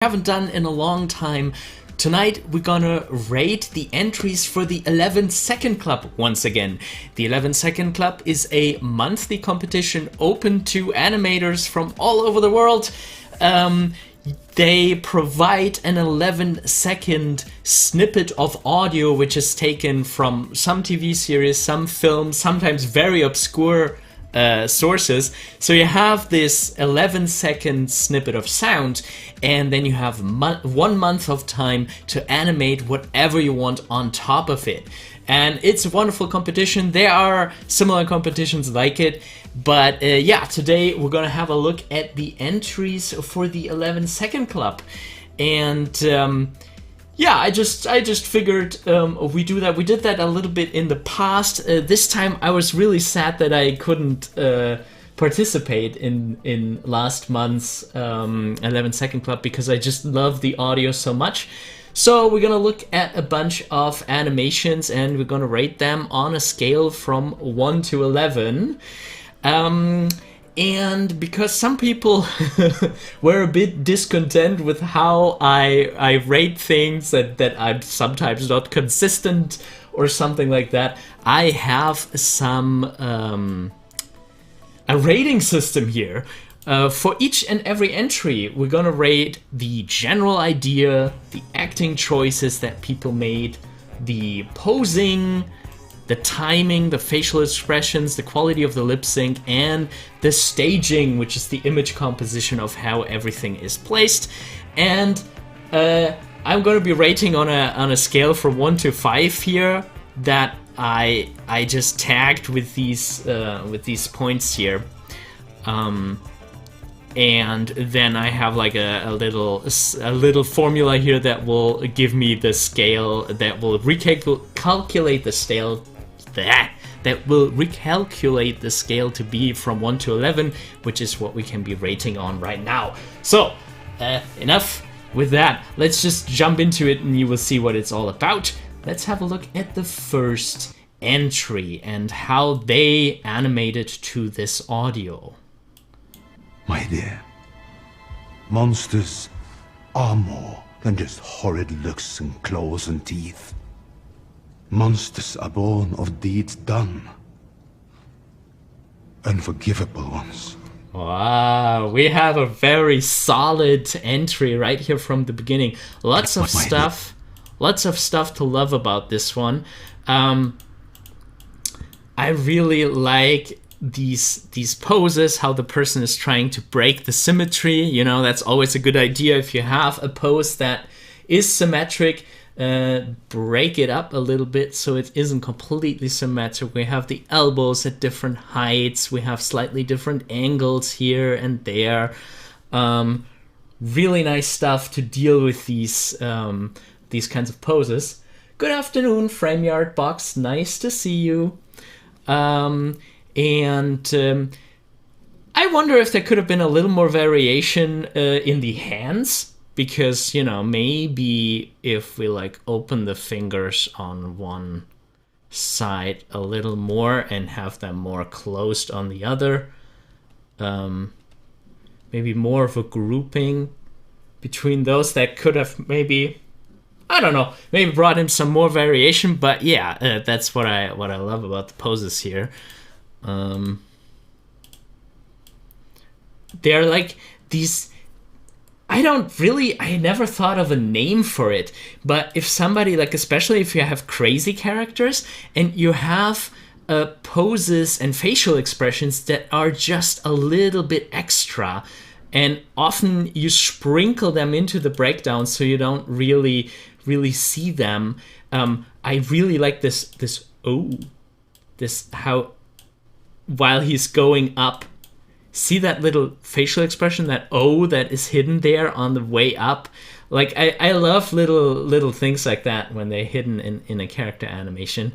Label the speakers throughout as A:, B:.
A: haven't done in a long time. Tonight we're gonna rate the entries for the 11 Second Club once again. The 11 Second Club is a monthly competition open to animators from all over the world. They provide an 11-second snippet of audio which is taken from some TV series, some films, sometimes very obscure sources. So you have this 11-second snippet of sound, and then you have 1 month of time to animate whatever you want on top of it. And it's a wonderful competition. There are similar competitions like it, but yeah, today we're gonna have a look at the entries for the 11 Second Club. And yeah, I just figured we do that. We did that a little bit in the past. This time I was really sad that I couldn't participate in last month's 11 Second Club because I just love the audio so much. So we're gonna look at a bunch of animations and we're gonna rate them on a scale from 1 to 11. And because some people were a bit discontent with how I rate things, that I'm sometimes not consistent or something like that, I have some a rating system here. For each and every entry, we're gonna rate the general idea, the acting choices that people made, the posing, the timing, the facial expressions, the quality of the lip sync, and the staging, which is the image composition of how everything is placed. And I'm gonna be rating on a scale from 1 to 5 here that I just tagged with these points here. And then I have like a little formula here that will give me the scale, that will recalculate the scale, that will recalculate the scale to be from 1 to 11, which is what we can be rating on right now. So enough with that. Let's just jump into it and you will see what it's all about. Let's have a look at the first entry and how they animated to this audio.
B: My dear, monsters are more than just horrid looks and claws and teeth. Monsters are born of deeds done. Unforgivable ones.
A: Wow, we have a very solid entry right here from the beginning. Lots of stuff to love about this one. I really like these poses, how the person is trying to break the symmetry. You know, that's always a good idea. If you have a pose that is symmetric, break it up a little bit so it isn't completely symmetric. We have the elbows at different heights, we have slightly different angles here and there. Really nice stuff to deal with these kinds of poses. Good afternoon, FrameYard Box, nice to see you. And I wonder if there could have been a little more variation in the hands, because, you know, maybe if we like open the fingers on one side a little more and have them more closed on the other, maybe more of a grouping between those, that could have maybe, I don't know, maybe brought in some more variation. But yeah, that's what I love about the poses here. They're like these, I never thought of a name for it, but if somebody, like, especially if you have crazy characters and you have poses and facial expressions that are just a little bit extra, and often you sprinkle them into the breakdown so you don't really see them. I really like this how while he's going up, see that little facial expression, that O that is hidden there on the way up. Like, I love little things like that when they're hidden in a character animation.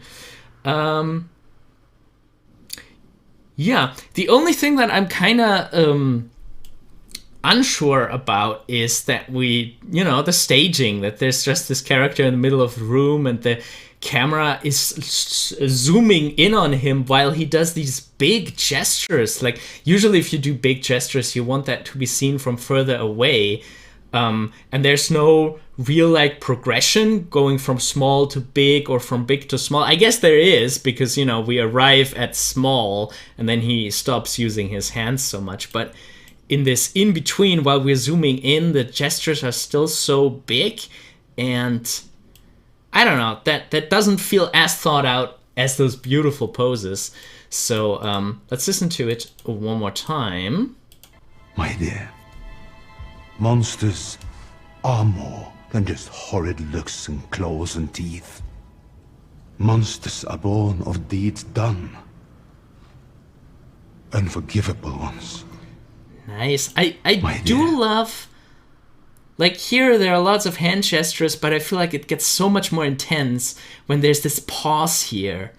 A: Yeah, the only thing that I'm kind of unsure about is that the staging, that there's just this character in the middle of the room and the camera is zooming in on him while he does these big gestures. Like, usually if you do big gestures, you want that to be seen from further away. And there's no real like progression going from small to big or from big to small. I guess there is, because you know we arrive at small and then he stops using his hands so much. But in this in between, while we're zooming in, the gestures are still so big, and I don't know, that doesn't feel as thought out as those beautiful poses. So let's listen to it one more time.
B: My dear, monsters are more than just horrid looks and claws and teeth. Monsters are born of deeds done. Unforgivable ones.
A: Nice. I do love... Like, here there are lots of hand gestures, but I feel like it gets so much more intense when there's this pause here.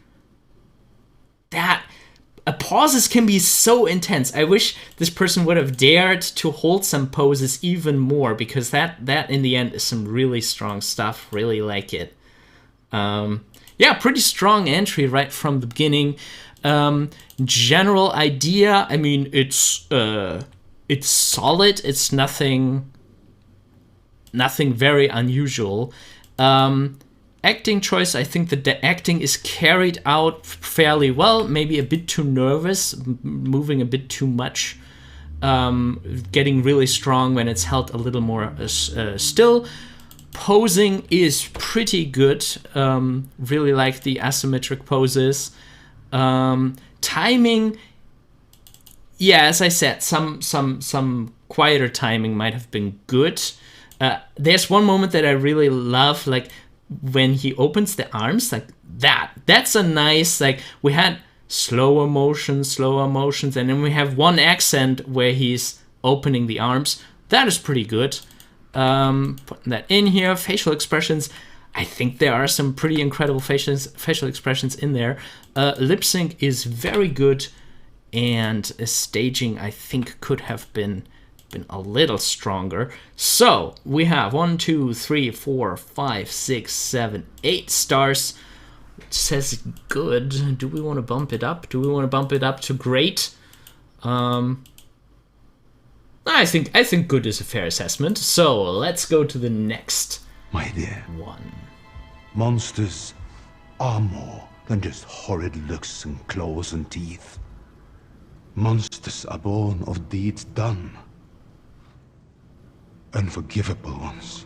A: Pauses can be so intense. I wish this person would have dared to hold some poses even more, because that in the end is some really strong stuff. Really like it. Yeah, pretty strong entry right from the beginning. General idea, I mean, it's solid. It's nothing very unusual. Acting choice, I think that the acting is carried out fairly well. Maybe a bit too nervous, moving a bit too much, getting really strong when it's held a little more still. Posing is pretty good. Really like the asymmetric poses. Timing, yeah, as I said, some quieter timing might have been good. There's one moment that I really love, like when he opens the arms, like that's a nice, like, we had slower motions, and then we have one accent where he's opening the arms. That is pretty good. Putting that in here. Facial expressions, I think there are some pretty incredible facial expressions in there. Lip sync is very good, and staging, I think, could have been a little stronger. So we have 1, 2, 3, 4, 5, 6, 7, 8 stars, which says good. Do we want to bump it up? Do we want to bump it up to great? I think good is a fair assessment. So let's go to the next,
B: my dear
A: one.
B: Monsters are more than just horrid looks and claws and teeth. Monsters are born of deeds done. Unforgivable ones.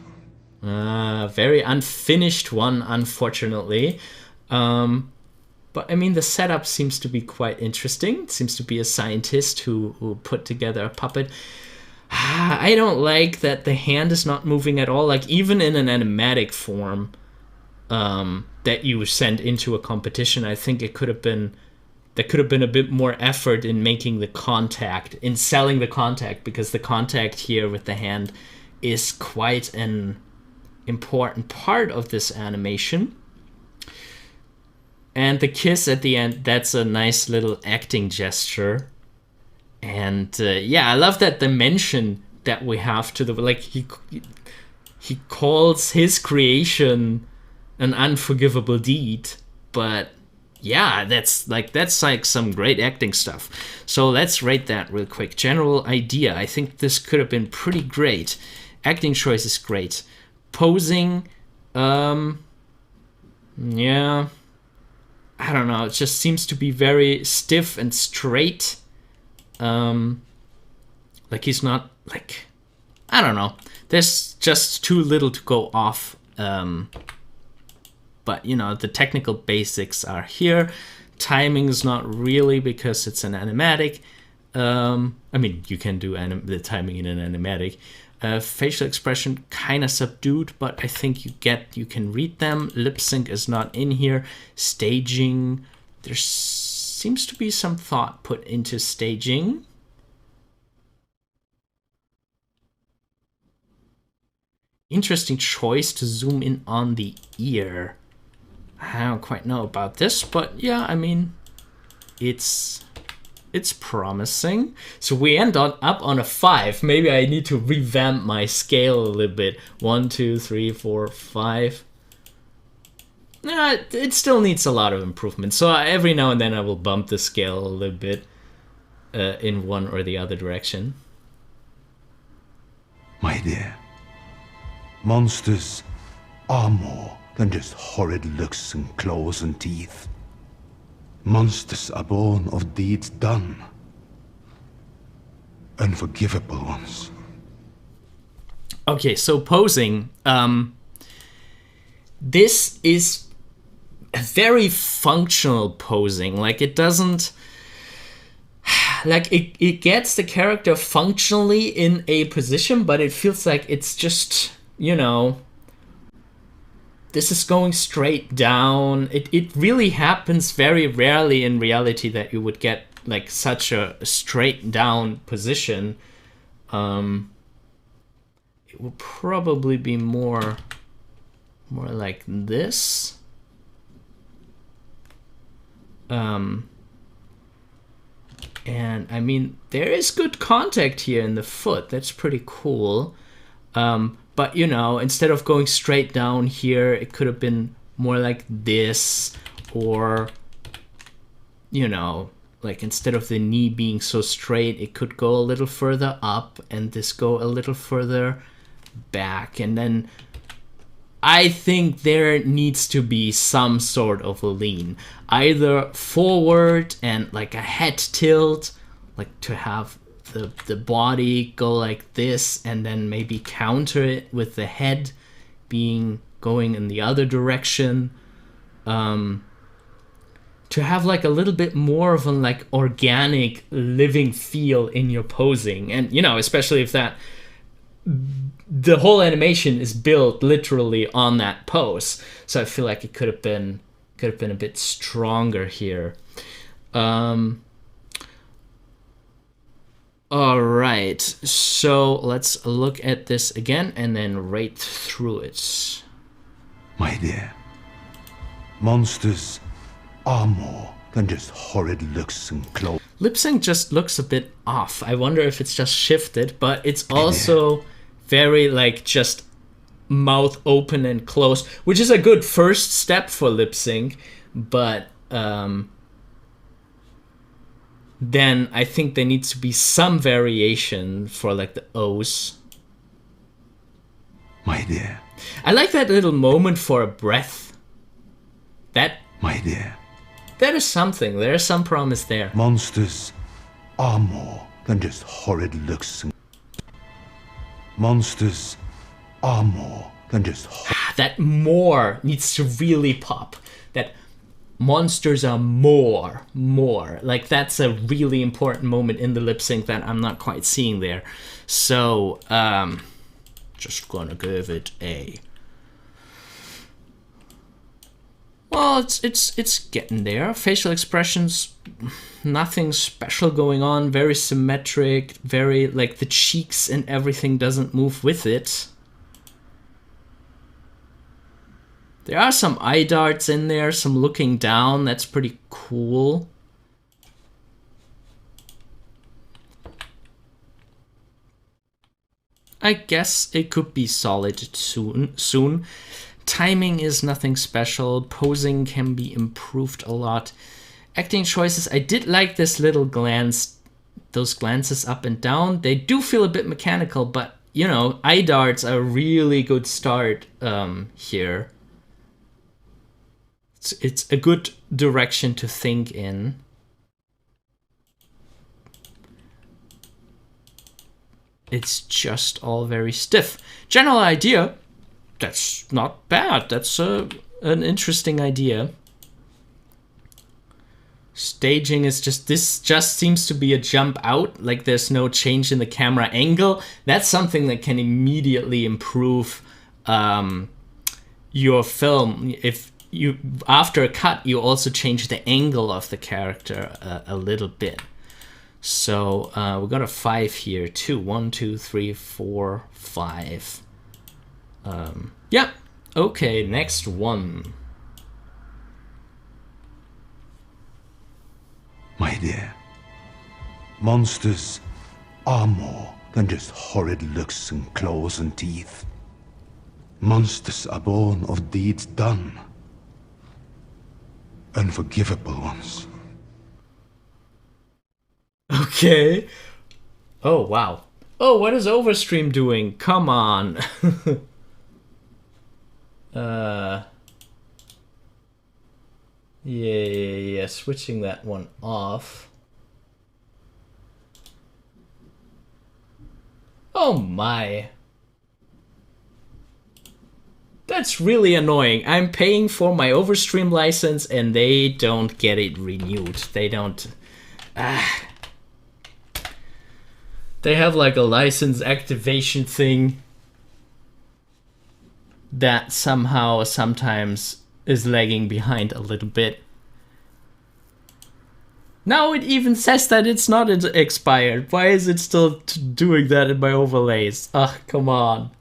A: Very unfinished one, unfortunately. But I mean, the setup seems to be quite interesting. It seems to be a scientist who put together a puppet. I don't like that the hand is not moving at all. Like, even in an animatic form that you send into a competition, I think there could have been a bit more effort in making the contact, in selling the contact, because the contact here with the hand is quite an important part of this animation. And the kiss at the end, that's a nice little acting gesture. And yeah, I love that dimension that we have to the, like, he calls his creation an unforgivable deed, but yeah, that's like some great acting stuff. So let's rate that real quick. General idea, I think this could have been pretty great. Acting choice is great. Posing, yeah, I don't know. It just seems to be very stiff and straight. Like, he's not, like, I don't know. There's just too little to go off. But, you know, the technical basics are here. Timing is not really, because it's an animatic. I mean, you can do the timing in an animatic. Facial expression kind of subdued, but I think you can read them. Lip sync is not in here. Staging, there seems to be some thought put into staging. Interesting choice to zoom in on the ear. I don't quite know about this, but yeah, I mean, it's promising. So we end up on a 5. Maybe I need to revamp my scale a little bit. 1, 2, 3, 4, 5. Nah, it still needs a lot of improvement. So every now and then I will bump the scale a little bit in one or the other direction.
B: My dear, Monsters are more than just horrid looks and claws and teeth. Monsters are born of deeds done. Unforgivable ones.
A: Okay, so posing. This is a very functional posing. Like, it doesn't... Like, it gets the character functionally in a position, but it feels like it's just, you know... This is going straight down. It really happens very rarely in reality that you would get, like, such a straight down position. It will probably be more like this. And I mean, there is good contact here in the foot. That's pretty cool. But you know, instead of going straight down here, it could have been more like this, or you know, like instead of the knee being so straight, it could go a little further up and this go a little further back. And then I think there needs to be some sort of a lean, either forward and like a head tilt, like to have the body go like this, and then maybe counter it with the head going in the other direction. To have like a little bit more of a like organic living feel in your posing, and you know, especially if that the whole animation is built literally on that pose. So I feel like it could have been a bit stronger here. All right, so let's look at this again and then rate through it.
B: My dear, monsters are more than just horrid looks and claws.
A: Lip sync just looks a bit off. I wonder if it's just shifted, but it's also very like just mouth open and closed, which is a good first step for lip sync, but then I think there needs to be some variation for like the O's.
B: My dear.
A: I like that little moment for a breath.
B: My dear.
A: That is something. There is some promise there.
B: Monsters are more than just horrid looks. Monsters are more than just
A: that more needs to really pop. That monsters are more. Like, that's a really important moment in the lip sync that I'm not quite seeing there. So, just gonna give it a... Well, it's getting there. Facial expressions, nothing special going on. Very symmetric. Very, like, the cheeks and everything doesn't move with it. There are some eye darts in there, some looking down. That's pretty cool. I guess it could be solid soon. Timing is nothing special. Posing can be improved a lot. Acting choices, I did like this little glance, those glances up and down. They do feel a bit mechanical, but, you know, eye darts are a really good start here. It's a good direction to think in. It's just all very stiff. General idea, that's not bad. That's an interesting idea. Staging is this just seems to be a jump out, like there's no change in the camera angle. That's something that can immediately improve your film. If you, after a cut, you also change the angle of the character a little bit. So we got a 5 here too. 1, 2, 3, 4, 5. Yeah. Okay, next one.
B: My dear, monsters are more than just horrid looks and claws and teeth. Monsters are born of deeds done. Unforgivable ones.
A: Okay. Oh, wow. Oh, what is Overstream doing? Come on. Yeah, switching that one off. Oh my. That's really annoying. I'm paying for my Overstream license and they don't get it renewed. They don't... They have like a license activation thing that somehow sometimes is lagging behind a little bit. Now it even says that it's not expired. Why is it still doing that in my overlays? Ugh, come on.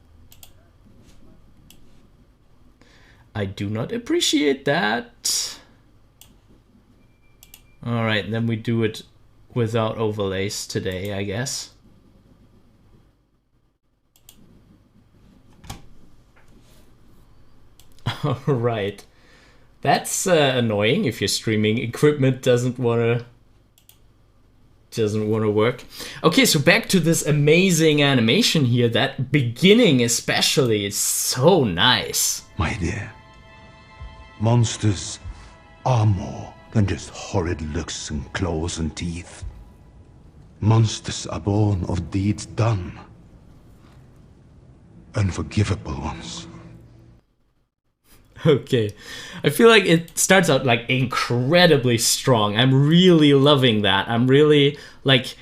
A: I do not appreciate that. Alright, then we do it without overlays today, I guess. Alright. That's annoying if your streaming equipment doesn't wanna work. Okay, so back to this amazing animation here. That beginning especially is so nice.
B: My dear, monsters are more than just horrid looks and claws and teeth. Monsters are born of deeds done. Unforgivable ones.
A: Okay, I feel like it starts out like incredibly strong. I'm really loving that. I'm really like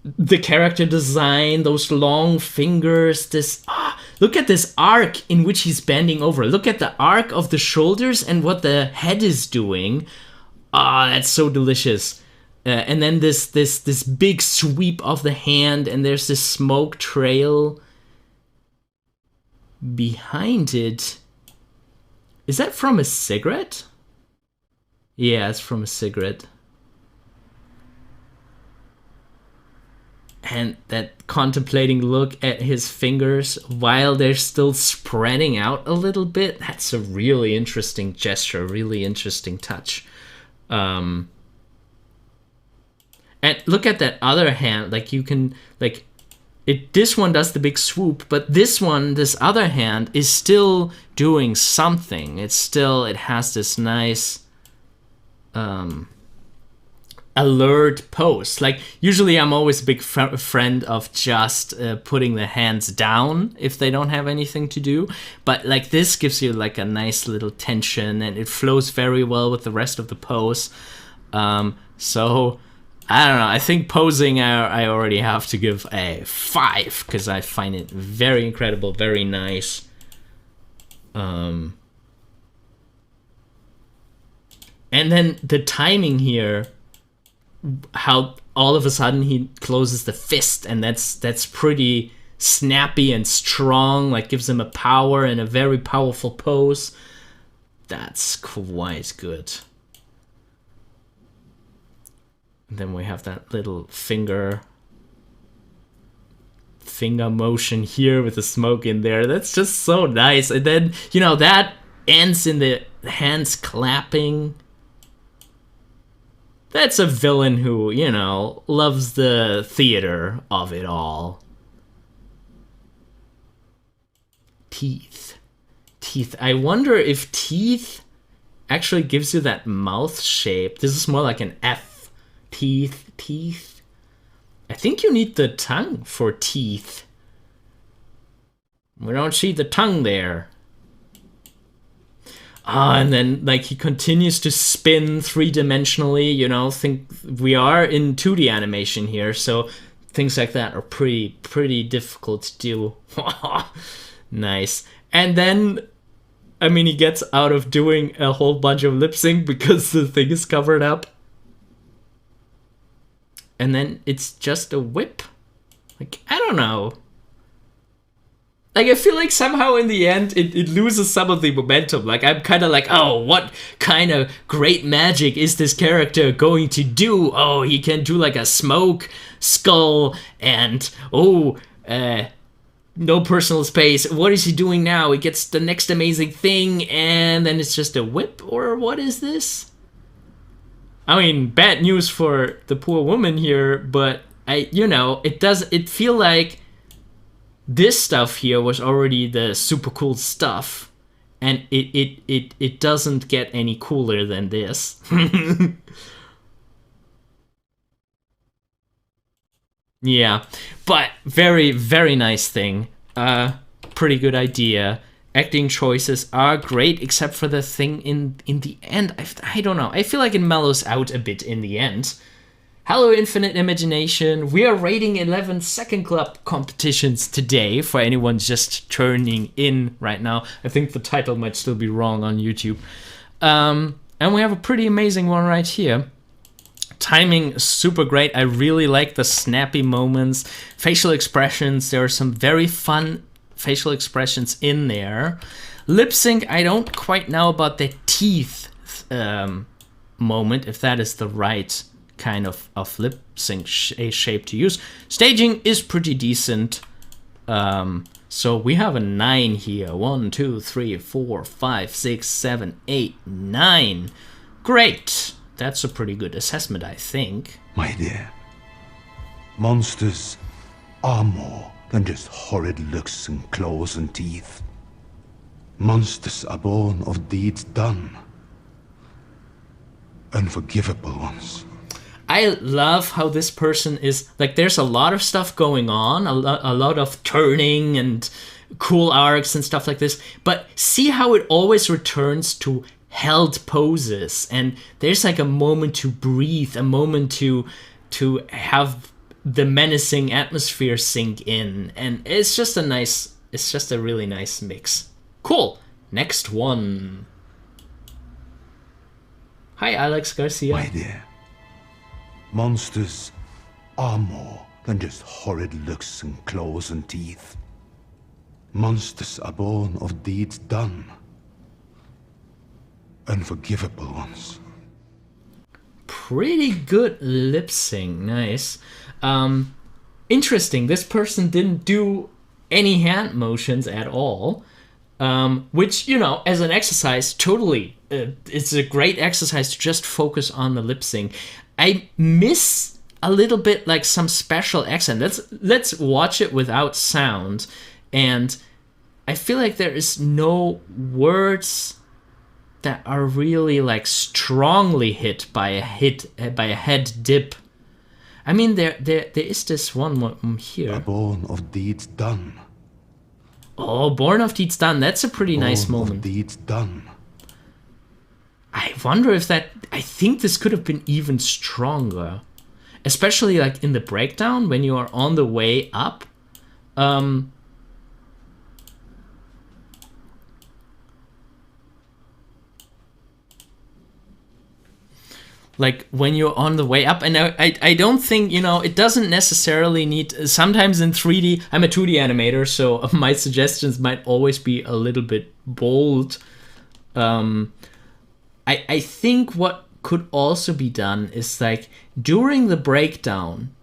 A: the character design, those long fingers, this look at this arc in which he's bending over. Look at the arc of the shoulders and what the head is doing. That's so delicious. And then this big sweep of the hand, and there's this smoke trail behind it. Is that from a cigarette? Yeah, it's from a cigarette. And that contemplating look at his fingers while they're still spreading out a little bit. That's a really interesting gesture, really interesting touch. And look at that other hand. Like you can, like, this one does the big swoop, but this other hand is still doing something. It has this nice alert pose. Like usually I'm always a big friend of just putting the hands down if they don't have anything to do, but like this gives you like a nice little tension and it flows very well with the rest of the pose. So I don't know, I think posing I already have to give a 5 because I find it very incredible, very nice. And then the timing here, how all of a sudden he closes the fist, and that's pretty snappy and strong, like gives him a power and a very powerful pose. That's quite good. And then we have that little finger motion here with the smoke in there. That's just so nice. And then, you know, that ends in the hands clapping. That's a villain who, you know, loves the theater of it all. Teeth. I wonder if teeth actually gives you that mouth shape. This is more like an F. Teeth. I think you need the tongue for teeth. We don't see the tongue there. And then like he continues to spin three-dimensionally, you know, think we are in 2D animation here, so things like that are pretty difficult to do. Nice. And then I mean he gets out of doing a whole bunch of lip sync because the thing is covered up. And then it's just a whip. Like, I don't know. Like, I feel like somehow in the end, it loses some of the momentum. Like, I'm kind of like, oh, what kind of great magic is this character going to do? Oh, he can do like a smoke skull and, no personal space. What is he doing now? He gets the next amazing thing and then it's just a whip? Or what is this? I mean, bad news for the poor woman here, but it feel like this stuff here was already the super cool stuff, and it doesn't get any cooler than this. Yeah, but very, very nice thing. Pretty good idea. Acting choices are great, except for the thing in the end. I don't know. I feel like it mellows out a bit in the end. Hello, Infinite Imagination. We are rating 11 Second Club competitions today for anyone just turning in right now. I think the title might still be wrong on YouTube. And we have a pretty amazing one right here. Timing super great. I really like the snappy moments. Facial expressions. There are some very fun facial expressions in there. Lip sync, I don't quite know about the teeth moment, if that is the right kind of lip sync shape to use. Staging is pretty decent. So we have a 9 here. 1, 2, 3, 4, 5, 6, 7, 8, 9. Great. That's a pretty good assessment, I think.
B: My dear, monsters are more than just horrid looks and claws and teeth. Monsters are born of deeds done. Unforgivable ones.
A: I love how this person is, like, there's a lot of stuff going on, a lot of turning and cool arcs and stuff like this, but see how it always returns to held poses, and there's like a moment to breathe, a moment to have the menacing atmosphere sink in, and it's just a really nice mix. Cool. Next one. Hi, Alex Garcia.
B: My dear, monsters are more than just horrid looks and claws and teeth. Monsters are born of deeds done. Unforgivable ones.
A: Pretty good lip sync. Nice. Interesting. This person didn't do any hand motions at all. Which, you know, as an exercise, totally. It's a great exercise to just focus on the lip sync. I miss a little bit like some special accent. Let's watch it without sound. And I feel like there is no words that are really like strongly hit by a head dip. I mean, there is this one here.
B: Born of deeds done.
A: Oh, Born of Deeds Done. That's a pretty nice moment.
B: Born of deeds done.
A: I wonder if that... I think this could have been even stronger. Especially like in the breakdown when you are on the way up. Like when you're on the way up, and I don't think, you know, it doesn't necessarily need, sometimes in 3D, I'm a 2D animator, so my suggestions might always be a little bit bold. I think what could also be done is like during the breakdown,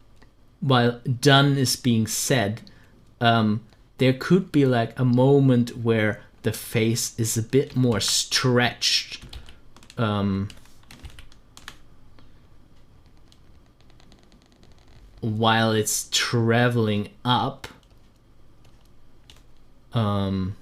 A: while done is being said, there could be like a moment where the face is a bit more stretched. While it's traveling up, so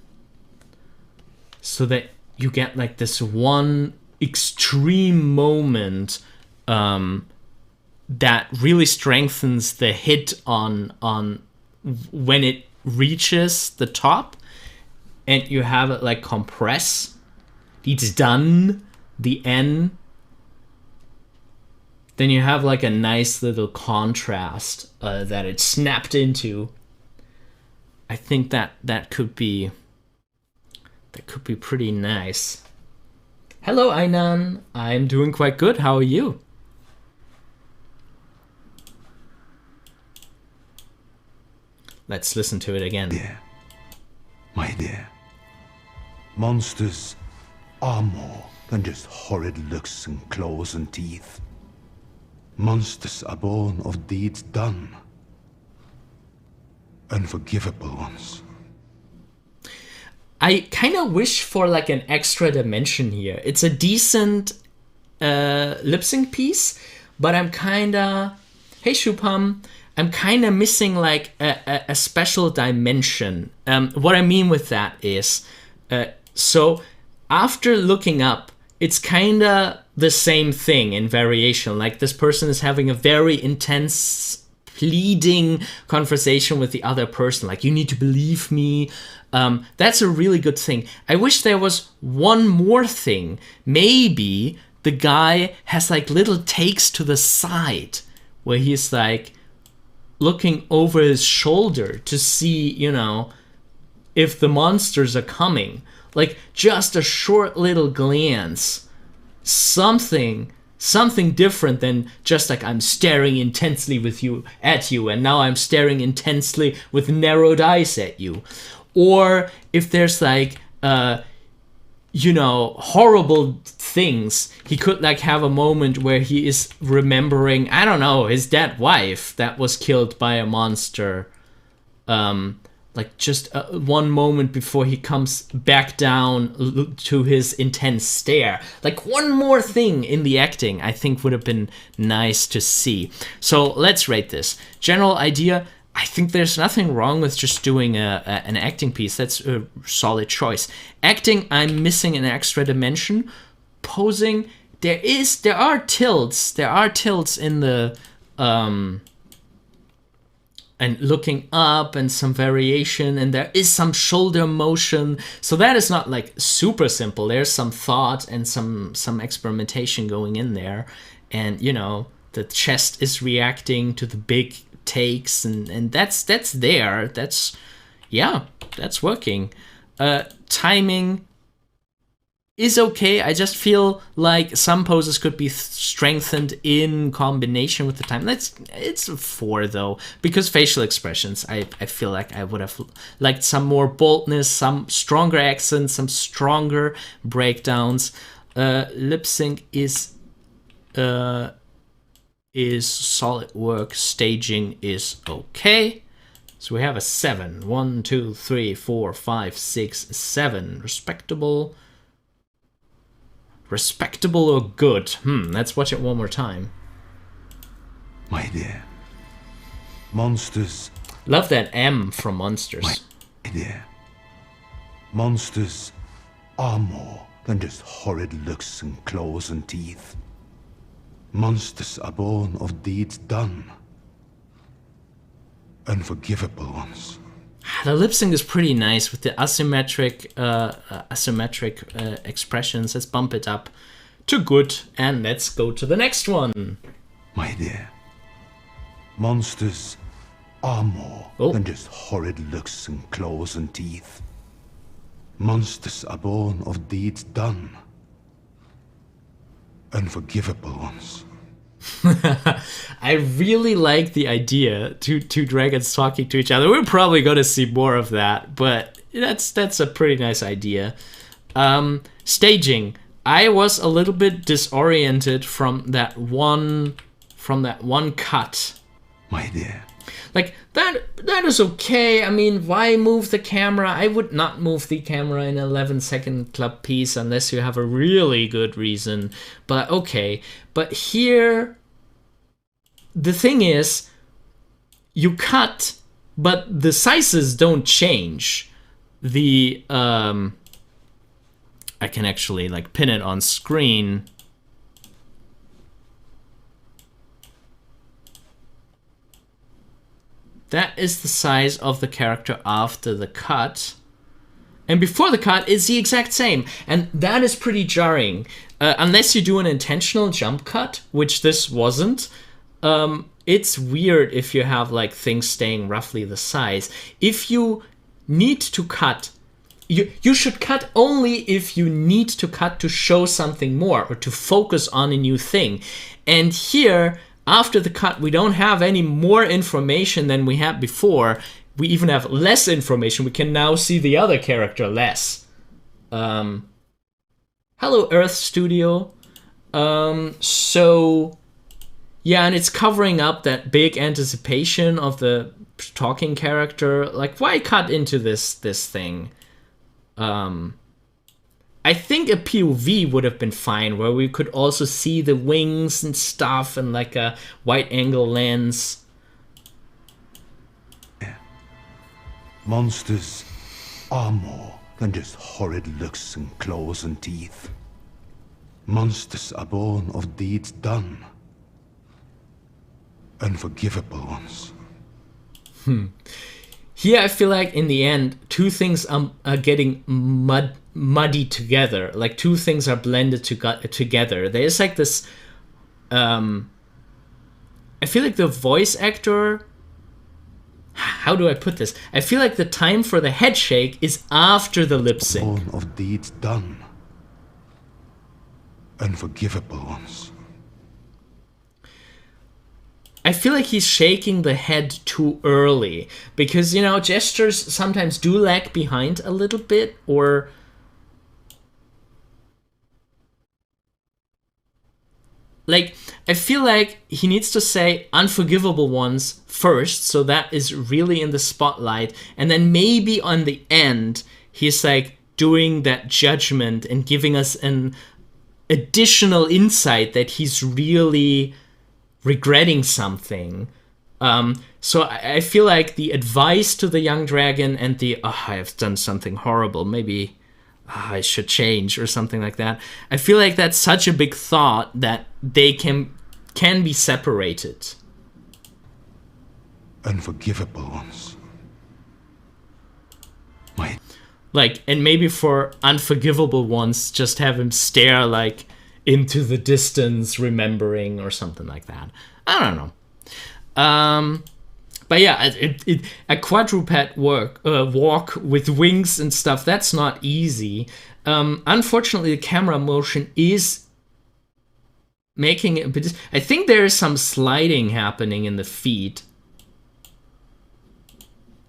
A: that you get like this one extreme moment that really strengthens the hit on when it reaches the top, and you have it like compress. It's done, the N. Then you have like a nice little contrast that it snapped into. I think that could be pretty nice. Hello, Ainan. I'm doing quite good. How are you? Let's listen to it again.
B: Dear, my dear, monsters are more than just horrid looks and claws and teeth. Monsters are born of deeds done. Unforgivable ones.
A: I kind of wish for like an extra dimension here. It's a decent lip sync piece, but I'm kind of... Hey, Shupam. I'm kind of missing like a special dimension. What I mean with that is So after looking up, it's kind of the same thing in variation. Like this person is having a very intense, pleading conversation with the other person. Like, you need to believe me. That's a really good thing. I wish there was one more thing. Maybe the guy has like little takes to the side where he's like looking over his shoulder to see, you know, if the monsters are coming. Like just a short little glance. Something different than just like I'm staring intensely at you and now I'm staring intensely with narrowed eyes at you. Or if there's like you know, horrible things, he could like have a moment where he is remembering, I don't know, his dead wife that was killed by a monster. Like just one moment before he comes back down to his intense stare. Like one more thing in the acting I think would have been nice to see. So let's rate this. General idea, I think there's nothing wrong with just doing an acting piece. That's a solid choice. Acting, I'm missing an extra dimension. Posing, there are tilts. There are tilts in the and looking up and some variation, and there is some shoulder motion. So that is not like super simple. There's some thought and some experimentation going in there. And, you know, the chest is reacting to the big takes, and that's there. That's working. Timing is okay. I just feel like some poses could be strengthened in combination with the time. It's a 4 though, because facial expressions, I feel like I would have liked some more boldness, some stronger accents, some stronger breakdowns. Lip sync is solid work. Staging is okay. So we have a 7. 1, 2, 3, 4, 5, 6, 7. Respectable or good? Let's watch it one more time.
B: My dear, monsters...
A: Love that M from Monsters.
B: My dear, monsters are more than just horrid looks and claws and teeth. Monsters are born of deeds done. Unforgivable ones.
A: The lip sync is pretty nice with the asymmetric expressions. Let's bump it up to good, and let's go to the next one.
B: My dear, monsters are more than just horrid looks and claws and teeth. Monsters are born of deeds done. Unforgivable ones.
A: I really like the idea, two dragons talking to each other. We're probably going to see more of that, but that's a pretty nice idea. Staging. I was a little bit disoriented from that one cut.
B: My dear.
A: Like that is okay. I mean, why move the camera? I would not move the camera in an 11-second piece unless you have a really good reason. But okay. But here, the thing is, you cut, but the sizes don't change. I can actually like pin it on screen. That is the size of the character after the cut. And before the cut, it's the exact same. And that is pretty jarring. Unless you do an intentional jump cut, which this wasn't. It's weird if you have like things staying roughly the size. If you need to cut, you should cut only if you need to cut to show something more or to focus on a new thing. And here, after the cut, we don't have any more information than we had before. We even have less information. We can now see the other character less. Hello, Earth Studio. So, yeah, and it's covering up that big anticipation of the talking character. Like, why cut into this thing? I think a POV would have been fine, where we could also see the wings and stuff and like a wide angle lens.
B: Monsters are more than just horrid looks and claws and teeth. Monsters are born of deeds done. Unforgivable ones.
A: Here I feel like in the end, two things are getting muddy together. Like two things are blended together. There's like this... I feel like the voice actor... How do I put this? I feel like the time for the head shake is after the lip sync.
B: Born of deeds done. Unforgivable ones.
A: I feel like he's shaking the head too early because, you know, gestures sometimes do lag behind a little bit, or like, I feel like he needs to say unforgivable ones first, so that is really in the spotlight, and then maybe on the end he's like doing that judgment and giving us an additional insight that he's really regretting something. So I feel like the advice to the young dragon and the I have done something horrible, maybe I should change or something like that. I feel like that's such a big thought that they can be separated.
B: Unforgivable ones.
A: Like, and maybe for unforgivable ones, just have him stare like into the distance, remembering or something like that. I don't know. But yeah, a quadruped walk with wings and stuff, that's not easy. Unfortunately, the camera motion is making it a bit... I think there is some sliding happening in the feet.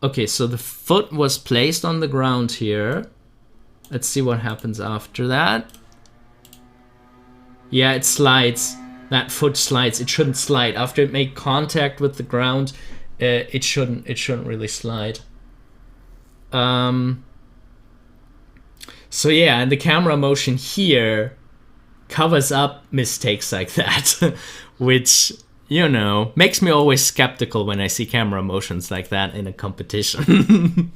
A: Okay, so the foot was placed on the ground here. Let's see what happens after that. Yeah, it slides. That foot slides. It shouldn't slide. After it made contact with the ground, it shouldn't really slide. So yeah, and the camera motion here covers up mistakes like that, which, you know, makes me always skeptical when I see camera motions like that in a competition.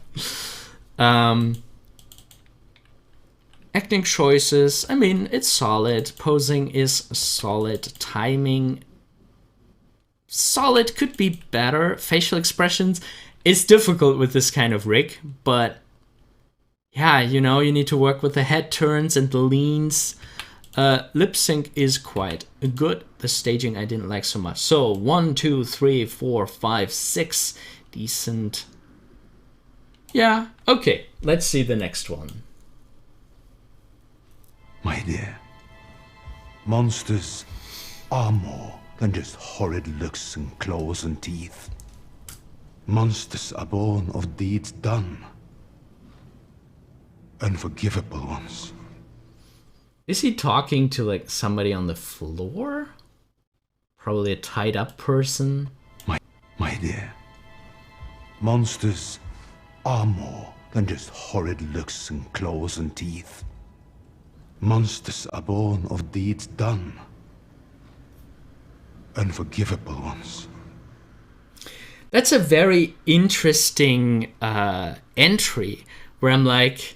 A: Acting choices, I mean, it's solid. Posing is solid. Timing, solid, could be better. Facial expressions is difficult with this kind of rig, but yeah, you know, you need to work with the head turns and the leans. Lip sync is quite good. The staging I didn't like so much. So 1, 2, 3, 4, 5, 6. Decent. Yeah, okay. Let's see the next one.
B: My dear, monsters are more than just horrid looks and claws and teeth. Monsters are born of deeds done. Unforgivable ones.
A: Is he talking to like somebody on the floor? Probably a tied up person.
B: My dear, monsters are more than just horrid looks and claws and teeth. Monsters are born of deeds done. Unforgivable ones.
A: That's a very interesting entry where I'm like,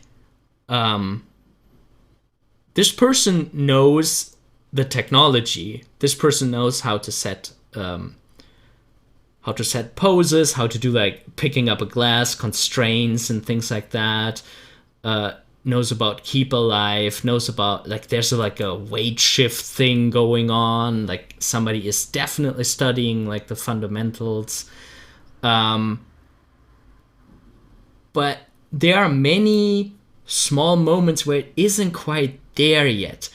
A: this person knows the technology. This person knows how to set poses, how to do like picking up a glass, constraints and things like that. Knows about keep alive, knows about like there's like a weight shift thing going on. Like somebody is definitely studying like the fundamentals. But there are many small moments where it isn't quite there yet.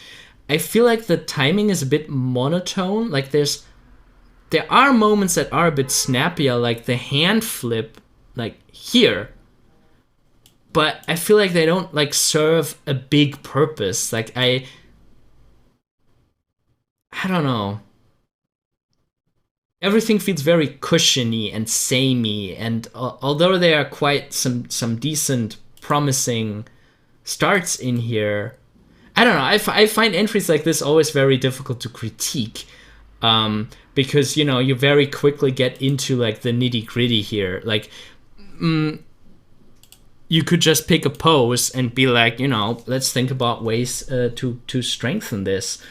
A: I feel like the timing is a bit monotone. Like there are moments that are a bit snappier, like the hand flip, like here. But I feel like they don't like serve a big purpose. Like I don't know. Everything feels very cushiony and samey, and although there are quite some decent, promising starts in here, I don't know. I find entries like this always very difficult to critique, because you know you very quickly get into like the nitty gritty here. Like, you could just pick a pose and be like, you know, let's think about ways to strengthen this.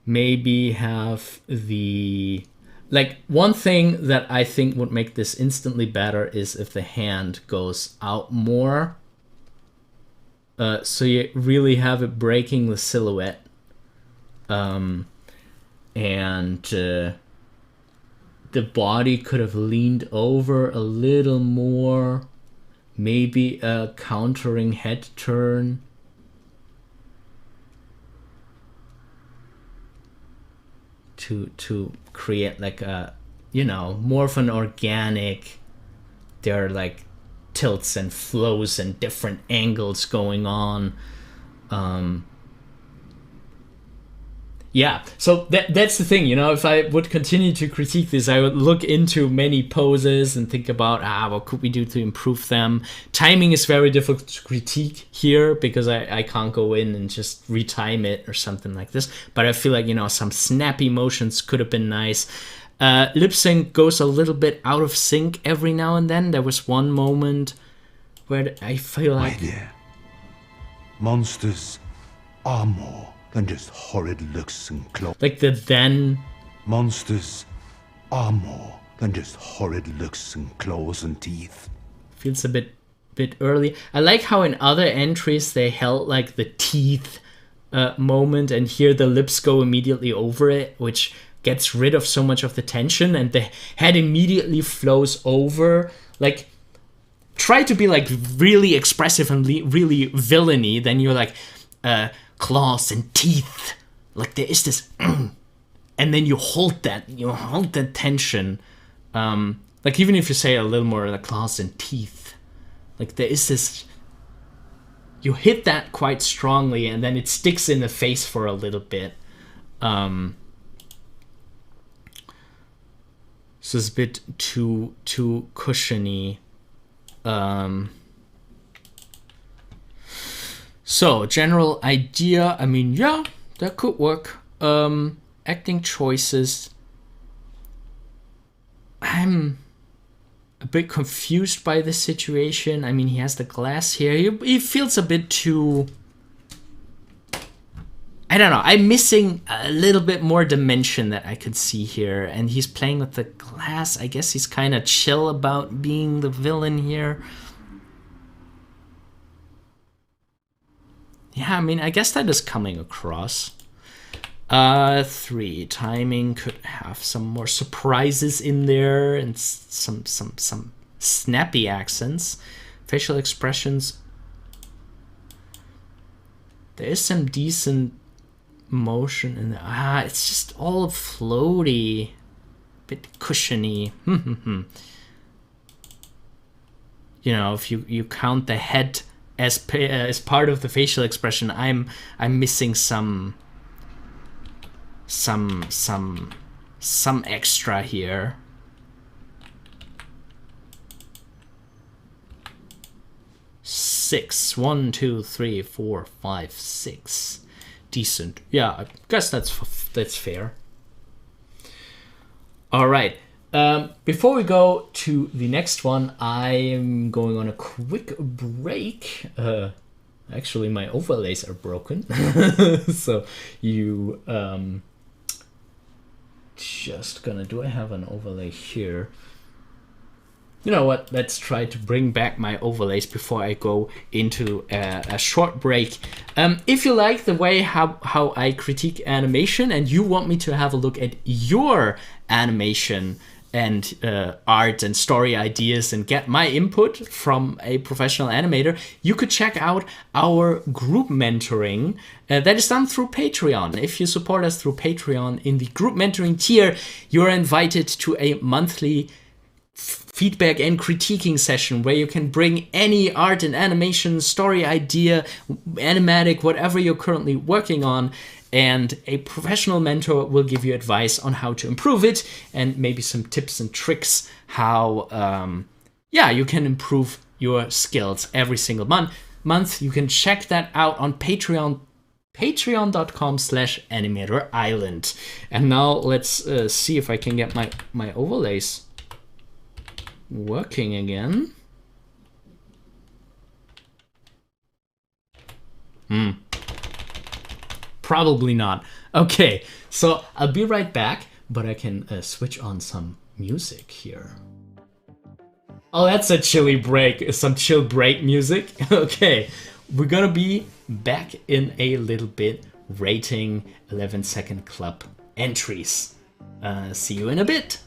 A: Maybe have the... Like, one thing that I think would make this instantly better is if the hand goes out more. So you really have it breaking the silhouette. And the body could have leaned over a little more. Maybe a countering head turn. To create like a, you know, more of an organic, there are like tilts and flows and different angles going on. Yeah, so that's the thing, you know, if I would continue to critique this, I would look into many poses and think about, what could we do to improve them? Timing is very difficult to critique here because I can't go in and just retime it or something like this. But I feel like, you know, some snappy motions could have been nice. Lip sync goes a little bit out of sync every now and then. There was one moment where I feel like...
B: My dear, monsters are more than just horrid looks and claws.
A: Like the then...
B: Monsters are more than just horrid looks and claws and teeth.
A: Feels a bit early. I like how in other entries they held like the teeth moment, and here the lips go immediately over it, which gets rid of so much of the tension, and the head immediately flows over. Like, try to be like really expressive and really villainy, then you're like... claws and teeth, like there is this and then you hold that tension, like even if you say a little more like claws and teeth, like there is this, you hit that quite strongly and then it sticks in the face for a little bit, so it's a bit too cushiony. So, general idea, I mean, yeah, that could work. Acting choices. I'm a bit confused by the situation. I mean, he has the glass here. He feels a bit too... I don't know. I'm missing a little bit more dimension that I could see here. And he's playing with the glass. I guess he's kind of chill about being the villain here. Yeah, I mean, I guess that is coming across. 3, timing could have some more surprises in there and some snappy accents. Facial expressions. There is some decent motion in there. It's just all floaty, bit cushiony. You know, if you count the head as part of the facial expression, I'm missing some extra here. Six. 1, 2, 3, 4, 5, 6. Decent. Yeah, I guess that's fair. All right. Before we go to the next one, I'm going on a quick break. Actually, my overlays are broken. So you just gonna... Do I have an overlay here? You know what? Let's try to bring back my overlays before I go into a short break. If you like the way how I critique animation and you want me to have a look at your animation and art and story ideas and get my input from a professional animator, you could check out our group mentoring that is done through Patreon. If you support us through Patreon in the group mentoring tier, you're invited to a monthly feedback and critiquing session where you can bring any art and animation, story idea, animatic, whatever you're currently working on, and a professional mentor will give you advice on how to improve it and maybe some tips and tricks how you can improve your skills every single month. You can check that out on Patreon, patreon.com/Animator Island. And now let's see if I can get my overlays working again. Probably not. Okay, so I'll be right back, but I can switch on some music here. Oh, that's a chilly break, some chill break music. Okay, we're gonna be back in a little bit, rating 11-second club entries. See you in a bit.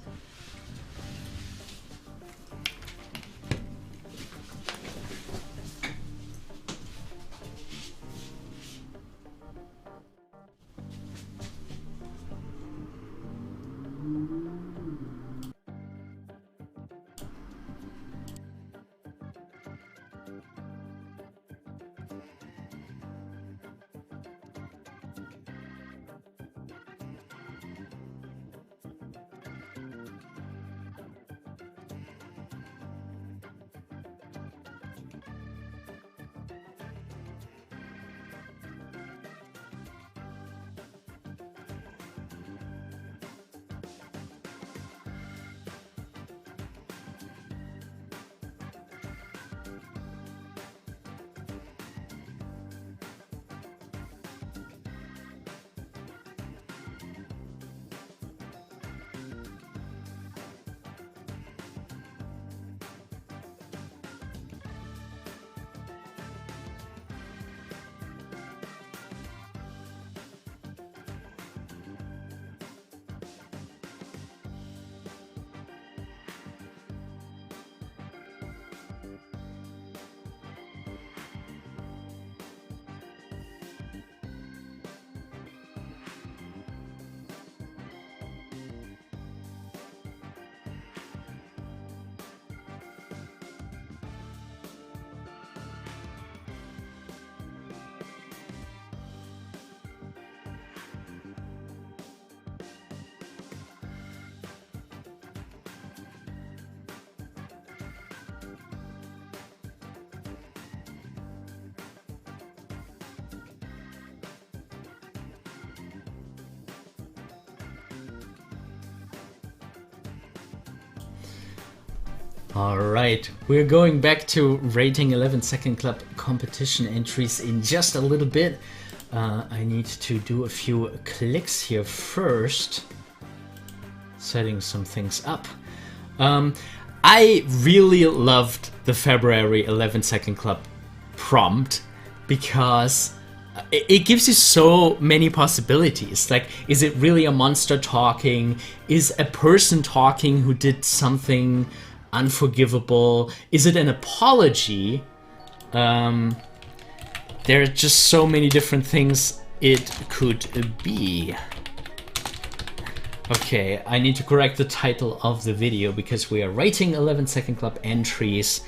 A: Alright, we're going back to rating 11-second club competition entries in just a little bit. I need to do a few clicks here first. Setting some things up. I really loved the February 11-second club prompt because it gives you so many possibilities. Like, is it really a monster talking? Is a person talking who did something unforgivable? Is it an apology? There are just so many different things it could be. Okay, I need to correct the title of the video because we are rating 11-second club entries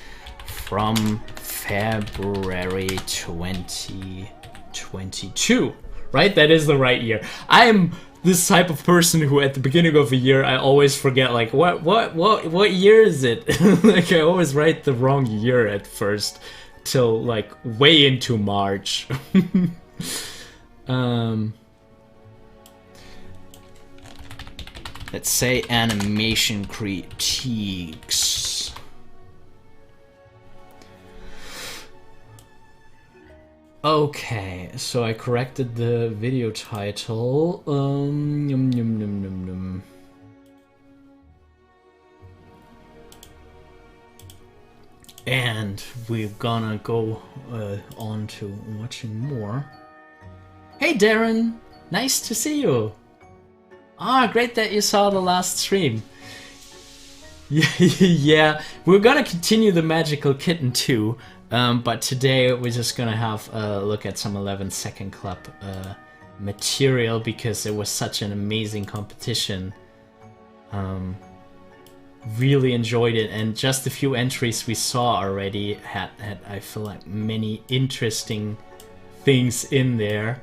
A: from February 2022. Right? That is the right year. I'm this type of person who at the beginning of a year I always forget, like, what year is it? Like, I always write the wrong year at first till like way into March. Let's say animation critiques. Okay, so I corrected the video title. And we're gonna go on to watching more. Hey Darren, nice to see you. Ah, great that you saw the last stream. Yeah, we're gonna continue the Magical Kitten too. But today we're just gonna have a look at some 11-second club material because it was such an amazing competition. Really enjoyed it, and just a few entries we saw already had I feel like many interesting things in there.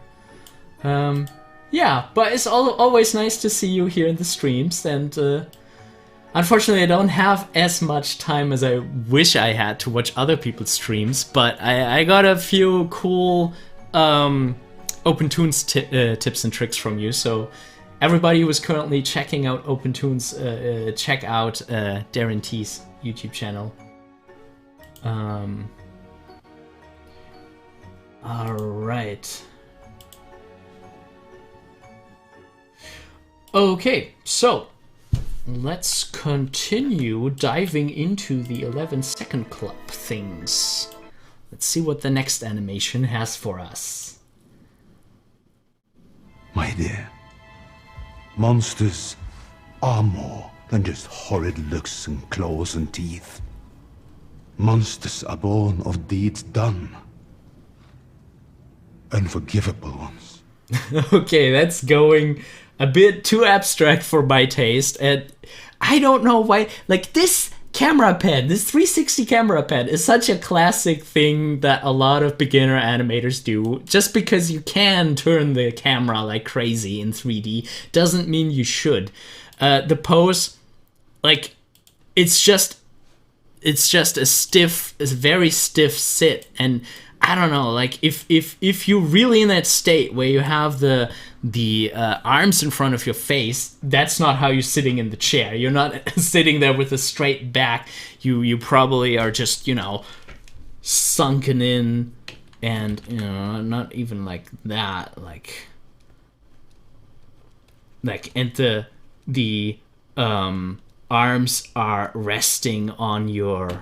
A: Yeah, but it's always nice to see you here in the streams, and unfortunately, I don't have as much time as I wish I had to watch other people's streams, but I got a few cool OpenToonz tips and tricks from you. So everybody who is currently checking out OpenToonz, check out Darren T's YouTube channel. All right. Okay, so let's continue diving into the 11-second club things. Let's see what the next animation has for us.
B: My dear, monsters are more than just horrid looks and claws and teeth. Monsters are born of deeds done. Unforgivable ones.
A: Okay, that's going a bit too abstract for my taste, and I don't know why. Like, this camera pad, this 360 camera pad is such a classic thing that a lot of beginner animators do. Just because you can turn the camera like crazy in 3D doesn't mean you should. The pose, like, it's just a very stiff sit, and I don't know, like, if you're really in that state where you have the arms in front of your face, that's not how you're sitting in the chair. You're not sitting there with a straight back. You probably are just, sunken in, and, not even like that, and the arms are resting on your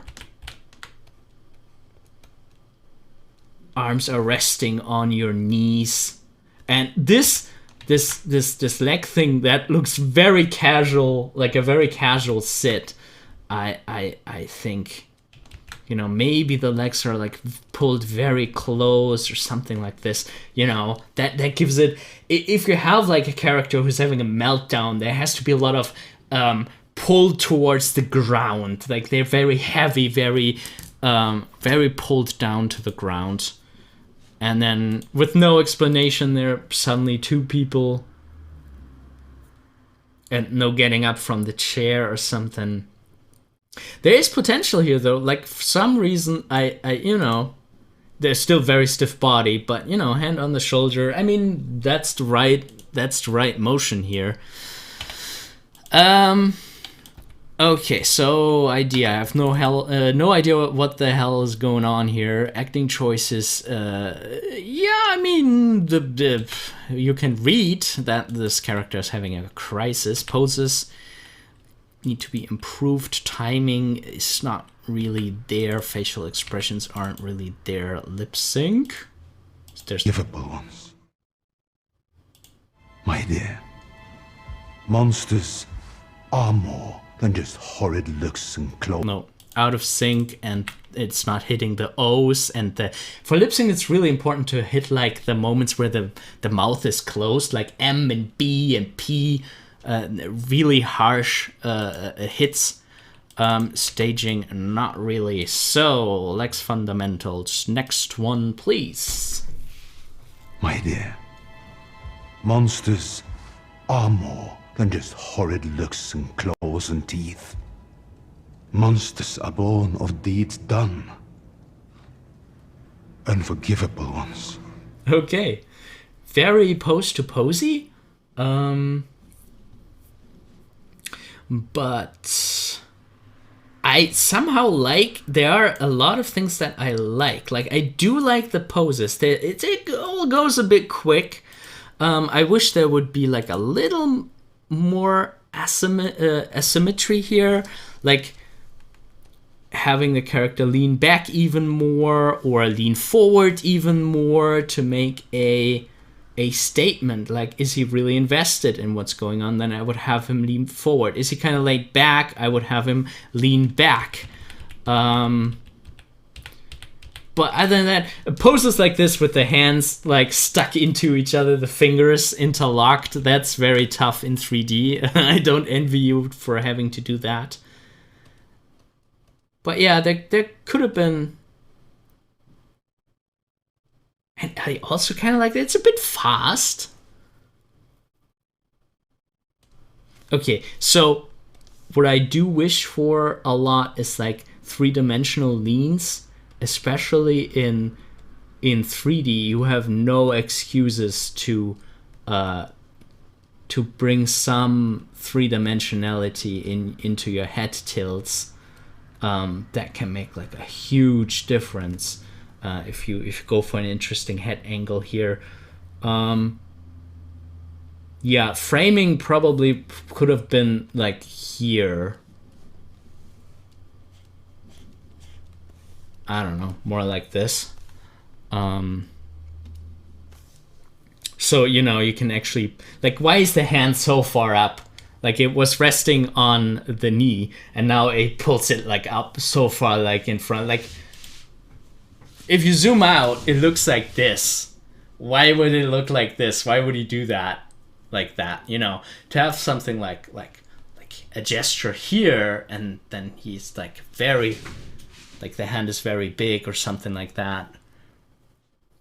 A: knees, and this leg thing that looks very casual, like a very casual sit. I think, maybe the legs are like pulled very close or something like this. That gives it. If you have like a character who's having a meltdown, there has to be a lot of pulled towards the ground. Like, they're very heavy, very pulled down to the ground. And then, with no explanation, there are suddenly two people. And no getting up from the chair or something. There is potential here, though. Like, for some reason, they're still very stiff body, but, hand on the shoulder. I mean, that's the right motion here. Okay, so idea. I have no idea what the hell is going on here. Acting choices. You can read that this character is having a crisis. Poses need to be improved. Timing is not really there. Facial expressions aren't really there. Lip sync. There's
B: Unforgivable ones. My dear, monsters are more than just horrid looks and claws.
A: No, out of sync, and it's not hitting the O's, and for lip sync it's really important to hit like the moments where the mouth is closed, like M and B and P, really harsh hits. Staging, not really. So, Lex fundamentals. Next one, please.
B: My dear, monsters are more than just horrid looks and claws and teeth. Monsters are born of deeds done. Unforgivable ones.
A: Okay. Very pose-to-posy. But I somehow there are a lot of things that I like. Like, I do like the poses. It all goes a bit quick. I wish there would be like a little more asymmetry here, like having the character lean back even more or lean forward even more to make a statement. Like, is he really invested in what's going on? Then I would have him lean forward. Is he kind of laid back? I would have him lean back. But other than that, poses like this with the hands like stuck into each other, the fingers interlocked, that's very tough in 3D. I don't envy you for having to do that. But yeah, there could have been... And I also kind of like that it's a bit fast. Okay, so what I do wish for a lot is like three-dimensional leans. Especially in 3D, you have no excuses to bring some three-dimensionality into your head tilts. That can make like a huge difference. if you go for an interesting head angle here. Yeah, framing probably could have been like here. I don't know, more like this. So, you know, you can actually, like, why is the hand so far up? Like, it was resting on the knee, and now it pulls it, like, up so far, like, in front. Like, if you zoom out, it looks like this. Why would it look like this? Why would he do that like that? You know, to have something like a gesture here, and then he's, like, very, like, the hand is very big or something like that.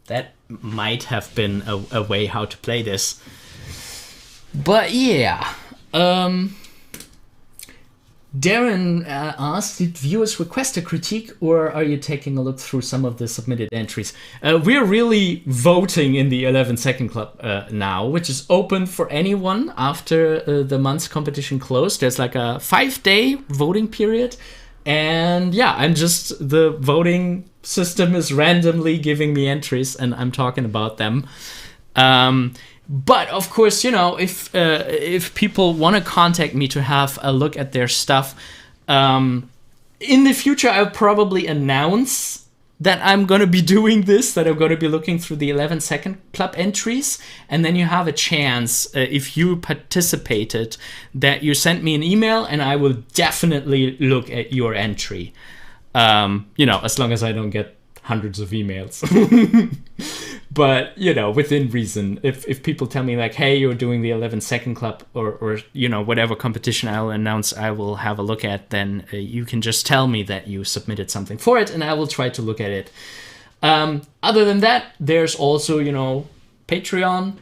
A: That might have been a way how to play this. But yeah. Darren asked, did viewers request a critique, or are you taking a look through some of the submitted entries? We're really voting in the 11 Second Club now, which is open for anyone after the month's competition closed. There's like a 5-day voting period. And yeah, the voting system is randomly giving me entries, and I'm talking about them. But of course, you know, if people want to contact me to have a look at their stuff, in the future I'll probably announce that I'm going to be doing this, that I'm going to be looking through the 11 Second Club entries, and then you have a chance, if you participated, that you send me an email, and I will definitely look at your entry. You know, as long as I don't get hundreds of emails. But, you know, within reason. If people tell me, like, hey, you're doing the 11 Second Club, or you know, whatever competition I'll announce I will have a look at, then you can just tell me that you submitted something for it, and I will try to look at it. Other than that, there's also, you know, Patreon.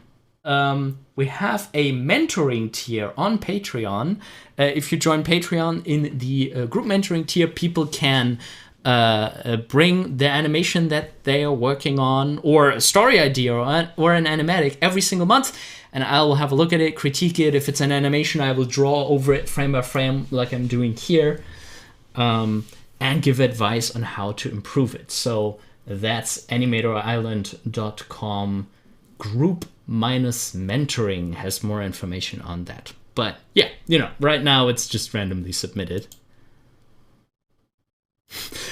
A: We have a mentoring tier on Patreon. If you join Patreon in the group mentoring tier, people can bring the animation that they are working on, or a story idea, or an animatic every single month, and I will have a look at it, critique it. If it's an animation, I will draw over it frame by frame like I'm doing here, and give advice on how to improve it. So that's animatorisland.com group-mentoring has more information on that. But yeah, you know, right now it's just randomly submitted.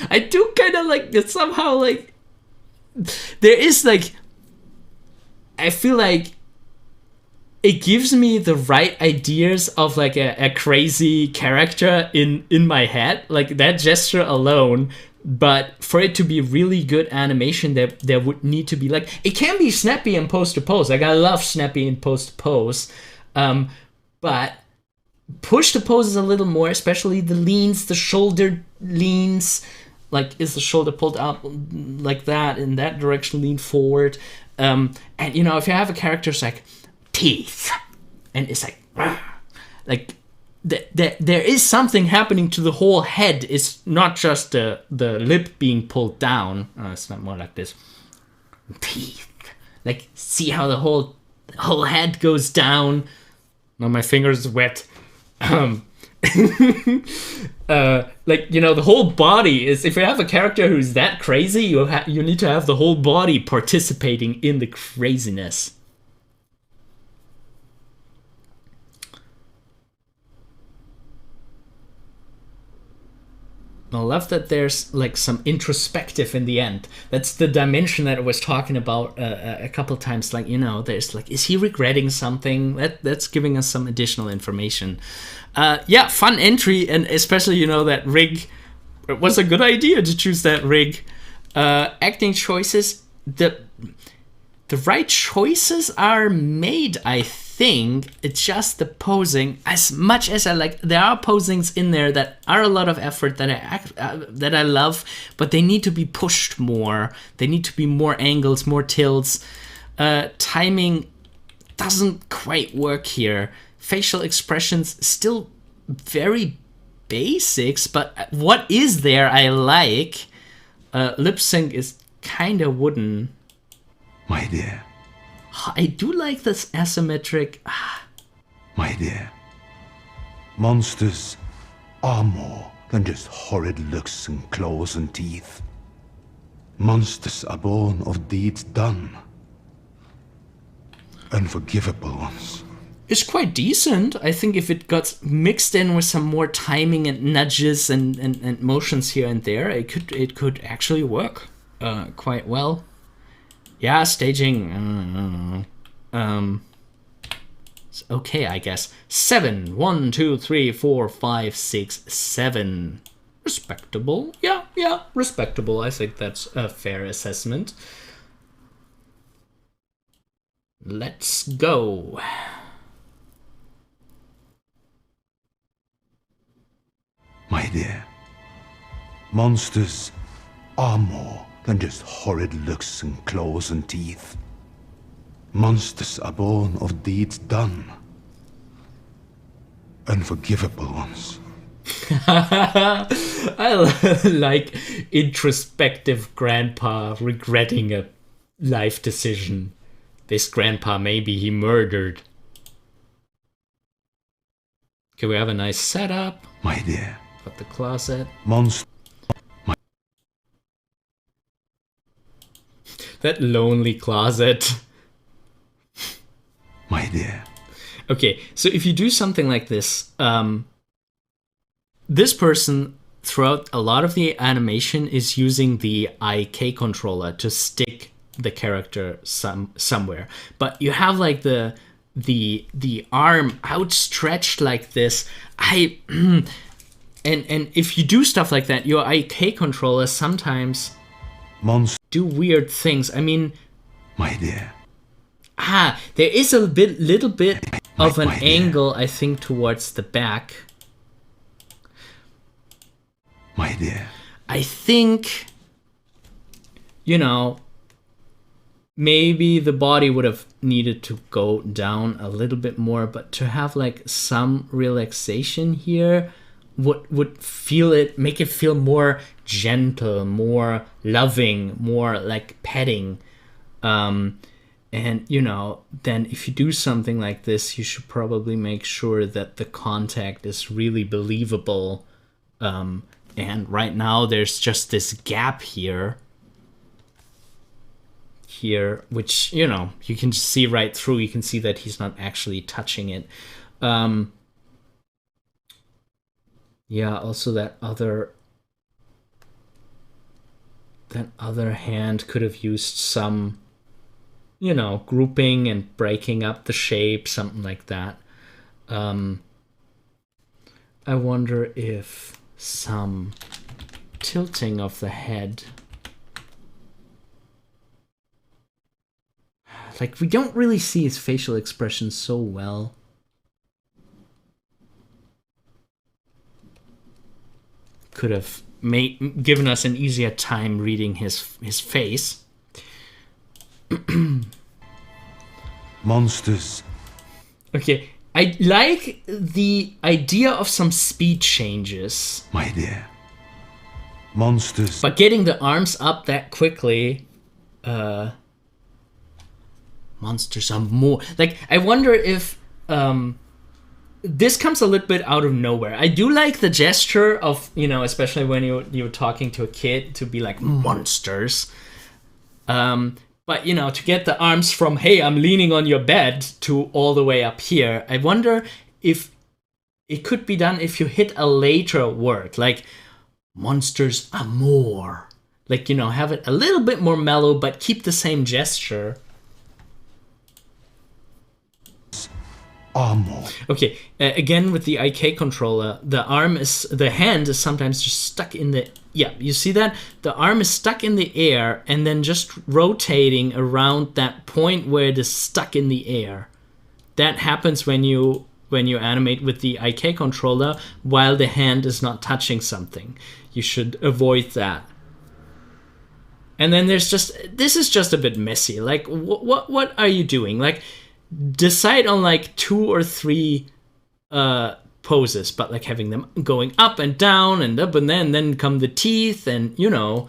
A: I do kind of like that somehow, like, there is, like, I feel like it gives me the right ideas of, like, a crazy character in my head, like that gesture alone. But for it to be really good animation, there would need to be, like, it can be snappy in pose to pose. Like, I love snappy in pose to pose, but push the poses a little more, especially the leans, the shoulder leans. Like, is the shoulder pulled up like that, in that direction, lean forward. And, you know, if you have a character who's like, teeth, and it's like, there is something happening to the whole head. It's not just the lip being pulled down. It's not more like this. Teeth. Like, see how the whole head goes down. Now my finger's wet. Like, you know, the whole body is, if you have a character who's that crazy, you need to have the whole body participating in the craziness. I love that there's, like, some introspective in the end. That's the dimension that I was talking about a couple times. Like, you know, there's, like, is he regretting something? That's giving us some additional information. Yeah, fun entry, and especially, you know, that rig. It was a good idea to choose that rig. Acting choices, the right choices are made, I think. It's just the posing. As much as I like, there are posings in there that are a lot of effort that I love, but they need to be pushed more. They need to be more angles, more tilts. Timing doesn't quite work here. Facial expressions still very basics, but what is there I like. Lip sync is kind of wooden.
B: My dear.
A: I do like this asymmetric.
B: My dear, monsters are more than just horrid looks and claws and teeth. Monsters are born of deeds done. Unforgivable ones.
A: It's quite decent. I think if it got mixed in with some more timing and nudges and motions here and there, it could actually work quite well. Yeah, staging. It's okay, I guess. 7. 1, 2, 3, 4, 5, 6, 7. Respectable. Yeah, respectable. I think that's a fair assessment. Let's go.
B: My dear, monsters are more than just horrid looks and claws and teeth. Monsters are born of deeds done. Unforgivable ones.
A: I like introspective grandpa regretting a life decision. This grandpa, maybe he murdered. Okay, we have a nice setup.
B: My dear.
A: Got the closet. That lonely closet.
B: My dear.
A: Okay, so if you do something like this, this person throughout a lot of the animation is using the IK controller to stick the character somewhere. But you have like the arm outstretched like this. And if you do stuff like that, your IK controller sometimes do weird things. I mean,
B: my dear.
A: There is a little bit of an angle, I think, towards the back.
B: My dear.
A: I think, you know, maybe the body would have needed to go down a little bit more, but to have like some relaxation here would feel it, make it feel more gentle, more loving, more like petting. And, you know, then if you do something like this, you should probably make sure that the contact is really believable. And right now there's just this gap here, which, you know, you can just see right through. You can see that he's not actually touching it. Yeah, also that other hand could have used some, you know, grouping and breaking up the shape, something like that. I wonder if some tilting of the head. Like, we don't really see his facial expression so well. Could have given us an easier time reading his face.
B: Monsters.
A: Okay, I like the idea of some speed changes.
B: My dear. Monsters.
A: But getting the arms up that quickly, monsters are more... Like, I wonder if this comes a little bit out of nowhere. I do like the gesture of, you know, especially when you're talking to a kid, to be like, monsters. But, you know, to get the arms from, hey, I'm leaning on your bed, to all the way up here, I wonder if it could be done if you hit a later word, like, monsters are more. Like, you know, have it a little bit more mellow, but keep the same gesture.
B: Armor.
A: Okay, again with the IK controller, the hand is sometimes just stuck in the... Yeah, you see that? The arm is stuck in the air and then just rotating around that point where it is stuck in the air. That happens when you animate with the IK controller while the hand is not touching something. You should avoid that. And then there's just... This is just a bit messy. Like, what are you doing? Like... Decide on like 2 or 3 poses, but like having them going up and down and up and then come the teeth, and, you know,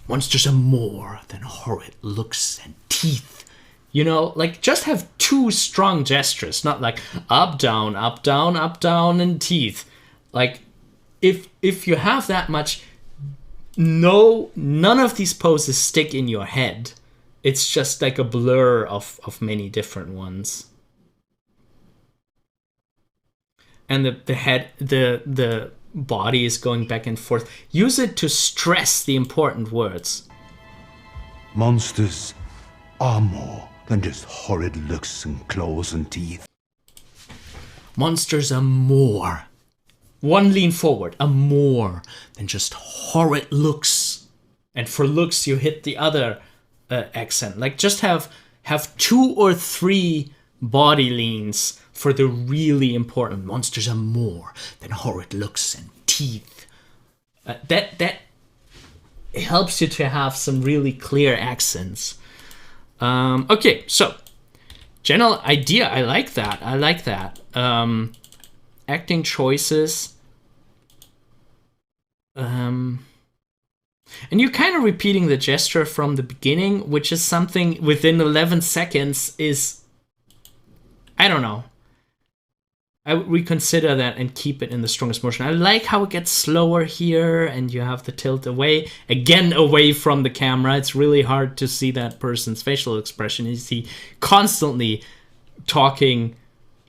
A: monsters are more than horrid looks and teeth. You know, like, just have 2 strong gestures, not like up, down, and teeth. Like, if you have that much, none of these poses stick in your head. It's just like a blur of many different ones. And the body is going back and forth. Use it to stress the important words.
B: Monsters are more than just horrid looks and claws and teeth.
A: Monsters are more. One lean forward. Are more than just horrid looks. And for looks, you hit the other accent. Like just have 2 or 3 body leans for the really important. Monsters are more than horrid looks and teeth. That helps you to have some really clear accents. Okay, so general idea. I like that. Acting choices. And you're kind of repeating the gesture from the beginning, which is something within 11 seconds is, I don't know. I would reconsider that and keep it in the strongest motion. I like how it gets slower here and you have the tilt away, again away from the camera. It's really hard to see that person's facial expression. You see constantly talking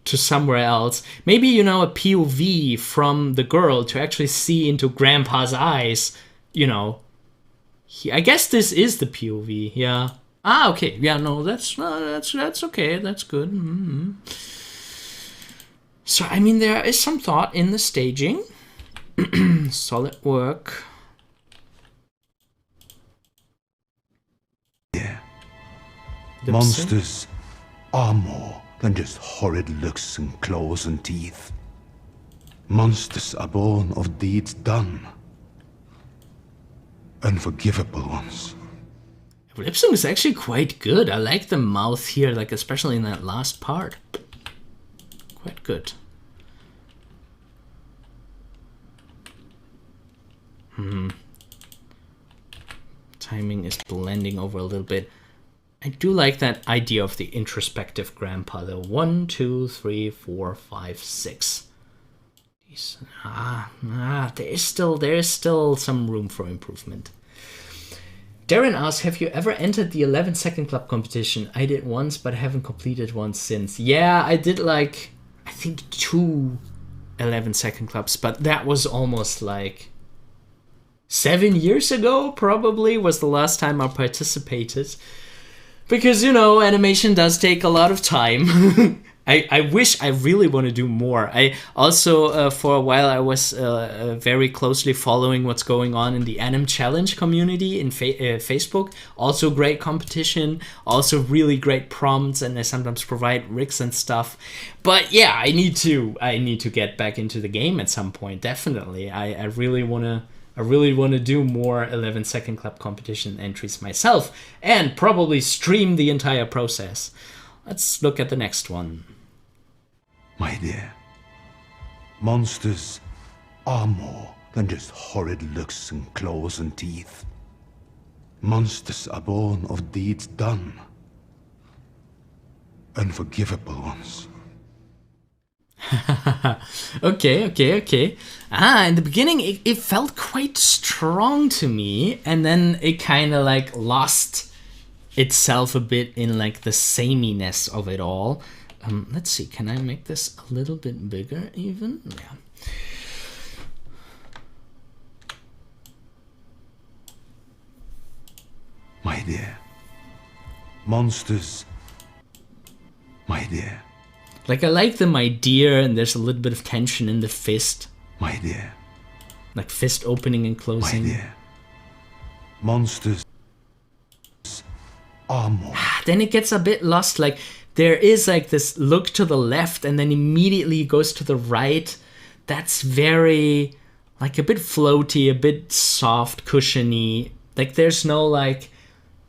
A: to somewhere else. Maybe, you know, a POV from the girl to actually see into Grandpa's eyes, you know. I guess this is the POV, yeah. Ah, okay. Yeah, no, that's okay. That's good. Mm-hmm. So, I mean, there is some thought in the staging. Solid work.
B: Yeah. Monsters are more than just horrid looks and claws and teeth. Monsters are born of deeds done. Unforgivable ones.
A: Lip sync is actually quite good. I like the mouth here, like especially in that last part. Quite good. Timing is blending over a little bit. I do like that idea of the introspective grandpa though. 1, 2, 3, 4, 5, 6. There is still some room for improvement. Darren asks, have you ever entered the 11 Second Club competition? I did once, but haven't completed one since. Yeah, I did like, I think 2 11 Second Clubs, but that was almost like 7 years ago, probably, was the last time I participated. Because, you know, animation does take a lot of time. I wish I really want to do more. I also, for a while, I was very closely following what's going on in the Anim Challenge community in Facebook. Also great competition, also really great prompts, and I sometimes provide rigs and stuff. But yeah, I need to get back into the game at some point, definitely. I really want to do more 11 Second Club competition entries myself and probably stream the entire process. Let's look at the next one.
B: My dear, monsters are more than just horrid looks and claws and teeth. Monsters are born of deeds done. Unforgivable ones.
A: Okay. In the beginning, it felt quite strong to me, and then it kind of like lost itself a bit in like the sameness of it all. Let's see, can I make this a little bit bigger even? Yeah.
B: My dear, monsters, my dear.
A: Like, I like the my dear, and there's a little bit of tension in the fist.
B: My dear.
A: Like fist opening and closing.
B: My dear. Monsters are more.
A: Then it gets a bit lost. Like, there is like this look to the left and then immediately goes to the right. That's very, like, a bit floaty, a bit soft, cushiony. Like, there's no, like,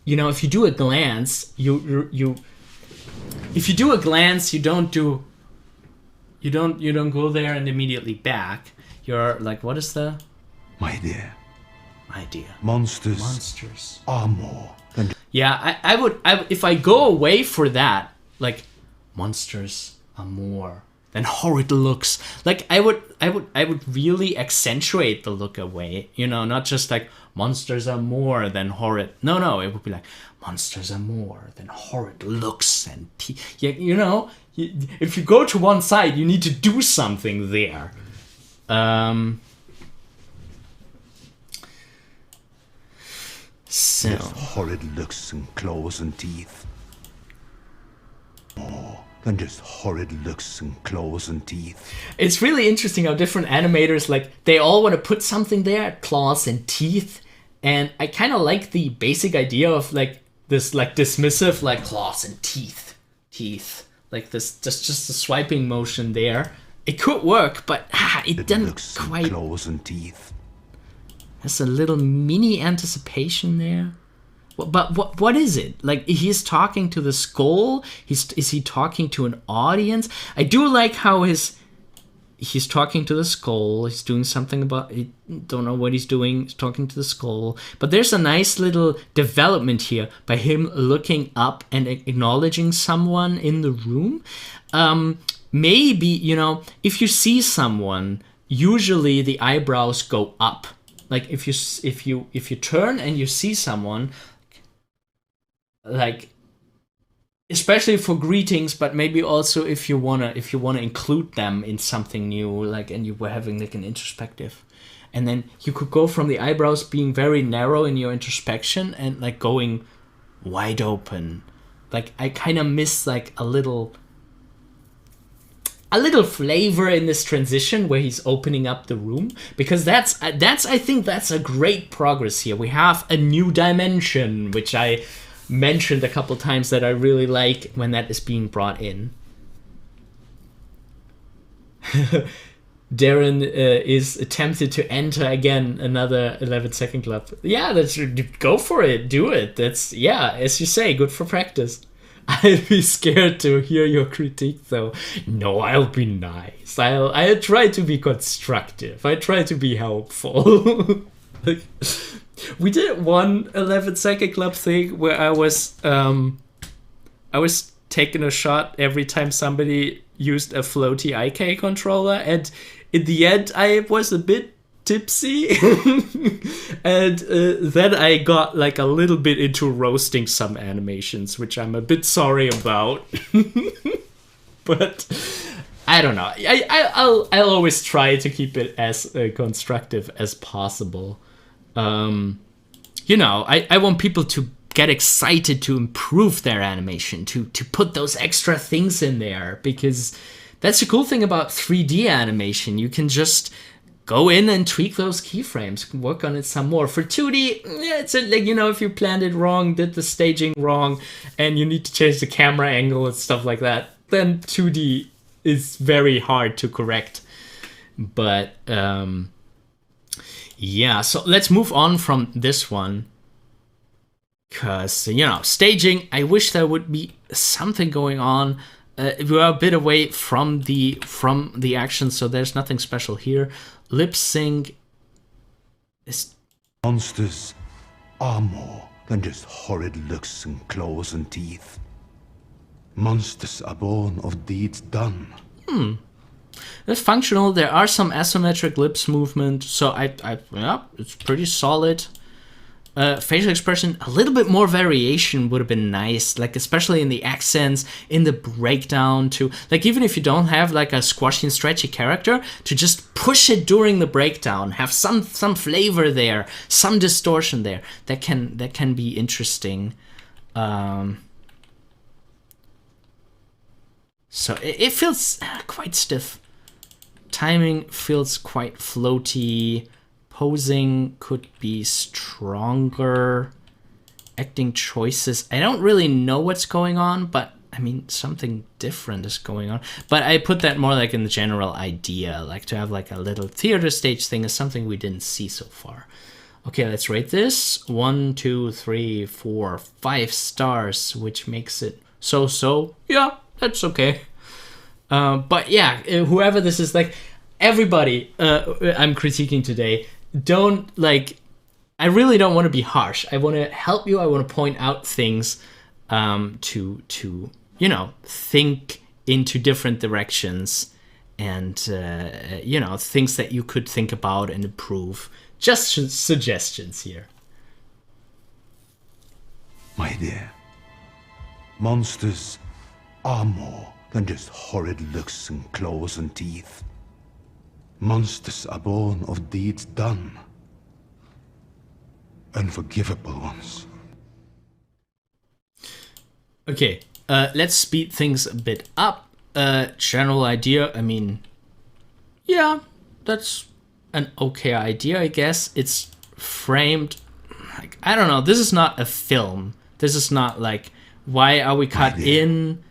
A: you know, if you do a glance, if you do a glance, you don't go there and immediately back. You're like, what is the?
B: My dear.
A: My dear.
B: Monsters are more than.
A: Yeah, I would if I go away for that, like, monsters are more than horrid looks. Like I would really accentuate the look away, you know, not just like monsters are more than horrid. No, it would be like monsters are more than horrid looks and yeah, you know, if you go to one side, you need to do something there. So
B: just horrid looks and claws and teeth. More than just horrid looks and claws and teeth.
A: It's really interesting how different animators, like, they all want to put something there, claws and teeth, and I kind of like the basic idea of, like, this, like, dismissive, like, claws and teeth, like this, just a swiping motion there. It could work, but it doesn't quite.
B: Claws and teeth.
A: There's a little mini anticipation there. But what is it? Like, he's talking to the skull? Is he talking to an audience? I do like how he's talking to the skull. He's doing something about, I don't know what he's doing. He's talking to the skull. But there's a nice little development here by him looking up and acknowledging someone in the room. Maybe, you know, if you see someone, usually the eyebrows go up. Like if you turn and you see someone, like, especially for greetings, but maybe also if you wanna include them in something new, like, and you were having like an introspective, and then you could go from the eyebrows being very narrow in your introspection and like going wide open. Like, I kind of miss like a little flavor in this transition where he's opening up the room, because that's I think that's a great progress here. We have a new dimension, which I mentioned a couple times that I really like when that is being brought in. Darren is tempted to enter again another 11 Second Club. Yeah, that's, go for it, do it. That's, yeah, as you say, good for practice. I'd be scared to hear your critique, though. No, I'll be nice. I'll try to be constructive. I try to be helpful. Like, we did one 11 Second Club thing where I was taking a shot every time somebody used a floaty IK controller, and in the end I was a bit tipsy and then I got like a little bit into roasting some animations, which I'm a bit sorry about. But I don't know, I'll always try to keep it as constructive as possible. You know, I want people to get excited to improve their animation, to put those extra things in there, because that's the cool thing about 3D animation. You can just go in and tweak those keyframes, work on it some more. For 2D, it's like, you know, if you planned it wrong, did the staging wrong, and you need to change the camera angle and stuff like that, then 2D is very hard to correct. But yeah, so let's move on from this one. Because, you know, staging, I wish there would be something going on. We are a bit away from the action, so there's nothing special here. Lip sync is...
B: Monsters are more than just horrid looks and claws and teeth. Monsters are born of deeds done.
A: It's functional. There are some asymmetric lips movement, so yeah, it's pretty solid. Facial expression, a little bit more variation would have been nice, like especially in the accents, in the breakdown too. Like, even if you don't have like a squashy and stretchy character, to just push it during the breakdown, have some flavor there, some distortion there, that can be interesting. So it feels quite stiff. Timing feels quite floaty. Posing could be stronger. Acting choices, I don't really know what's going on, but I mean, something different is going on. But I put that more like in the general idea, like to have like a little theater stage thing is something we didn't see so far. Okay, let's rate this. 1, 2, 3, 4, 5 stars, which makes it so. Yeah, that's okay. But yeah, whoever this is, like, everybody I'm critiquing today, don't, like, I really don't want to be harsh. I want to help you. I want to point out things to you know, think into different directions and you know, things that you could think about and improve. Just suggestions here.
B: My dear, monsters are more than just horrid looks and claws and teeth. Monsters are born of deeds done. Unforgivable ones.
A: Okay, let's speed things a bit up. General idea, I mean, yeah, that's an okay idea, I guess. It's framed, like, I don't know, this is not a film. This is not like, why are we cut in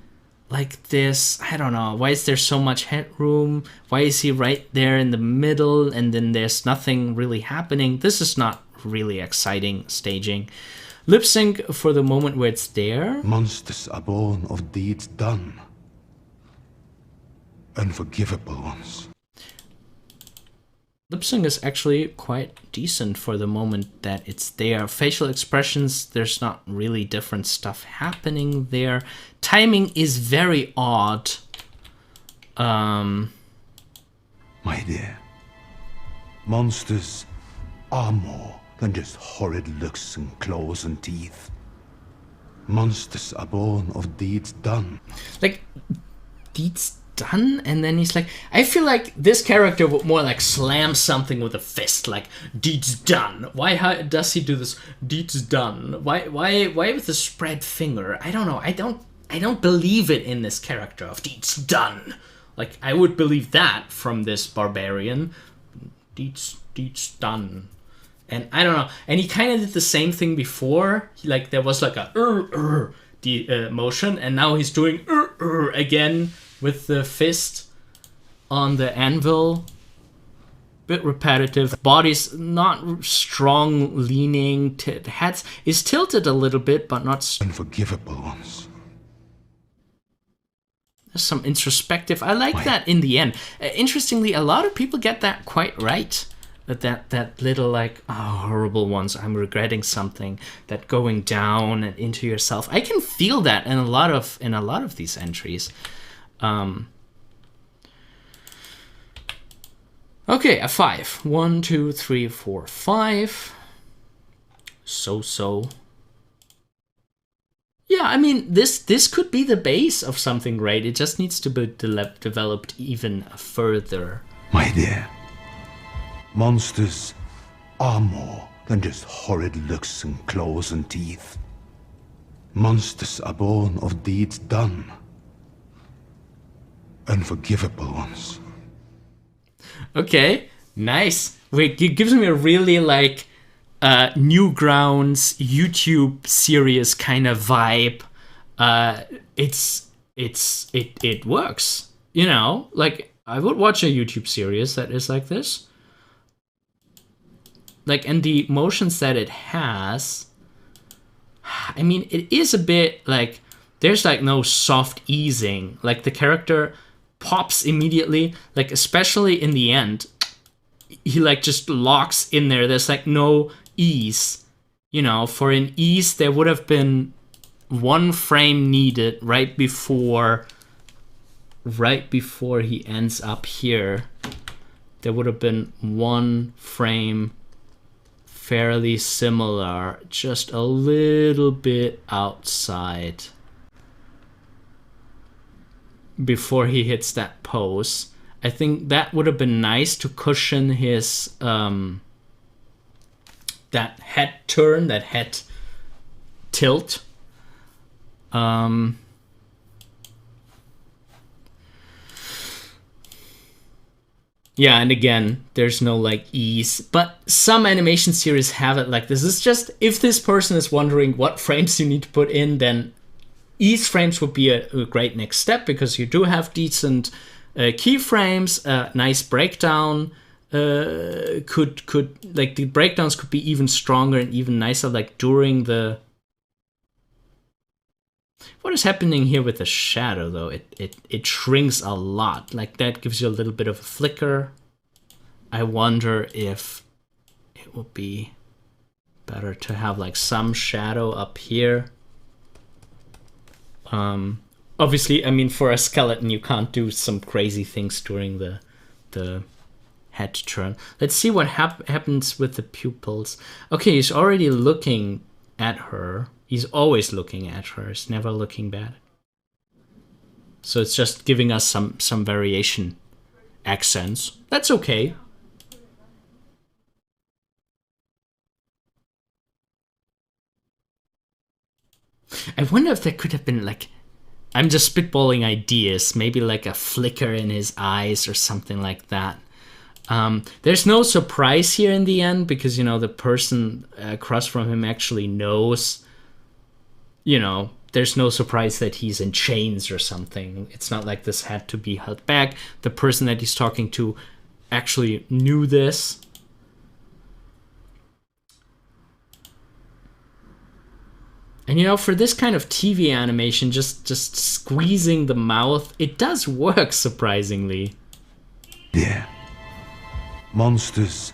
A: like this? I don't know. Why is there so much headroom? Why is he right there in the middle and then there's nothing really happening? This is not really exciting staging. Lip sync for the moment where it's there.
B: Monsters are born of deeds done. Unforgivable ones.
A: Lip sync is actually quite decent for the moment that it's there. Facial expressions, there's not really different stuff happening there. Timing is very odd.
B: My dear, monsters are more than just horrid looks and claws and teeth. Monsters are born of deeds done.
A: Like, deeds done? And then he's like, I feel like this character would more like slam something with a fist, like, deeds done. Why does he do this? Deeds done. Why with the spread finger? I don't know. I don't believe it in this character of deeds done. Like, I would believe that from this barbarian. Deeds done. And I don't know. And he kind of did the same thing before. Like, there was like a motion, and now he's doing again with the fist on the anvil. Bit repetitive. Body's not strong leaning. Head is tilted a little bit, but not
B: unforgivable ones.
A: There's some introspective. I like that in the end. Interestingly, a lot of people get that quite right. That little like, oh, horrible ones, I'm regretting something, that going down and into yourself. I can feel that in a lot of these entries. Okay, a 5. 1, 2, 3, 4, 5. So. Yeah, I mean, this could be the base of something great. It just needs to be developed even further.
B: My dear, monsters are more than just horrid looks and claws and teeth. Monsters are born of deeds done. Unforgivable ones.
A: Okay, nice. Wait, it gives me a really like Newgrounds YouTube series kind of vibe. It works. You know, like I would watch a YouTube series that is like this. Like, and the motions that it has, I mean, it is a bit like, there's like no soft easing. Like the character pops immediately, like especially in the end, he like just locks in there. There's like no ease. You know, for an ease, there would have been one frame needed right before he ends up here. There would have been one frame fairly similar, just a little bit outside before he hits that pose. I think that would have been nice to cushion his that head turn, that head tilt. Yeah, and again, there's no like ease, but some animation series have it like this. It's just, if this person is wondering what frames you need to put in, then ease frames would be a great next step, because you do have decent keyframes, nice breakdown. Could like the breakdowns could be even stronger and even nicer, like during the. What is happening here with the shadow, though? It shrinks a lot. Like, that gives you a little bit of a flicker. I wonder if it would be better to have, like, some shadow up here. Obviously, I mean, for a skeleton, you can't do some crazy things during the head turn. Let's see what happens with the pupils. Okay, he's already looking at her. He's always looking at her. He's never looking back. So it's just giving us some variation accents. That's okay. I wonder if there could have been, like, I'm just spitballing ideas, maybe like a flicker in his eyes or something like that. There's no surprise here in the end because, you know, the person across from him actually knows, you know, there's no surprise that he's in chains or something. It's not like this had to be held back. The person that he's talking to actually knew this. And, you know, for this kind of TV animation, just squeezing the mouth, it does work, surprisingly.
B: Yeah. Monsters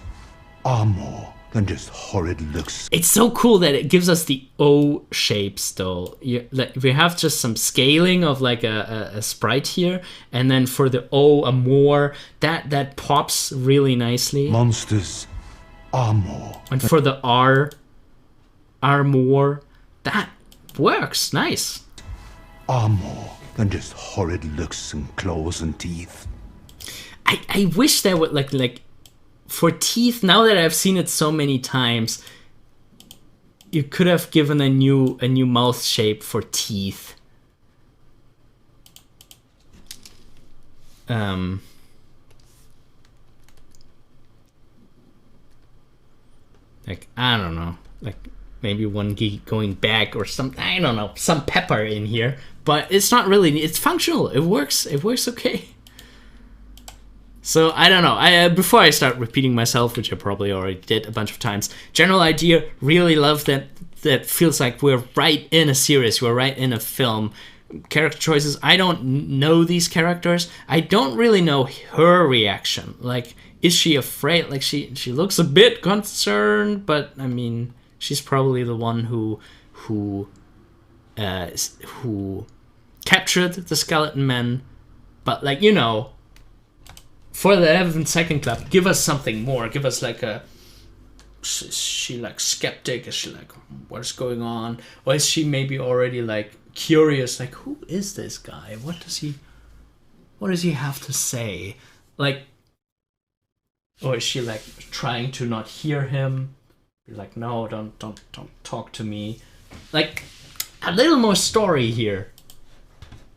B: are more than just horrid looks.
A: It's so cool that it gives us the O shapes, though. We have just some scaling of, like, a sprite here, and then for the O, a more. That pops really nicely.
B: Monsters are more.
A: And for the R, are more. That works. Nice.
B: Are more than just horrid looks and claws and teeth.
A: I wish there would, like for teeth, now that I've seen it so many times, you could have given a new mouth shape for teeth. Like, I don't know, like maybe one going back or something. I don't know, some pepper in here, but it's not really. It's functional. It works. It works okay. So I don't know. Before I start repeating myself, which I probably already did a bunch of times, general idea. Really love that. That feels like we're right in a series. We're right in a film. Character choices. I don't know these characters. I don't really know her reaction. Like, is she afraid? Like, she looks a bit concerned, but I mean, she's probably the one who captured the skeleton men. But, like, you know, for the 11th Second Club, give us something more. Give us like a... Is she like skeptic? Is she like, what's going on? Or is she maybe already like curious? Like, who is this guy? What does he have to say? Like, or is she like trying to not hear him? Be like, no, don't talk to me. Like, a little more story here.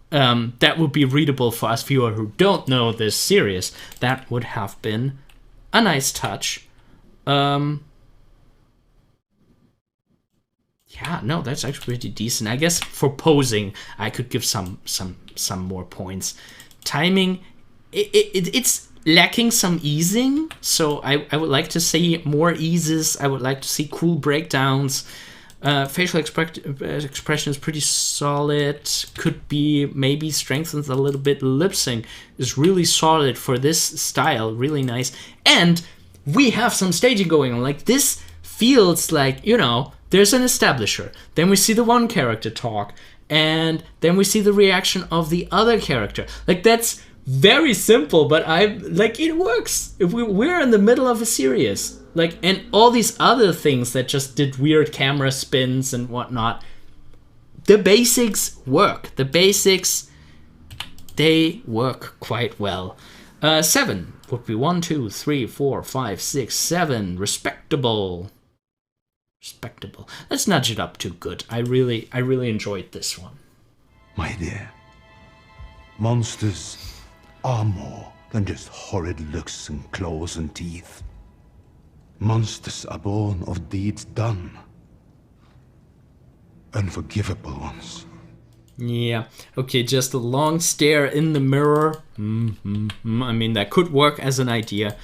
A: That would be readable for us viewers who don't know this series. That would have been a nice touch. Yeah, no, that's actually pretty decent. I guess for posing, I could give some more points. Timing, it's lacking some easing, so I would like to see more eases. I would like to see cool breakdowns. Facial expression is pretty solid. Could be maybe strengthened a little bit. Lip sync is really solid for this style. Really nice. And we have some staging going on. Like, this feels like, you know, there's an establisher. Then we see the one character talk. And then we see the reaction of the other character. Like, that's very simple, but it works. If we're in the middle of a series. Like, and all these other things that just did weird camera spins and whatnot, the basics work. The basics, they work quite well. 7 would be 1, 2, 3, 4, 5, 6, 7. Respectable. Let's nudge it up to good. I really enjoyed this one.
B: My dear, monsters are more than just horrid looks and claws and teeth. Monsters are born of deeds done. Unforgivable ones.
A: Yeah, okay, just a long stare in the mirror. I mean, that could work as an idea.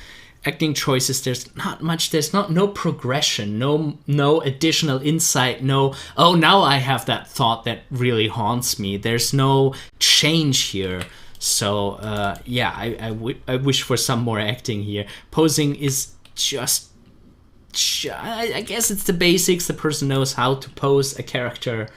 A: Acting choices, there's not much, no progression, no additional insight, no, oh, now I have that thought that really haunts me. There's no change here. So, yeah, I wish for some more acting here. Posing is just, I guess it's the basics. The person knows how to pose a character.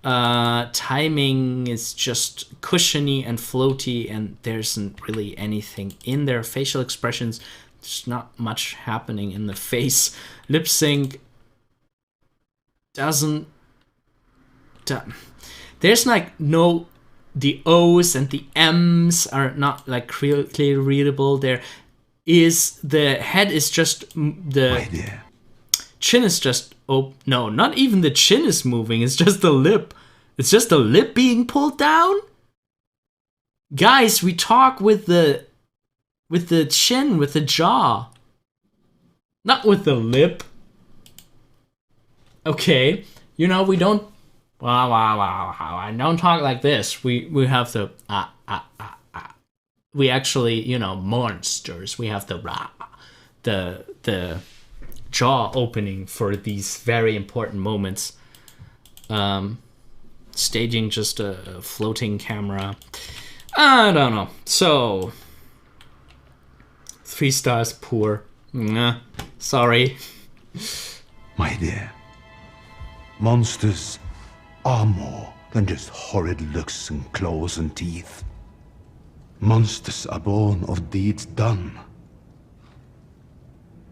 A: Timing is just cushiony and floaty, and there isn't really anything in their facial expressions. There's not much happening in the face. Lip sync doesn't. There's like no. The O's and the M's are not like clearly readable. There is the head is just the chin is just no, not even the chin is moving. It's just the lip. It's just the lip being pulled down. Guys, we talk with the chin, with the jaw, not with the lip. Okay, we don't. Wow, I don't talk like this. We have the we actually, monsters. We have the jaw opening for these very important moments. Staging just a floating camera. I don't know. So 3 stars, poor. Sorry.
B: My dear, monsters are more than just horrid looks and claws and teeth. Monsters are born of deeds done.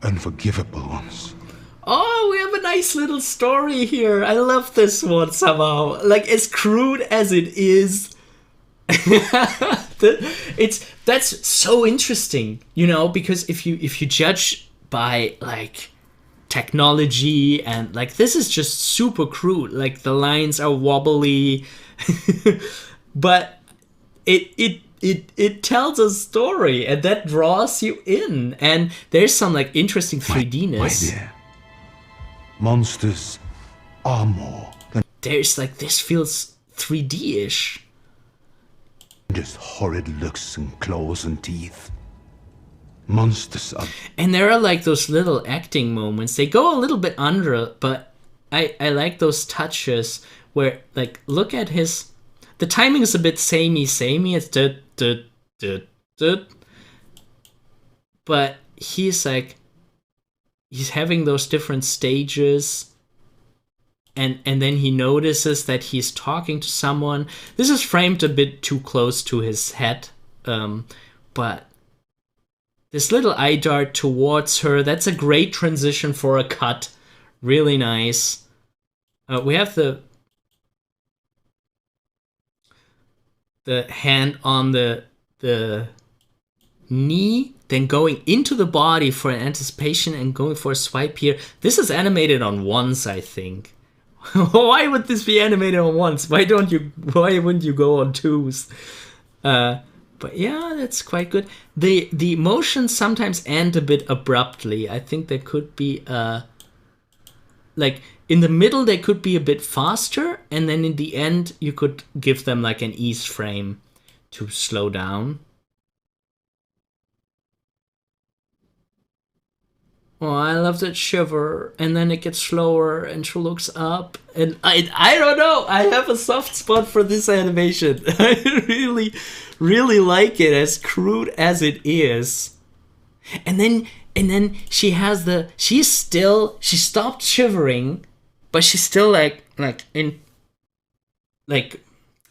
B: Unforgivable ones.
A: Oh, we have a nice little story here. I love this one somehow. Like, as crude as it is, that's so interesting, because if you judge by like technology and like this is just super crude, like the lines are wobbly, but it tells a story and that draws you in, and there's some like interesting 3D-ness.
B: My dear, monsters are more than
A: there's like this feels 3D-ish.
B: Just horrid looks and claws and teeth. Monsters are...
A: And there are like those little acting moments. They go a little bit under, but I like those touches where, like, look at his... The timing is a bit samey. It's but he's like... He's having those different stages, and then he notices that he's talking to someone. This is framed a bit too close to his head, but this little eye dart towards her, that's a great transition for a cut. Really nice. We have the hand on the knee, then going into the body for an anticipation and going for a swipe here. This is animated on ones, I think. Why would this be animated on ones? Why wouldn't you go on twos? But yeah, that's quite good. The motions sometimes end a bit abruptly. I think there could be like in the middle they could be a bit faster, and then in the end you could give them like an ease frame to slow down. Oh, I love that shiver, and then it gets slower, and she looks up, and I don't know, I have a soft spot for this animation. I really like it, as crude as it is. And then she stopped shivering, but she's still like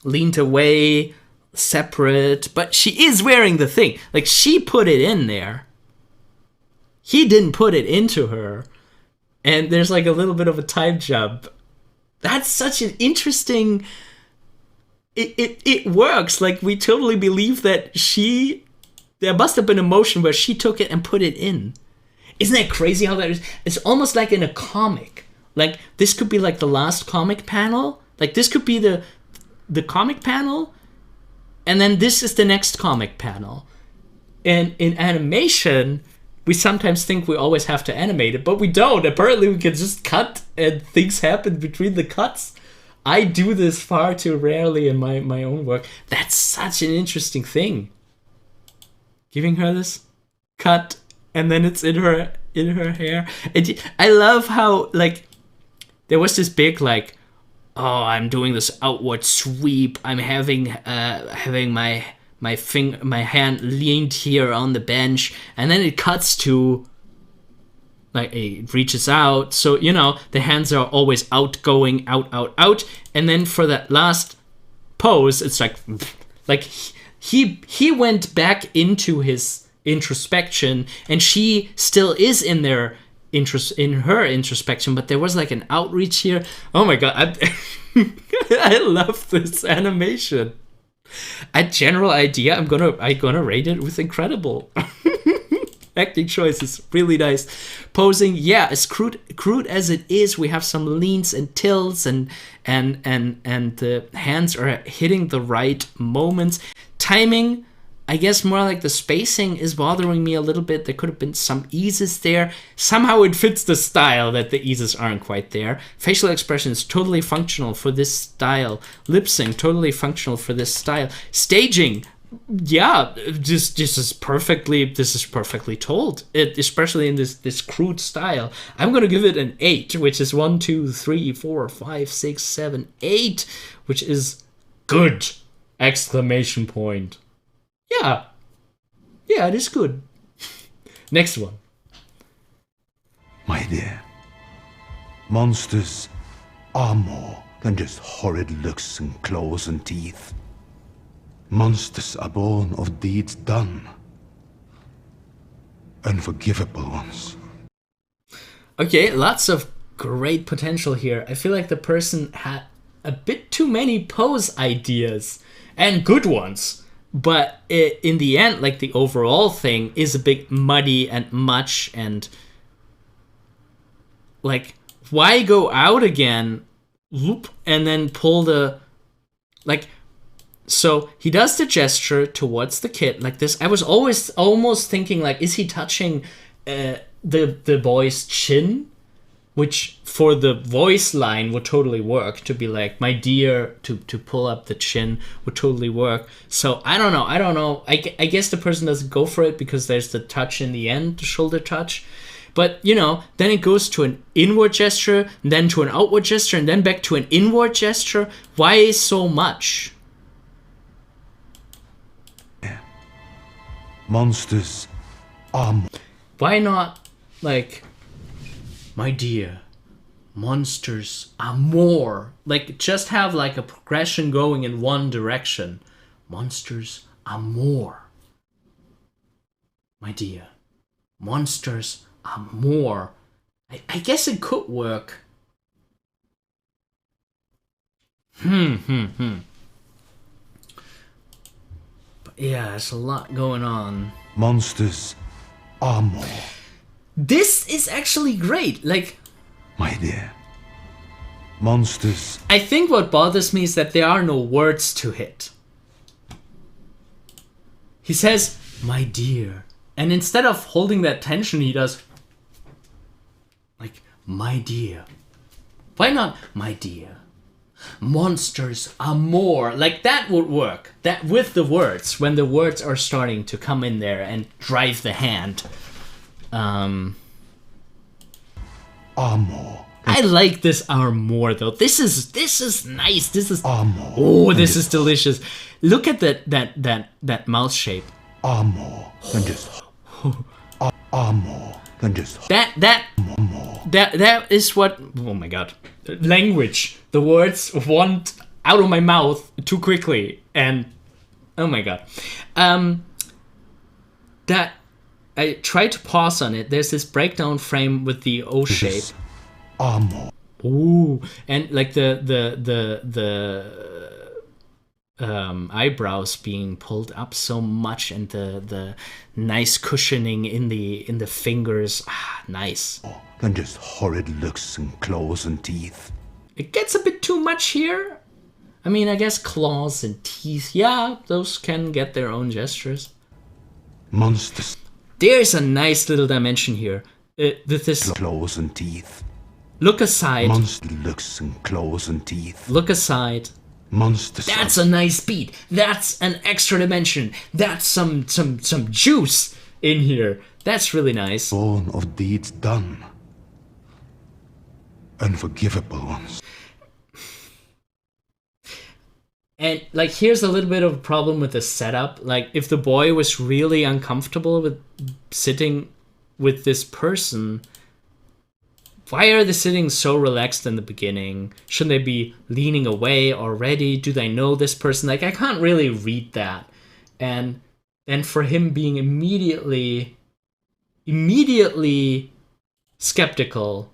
A: leaned away, separate, but she is wearing the thing. Like, she put it in there. He didn't put it into her. And there's like a little bit of a time jump. That's such an interesting... It works. Like, we totally believe that there must have been a motion where she took it and put it in. Isn't that crazy how that is? It's almost like in a comic. Like, this could be like the last comic panel. Like, this could be the comic panel. And then this is the next comic panel. And in animation... We sometimes think we always have to animate it, but we don't. Apparently we can just cut and things happen between the cuts. I do this far too rarely in my own work. That's such an interesting thing. Giving her this cut, and then it's in her hair. And I love how, like, there was this big, like, oh, I'm doing this outward sweep. I'm having my hand leaned here on the bench, and then it cuts to like it reaches out. So, you know, the hands are always outgoing, out, out, out. And then for that last pose, it's like he went back into his introspection, and she still is in her introspection, but there was like an outreach here. Oh my god, I love this animation. A general idea, I'm gonna rate it with incredible. Acting choice is really nice. Posing, yeah, as crude as it is, we have some leans and tilts, and the hands are hitting the right moments. Timing, I guess more like the spacing is bothering me a little bit. There could have been some eases there. Somehow it fits the style that the eases aren't quite there. Facial expression is totally functional for this style. Lip sync, totally functional for this style. Staging, yeah, this is perfectly told. Especially in this crude style. I'm gonna give it an 8, which is 1, 2, 3, 4, 5, 6, 7, 8, which is good! Exclamation point. Yeah, it is good. Next one.
B: My dear, monsters are more than just horrid looks and claws and teeth. Monsters are born of deeds done. Unforgivable ones.
A: Okay, lots of great potential here. I feel like the person had a bit too many pose ideas, and good ones. But in the end, like, the overall thing is a bit muddy and much, and like, why go out again, whoop, and then pull the, like, so he does the gesture towards the kid like this. I was always almost thinking, like, is he touching the boy's chin? Which for the voice line would totally work, to be like, my dear, to pull up the chin would totally work. So I don't know. I guess the person doesn't go for it because there's the touch in the end, the shoulder touch. But, you know, then it goes to an inward gesture, and then to an outward gesture, and then back to an inward gesture. Why so much?
B: Monsters are...
A: Why not, like... My dear, monsters are more. Like, just have like a progression going in one direction. Monsters are more. My dear, monsters are more. I guess it could work. But yeah, there's a lot going on.
B: Monsters are more.
A: This is actually great, like...
B: My dear, monsters...
A: I think what bothers me is that there are no words to hit. He says, my dear. And instead of holding that tension, he does... like, my dear. Why not, my dear? Monsters are more. Like, that would work. That with the words, when the words are starting to come in there and drive the hand.
B: Armor.
A: I like this armor though. This is nice. This is
B: armor.
A: Oh, this is delicious. Look at that mouth shape.
B: Armor than just armor than just
A: that is what. Oh my god, language. The words want out of my mouth too quickly, and oh my god, that. I tried to pause on it. There's this breakdown frame with the O shape.
B: Armor.
A: Ooh, and like the eyebrows being pulled up so much, and the nice cushioning in the fingers. Ah, nice.
B: Than just horrid looks and claws and teeth.
A: It gets a bit too much here. I mean, I guess claws and teeth. Yeah, those can get their own gestures.
B: Monsters.
A: There's a nice little dimension here. With this
B: claws and teeth.
A: Look aside.
B: Monster looks and claws and teeth.
A: Look aside.
B: Monsters.
A: That's a nice beat. That's an extra dimension. That's some juice in here. That's really nice.
B: Born of deeds done. Unforgivable ones.
A: And, like, here's a little bit of a problem with the setup. Like, if the boy was really uncomfortable with sitting with this person, why are they sitting so relaxed in the beginning? Shouldn't they be leaning away already? Do they know this person? Like, I can't really read that. And then for him being immediately skeptical,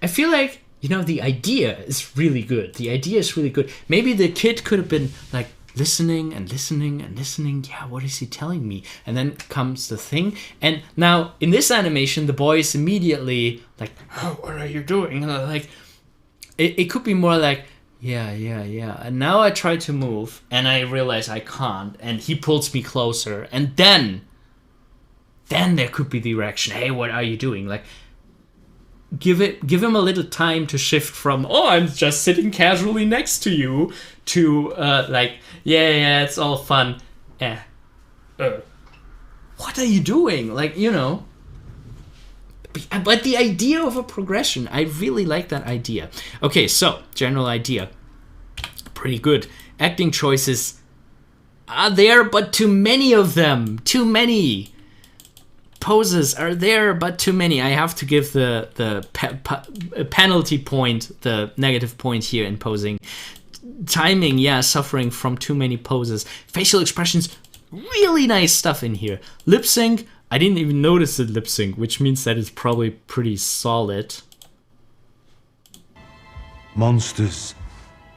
A: I feel like, you know, the idea is really good. The idea is really good. Maybe the kid could have been like listening and listening and listening. Yeah, what is he telling me? And then comes the thing. And now in this animation, the boy is immediately like, oh, what are you doing? And like, it could be more like, yeah. And now I try to move and I realize I can't. And he pulls me closer. And then there could be the reaction. Hey, what are you doing? Like, give him a little time to shift from, oh, I'm just sitting casually next to you, to like, yeah, it's all fun. What are you doing? Like, you know. But the idea of a progression, I really like that idea. Okay, so general idea, pretty good. Acting choices are there, but too many of them. Too many. Poses are there, but too many. I have to give the penalty point, the negative point here in posing. Timing, yeah, suffering from too many poses. Facial expressions, really nice stuff in here. Lip sync, I didn't even notice the lip sync, which means that it's probably pretty solid.
B: Monsters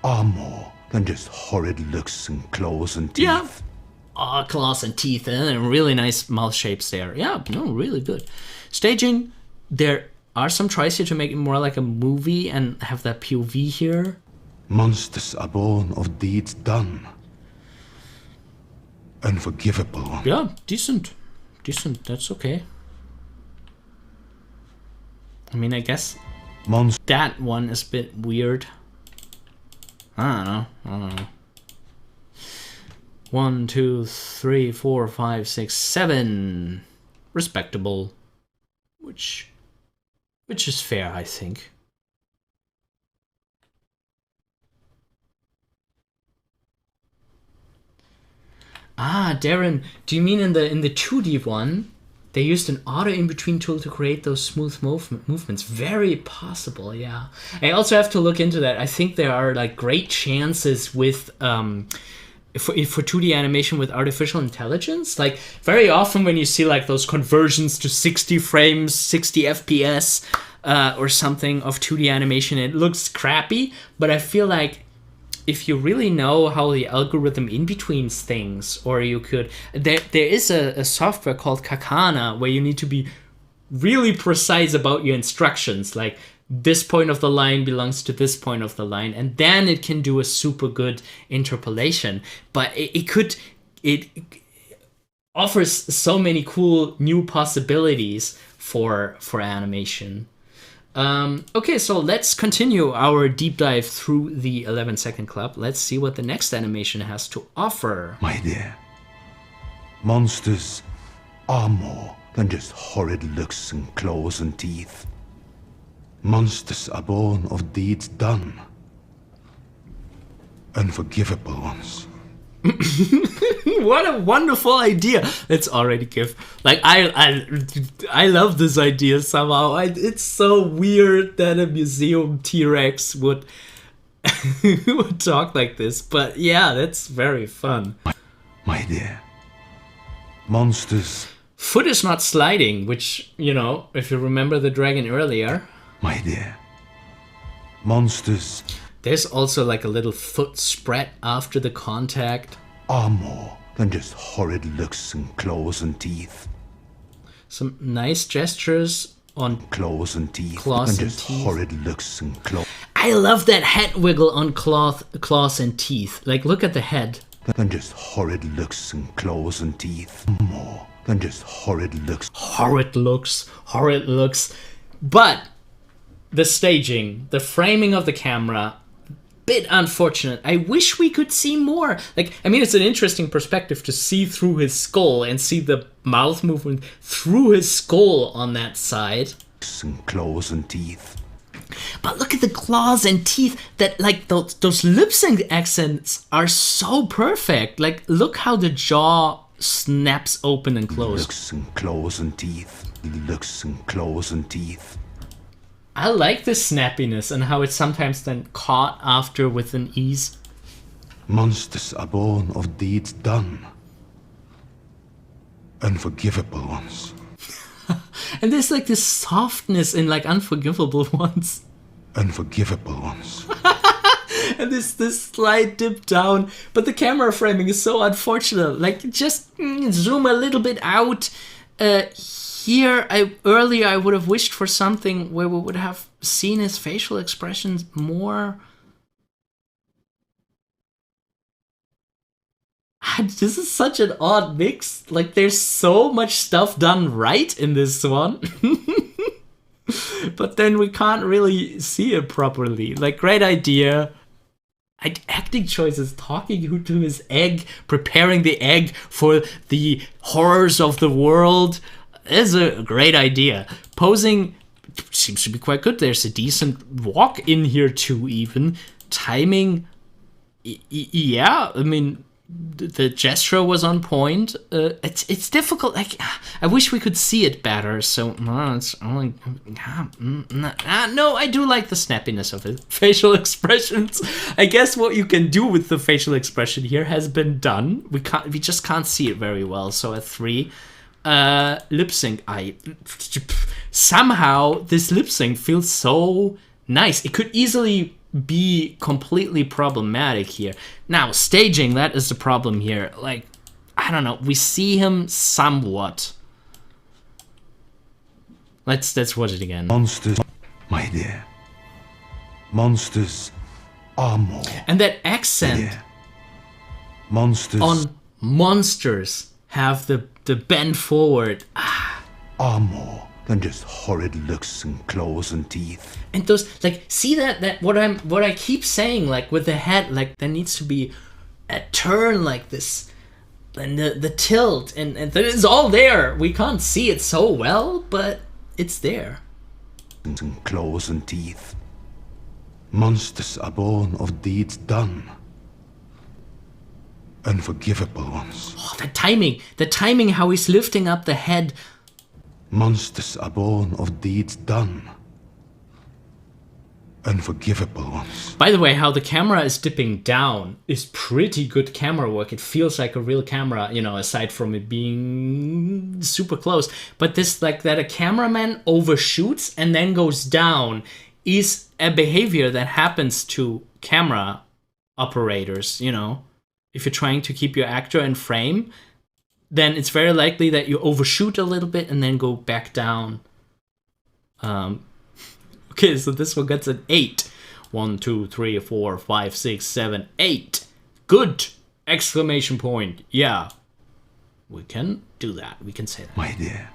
B: are more than just horrid looks and claws and teeth.
A: Yeah. Oh, claws and teeth, and really nice mouth shapes there. Yeah, no, really good. Staging, there are some tries here to make it more like a movie and have that POV here.
B: Monsters are born of deeds done. Unforgivable.
A: Yeah, decent, that's okay. I mean, I guess that one is a bit weird. I don't know. 1, 2, 3, 4, 5, 6, 7. Respectable. Which is fair, I think. Ah, Darren, do you mean in the 2D one, they used an auto in-between tool to create those smooth movements? Very possible, yeah. I also have to look into that. I think there are like great chances with for 2D animation with artificial intelligence. Like, very often when you see like those conversions to 60 frames, 60 FPS or something of 2D animation, it looks crappy, but I feel like if you really know how the algorithm in between things, or you could, there is a software called Kakana where you need to be really precise about your instructions, like this point of the line belongs to this point of the line, and then it can do a super good interpolation. But it offers so many cool new possibilities for animation. Okay, so let's continue our deep dive through the 11-second club. Let's see what the next animation has to offer.
B: My dear, monsters are more than just horrid looks and claws and teeth. Monsters are born of deeds done. Unforgivable ones.
A: What a wonderful idea. Let's already give, like, I love this idea somehow. It's so weird that a museum T-Rex would would talk like this, but yeah, that's very fun.
B: My dear, monsters.
A: Foot is not sliding, which, you know, if you remember the dragon earlier.
B: My dear, monsters.
A: There's also like a little foot spread after the contact.
B: Are more than just horrid looks and claws and teeth.
A: Some nice gestures on
B: claws and teeth.
A: Claws
B: and
A: and
B: just
A: teeth.
B: Horrid looks and claws.
A: I love that head wiggle on claws and teeth. Like, look at the head.
B: Than just horrid looks and claws and teeth. More than just horrid looks.
A: Horrid looks. But the staging, the framing of the camera, bit unfortunate. I wish we could see more. Like, I mean, it's an interesting perspective to see through his skull and see the mouth movement through his skull on that side.
B: And claws and teeth.
A: But look at the claws and teeth. That, like, those lip sync accents are so perfect. Like, look how the jaw snaps open and close.
B: Looks and claws and teeth. Looks and claws and teeth.
A: I like the snappiness and how it's sometimes then caught after with an ease.
B: Monsters are born of deeds done. Unforgivable ones.
A: And there's like this softness in like unforgivable ones.
B: Unforgivable ones.
A: And this slight dip down, but the camera framing is so unfortunate. Like, just zoom a little bit out. Here, earlier I would have wished for something where we would have seen his facial expressions more. This is such an odd mix. Like, there's so much stuff done right in this one. But then we can't really see it properly. Like, great idea. Acting choices, talking to his egg, preparing the egg for the horrors of the world is a great idea. Posing seems to be quite good. There's a decent walk in here too, even. Timing, yeah, I mean, the gesture was on point. It's difficult. Like, I wish we could see it better. So it's only no. I do like the snappiness of it. Facial expressions. I guess what you can do with the facial expression here has been done. We just can't see it very well. So at 3, lip sync. Somehow this lip sync feels so nice. It could easily be completely problematic here. Now, staging, that is the problem here. Like, I don't know, we see him somewhat. Let's watch it again.
B: Monsters, my dear. Monsters are more.
A: And that accent
B: Dear. Monsters
A: on monsters have the bend forward.
B: are more than just horrid looks and claws and teeth.
A: And those, like, see that what I keep saying, like, with the head, like, there needs to be a turn like this, and the tilt, and it's all there. We can't see it so well, but it's there.
B: And claws and teeth. Monsters are born of deeds done. Unforgivable ones.
A: Oh, the timing, how he's lifting up the head.
B: Monsters are born of deeds done. Unforgivable ones.
A: By the way, how the camera is dipping down is pretty good camera work. It feels like a real camera, you know, aside from it being super close. But this, like, that a cameraman overshoots and then goes down is a behavior that happens to camera operators, you know. If you're trying to keep your actor in frame, then it's very likely that you overshoot a little bit and then go back down. Okay, so this one gets an 8. 1, 2, 3, 4, 5, 6, 7, 8. Good! Exclamation point. Yeah. We can do that. We can say that.
B: My dear,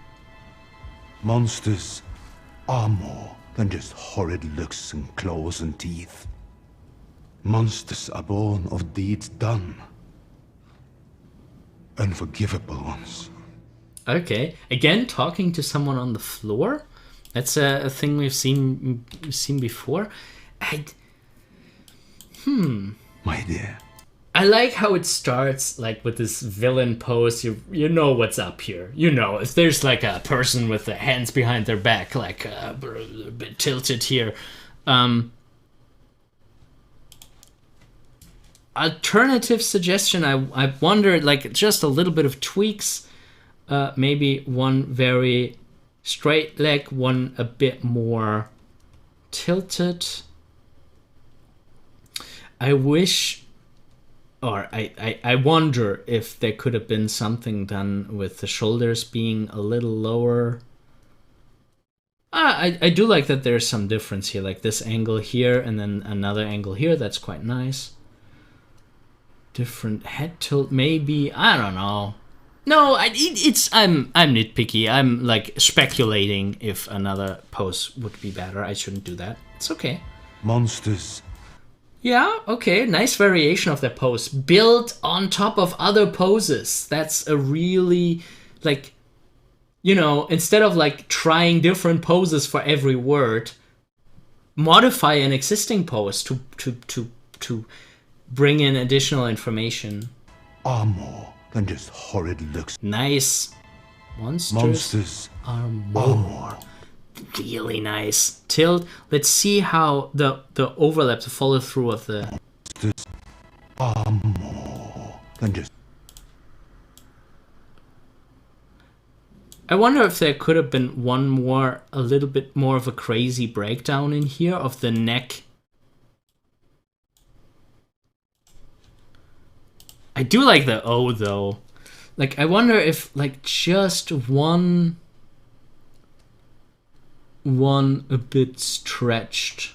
B: monsters are more than just horrid looks and claws and teeth. Monsters are born of deeds done. Unforgivable ones.
A: Okay. Again, talking to someone on the floor. That's a thing we've seen before.
B: My dear.
A: I like how it starts, like, with this villain pose. You know what's up here. You know, if there's like a person with their hands behind their back, like a bit tilted here. Alternative suggestion, I wondered, like, just a little bit of tweaks. Maybe one very straight leg, one a bit more tilted. I wish, or I wonder if there could have been something done with the shoulders being a little lower. I do like that there's some difference here, like this angle here and then another angle here. That's quite nice. Different head tilt, maybe. I don't know. No, I'm nitpicky. I'm like speculating if another pose would be better. I shouldn't do that. It's okay.
B: Monsters.
A: Yeah, okay. Nice variation of that pose. Built on top of other poses. That's a really, like, you know, instead of like trying different poses for every word, modify an existing pose to bring in additional information.
B: Are more than just horrid looks.
A: Nice. Monsters are more. Really nice. Tilt. Let's see how the overlap, the follow through of the
B: Monsters are more than just.
A: I wonder if there could have been one more, a little bit more of a crazy breakdown in here of the neck. I do like the O though. Like, I wonder if like just one a bit stretched,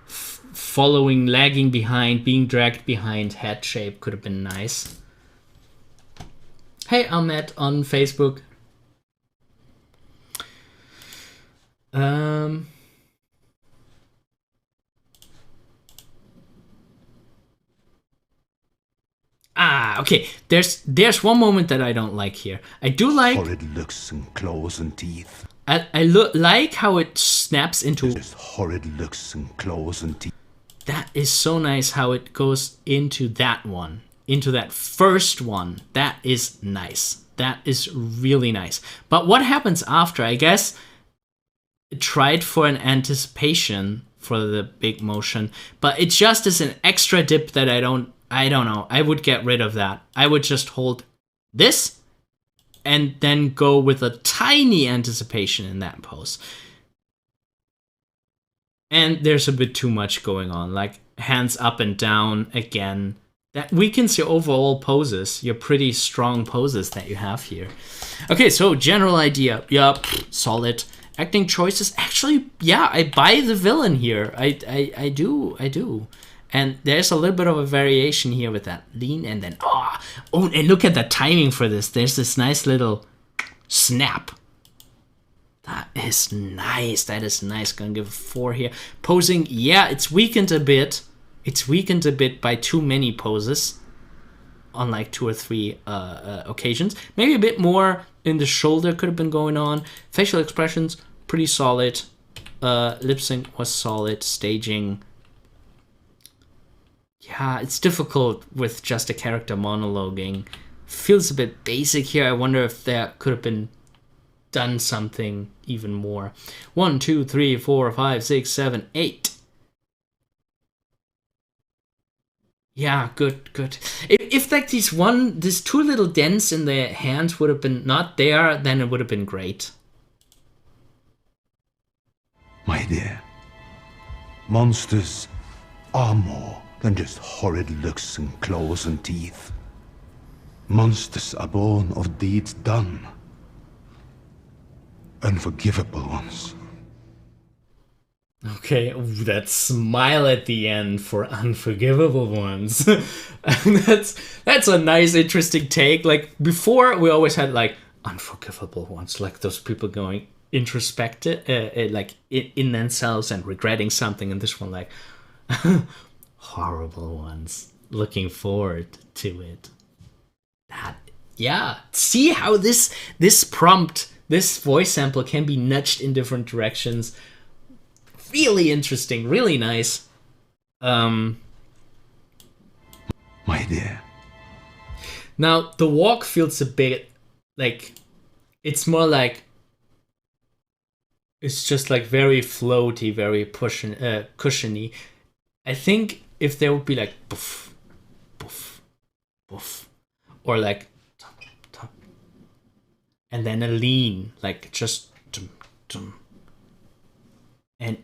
A: following, lagging behind, being dragged behind head shape could have been nice. Hey, Ahmed on Facebook. Okay. There's one moment that I don't like here. I do like
B: horrid looks and claws and teeth.
A: I like how it snaps into
B: Just horrid looks and claws and teeth.
A: That is so nice how it goes into that one. Into that first one. That is nice. That is really nice. But what happens after? I guess it tried for an anticipation for the big motion, but it just is an extra dip that I don't know. I would get rid of that. I would just hold this and then go with a tiny anticipation in that pose. And there's a bit too much going on, like hands up and down again. That weakens your overall poses, your pretty strong poses that you have here. Okay, so general idea. Yup, solid. Acting choices. Actually, yeah, I buy the villain here. I do. And there's a little bit of a variation here with that lean and then oh, and look at the timing for this. There's this nice little snap. That is nice. That is nice. Gonna give a 4 here. Posing, yeah, it's weakened a bit. It's weakened a bit by too many poses on like 2 or 3 occasions. Maybe a bit more in the shoulder could have been going on. Facial expressions, pretty solid. Lip sync was solid. Staging. Yeah, it's difficult with just a character monologuing. Feels a bit basic here. I wonder if there could have been done something even more. 1, 2, 3, 4, 5, 6, 7, 8. Yeah, good. If like these 2 little dents in the hands would have been not there, then it would have been great.
B: My dear, monsters are more than just horrid looks and claws and teeth. Monsters are born of deeds done. Unforgivable ones.
A: Okay, that smile at the end for unforgivable ones. that's a nice, interesting take. Like before, we always had like unforgivable ones, like those people going introspective, like in themselves and regretting something, and this one like horrible ones, looking forward to it. That, yeah. See how this prompt, this voice sample can be nudged in different directions. Really interesting, really nice.
B: My dear.
A: Now, the walk feels a bit like, it's more like, it's just like very floaty, very cushiony. I think if there would be like boof, boof, boof, or like tum, tum, and then a lean, like just tum, tum, and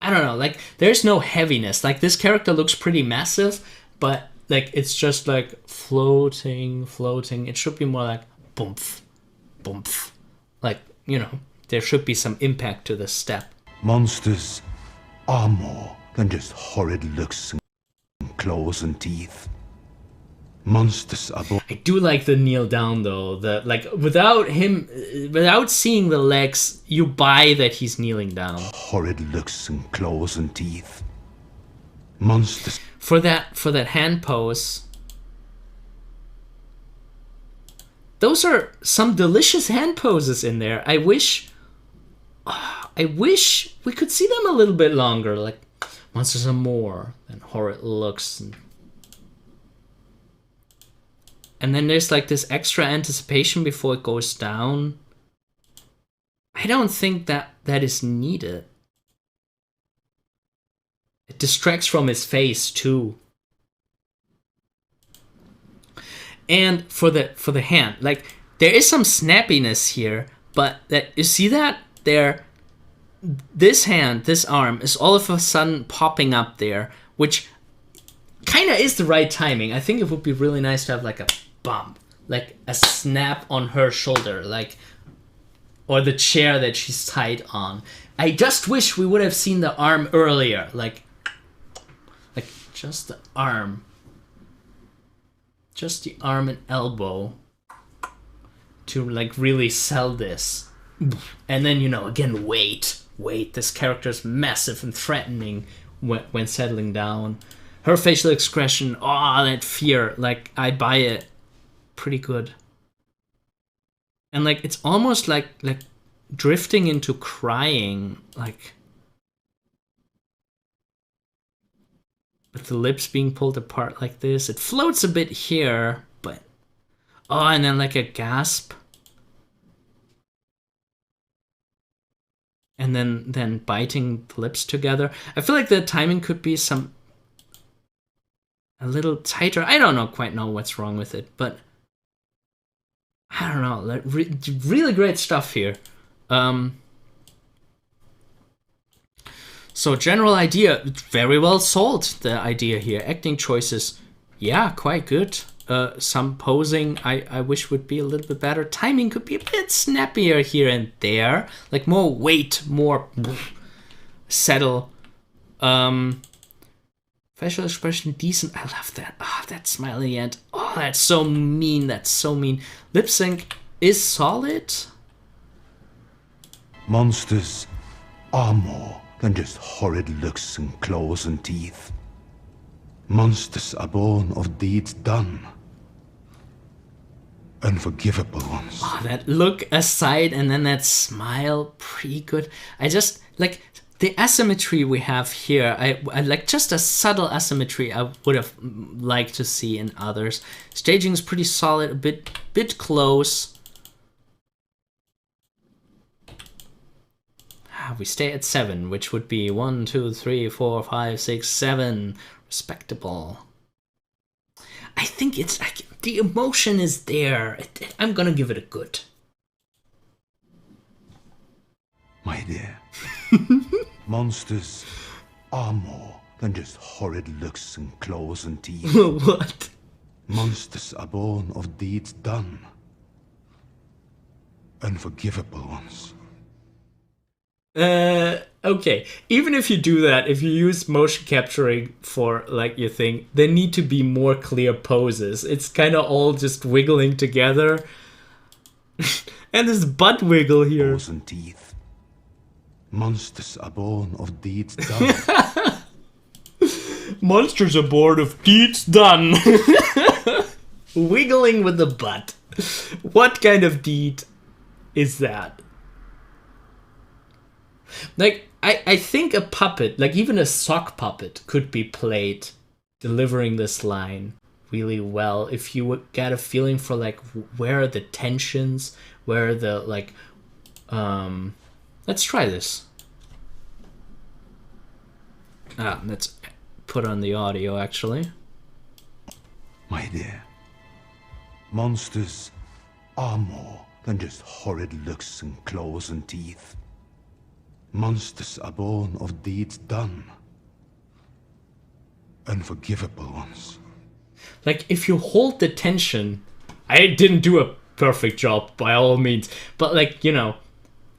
A: I don't know, like there's no heaviness. Like this character looks pretty massive, but like it's just like floating. It should be more like boomf, boomf. Like, you know, there should be some impact to the step.
B: Monsters are more than just horrid looks and claws and teeth. Monsters are born.
A: I do like the kneel down though. The like without seeing the legs, you buy that he's kneeling down.
B: Horrid looks and claws and teeth. Monsters.
A: For that hand pose. Those are some delicious hand poses in there. I wish we could see them a little bit longer. Like monsters are more than horrid looks. And then there's like this extra anticipation before it goes down. I don't think that is needed. It distracts from his face too. And for the hand, like there is some snappiness here, but that you see that there, this hand, this arm is all of a sudden popping up there, which kind of is the right timing. I think it would be really nice to have like a bump, like a snap on her shoulder, like, or the chair that she's tied on. I just wish we would have seen the arm earlier, like just the arm. Just the arm and elbow to like really sell this. And then, you know, again, wait. This character's massive and threatening when settling down. Her facial expression, oh, that fear, like I buy it pretty good. And like it's almost like drifting into crying, like with the lips being pulled apart like this. It floats a bit here, but... Oh, and then like a gasp. And then biting the lips together. I feel like the timing could be a little tighter. I don't quite know what's wrong with it, but... I don't know. Like, really great stuff here. So general idea, very well sold, the idea here. Acting choices, yeah, quite good. Some posing I wish would be a little bit better. Timing could be a bit snappier here and there. Like more weight, more settle. Facial expression, decent. I love that. Ah, that smiley end. Oh, that's so mean. That's so mean. Lip sync is solid.
B: Monsters are more than just horrid looks and claws and teeth. Monsters are born of deeds done. Unforgivable ones.
A: Oh, that look aside and then that smile, pretty good. I just, like, the asymmetry we have here, I like just a subtle asymmetry I would have liked to see in others. Staging is pretty solid, a bit close. We stay at 7, which would be 1, 2, 3, 4, 5, 6, 7. Respectable. I think it's like the emotion is there. I'm gonna give it a good.
B: My dear, monsters are more than just horrid looks and claws and teeth.
A: What?
B: Monsters are born of deeds done. Unforgivable ones.
A: Okay. Even if you do that, if you use motion capturing for like your thing, there need to be more clear poses. It's kind of all just wiggling together. And this butt wiggle here.
B: Claws and teeth. Monsters are born of deeds done.
A: Monsters are born of deeds done. Wiggling with the butt. What kind of deed is that? Like, I think a puppet, like even a sock puppet, could be played delivering this line really well if you would get a feeling for like where are the tensions, where are the like let's try this. Let's put on the audio actually.
B: My dear, monsters are more than just horrid looks and claws and teeth. Monsters are born of deeds done. Unforgivable ones.
A: Like, if you hold the tension, I didn't do a perfect job by all means, but like, you know,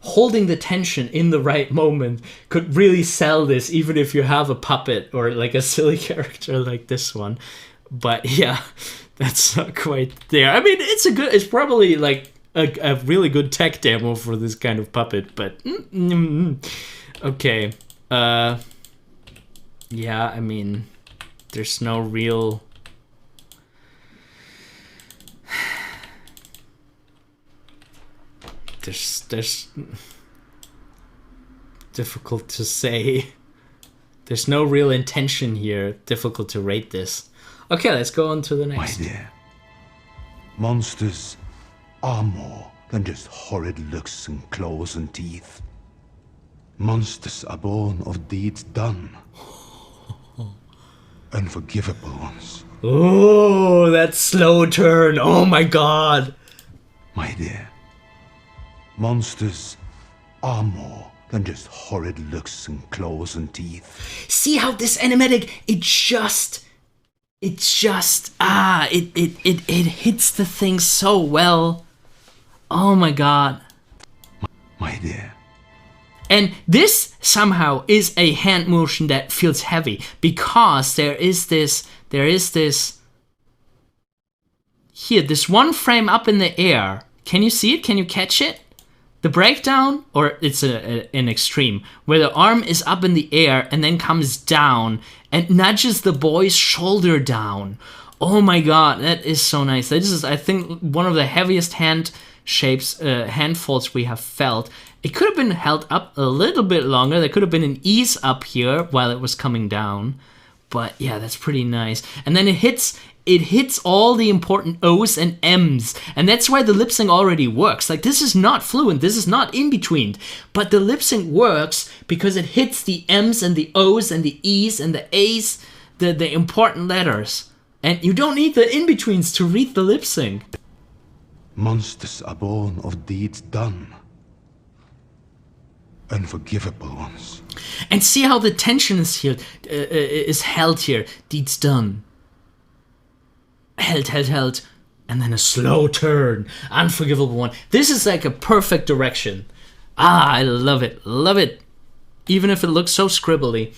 A: holding the tension in the right moment could really sell this, even if you have a puppet or like a silly character like this one. But yeah, that's not quite there. I mean, it's probably like a really good tech demo for this kind of puppet, but okay. Yeah, I mean, there's no real there's difficult to say. There's no real intention here. Difficult to rate this. Okay, let's go on to the next.
B: My dear, Monsters are more than just horrid looks and claws and teeth. Monsters are born of deeds done. Unforgivable ones.
A: Oh, that slow turn. Oh my god.
B: My dear, monsters are more than just horrid looks and claws and teeth.
A: See how this animatic, it hits the thing so well. Oh my god.
B: My dear.
A: And this somehow is a hand motion that feels heavy because there is this here, this one frame up in the air. Can you see it? Can you catch it? The breakdown, or it's an extreme, where the arm is up in the air and then comes down and nudges the boy's shoulder down. Oh my god, that is so nice. This is, I think, one of the heaviest hand shapes, hand folds we have felt. It could have been held up a little bit longer. There could have been an ease up here while it was coming down. But yeah, that's pretty nice. And then it hits all the important O's and M's. And that's why the lip sync already works. Like, this is not fluent, this is not in between. But the lip sync works because it hits the M's and the O's and the E's and the A's, the important letters. And you don't need the in-betweens to read the lip sync.
B: Monsters are born of deeds done. Unforgivable ones.
A: And see how the tension is held here. Deeds done. Held. And then a slow turn. Unforgivable one. This is like a perfect direction. I love it. Love it. Even if it looks so scribbly.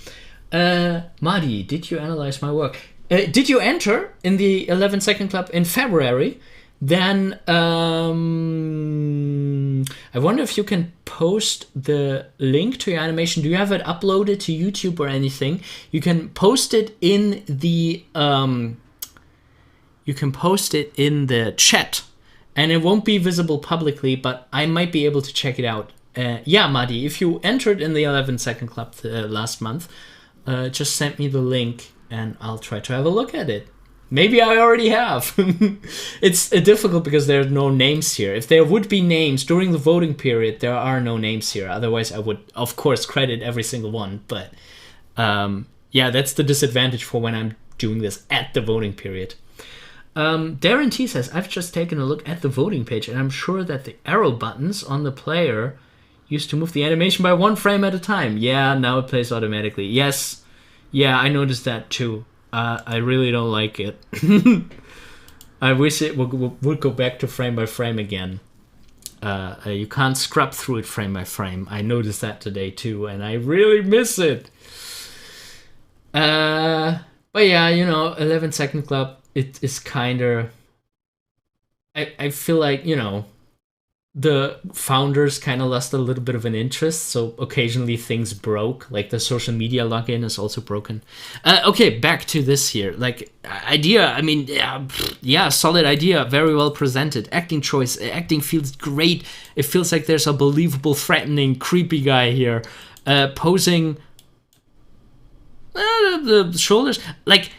A: Madi, did you analyze my work? Did you enter in the 11 Second Club in February? Then I wonder if you can post the link to your animation. Do you have it uploaded to YouTube or anything? You can post it in the chat, and it won't be visible publicly, but I might be able to check it out. Yeah, Madi, if you entered in the 11 Second Club last month, just send me the link and I'll try to have a look at it. Maybe I already have. It's difficult because there are no names here. If there would be names during the voting period, there are no names here. Otherwise, I would, of course, credit every single one. But yeah, that's the disadvantage for when I'm doing this at the voting period. Darren T says, I've just taken a look at the voting page, and I'm sure that the arrow buttons on the player used to move the animation by 1 frame at a time. Yeah, now it plays automatically. Yes. Yeah, I noticed that too. I really don't like it. I wish it would go back to frame by frame again. You can't scrub through it frame by frame. I noticed that today too, and I really miss it. But yeah, 11 Second Club, it is kind of... I feel like, the founders kind of lost a little bit of an interest, so occasionally things broke, like the social media login is also broken. Okay, back to this here. Like, idea, I mean, yeah, solid idea, very well presented. Acting choice, acting feels great. It feels like there's a believable, threatening, creepy guy here. Posing the shoulders, like...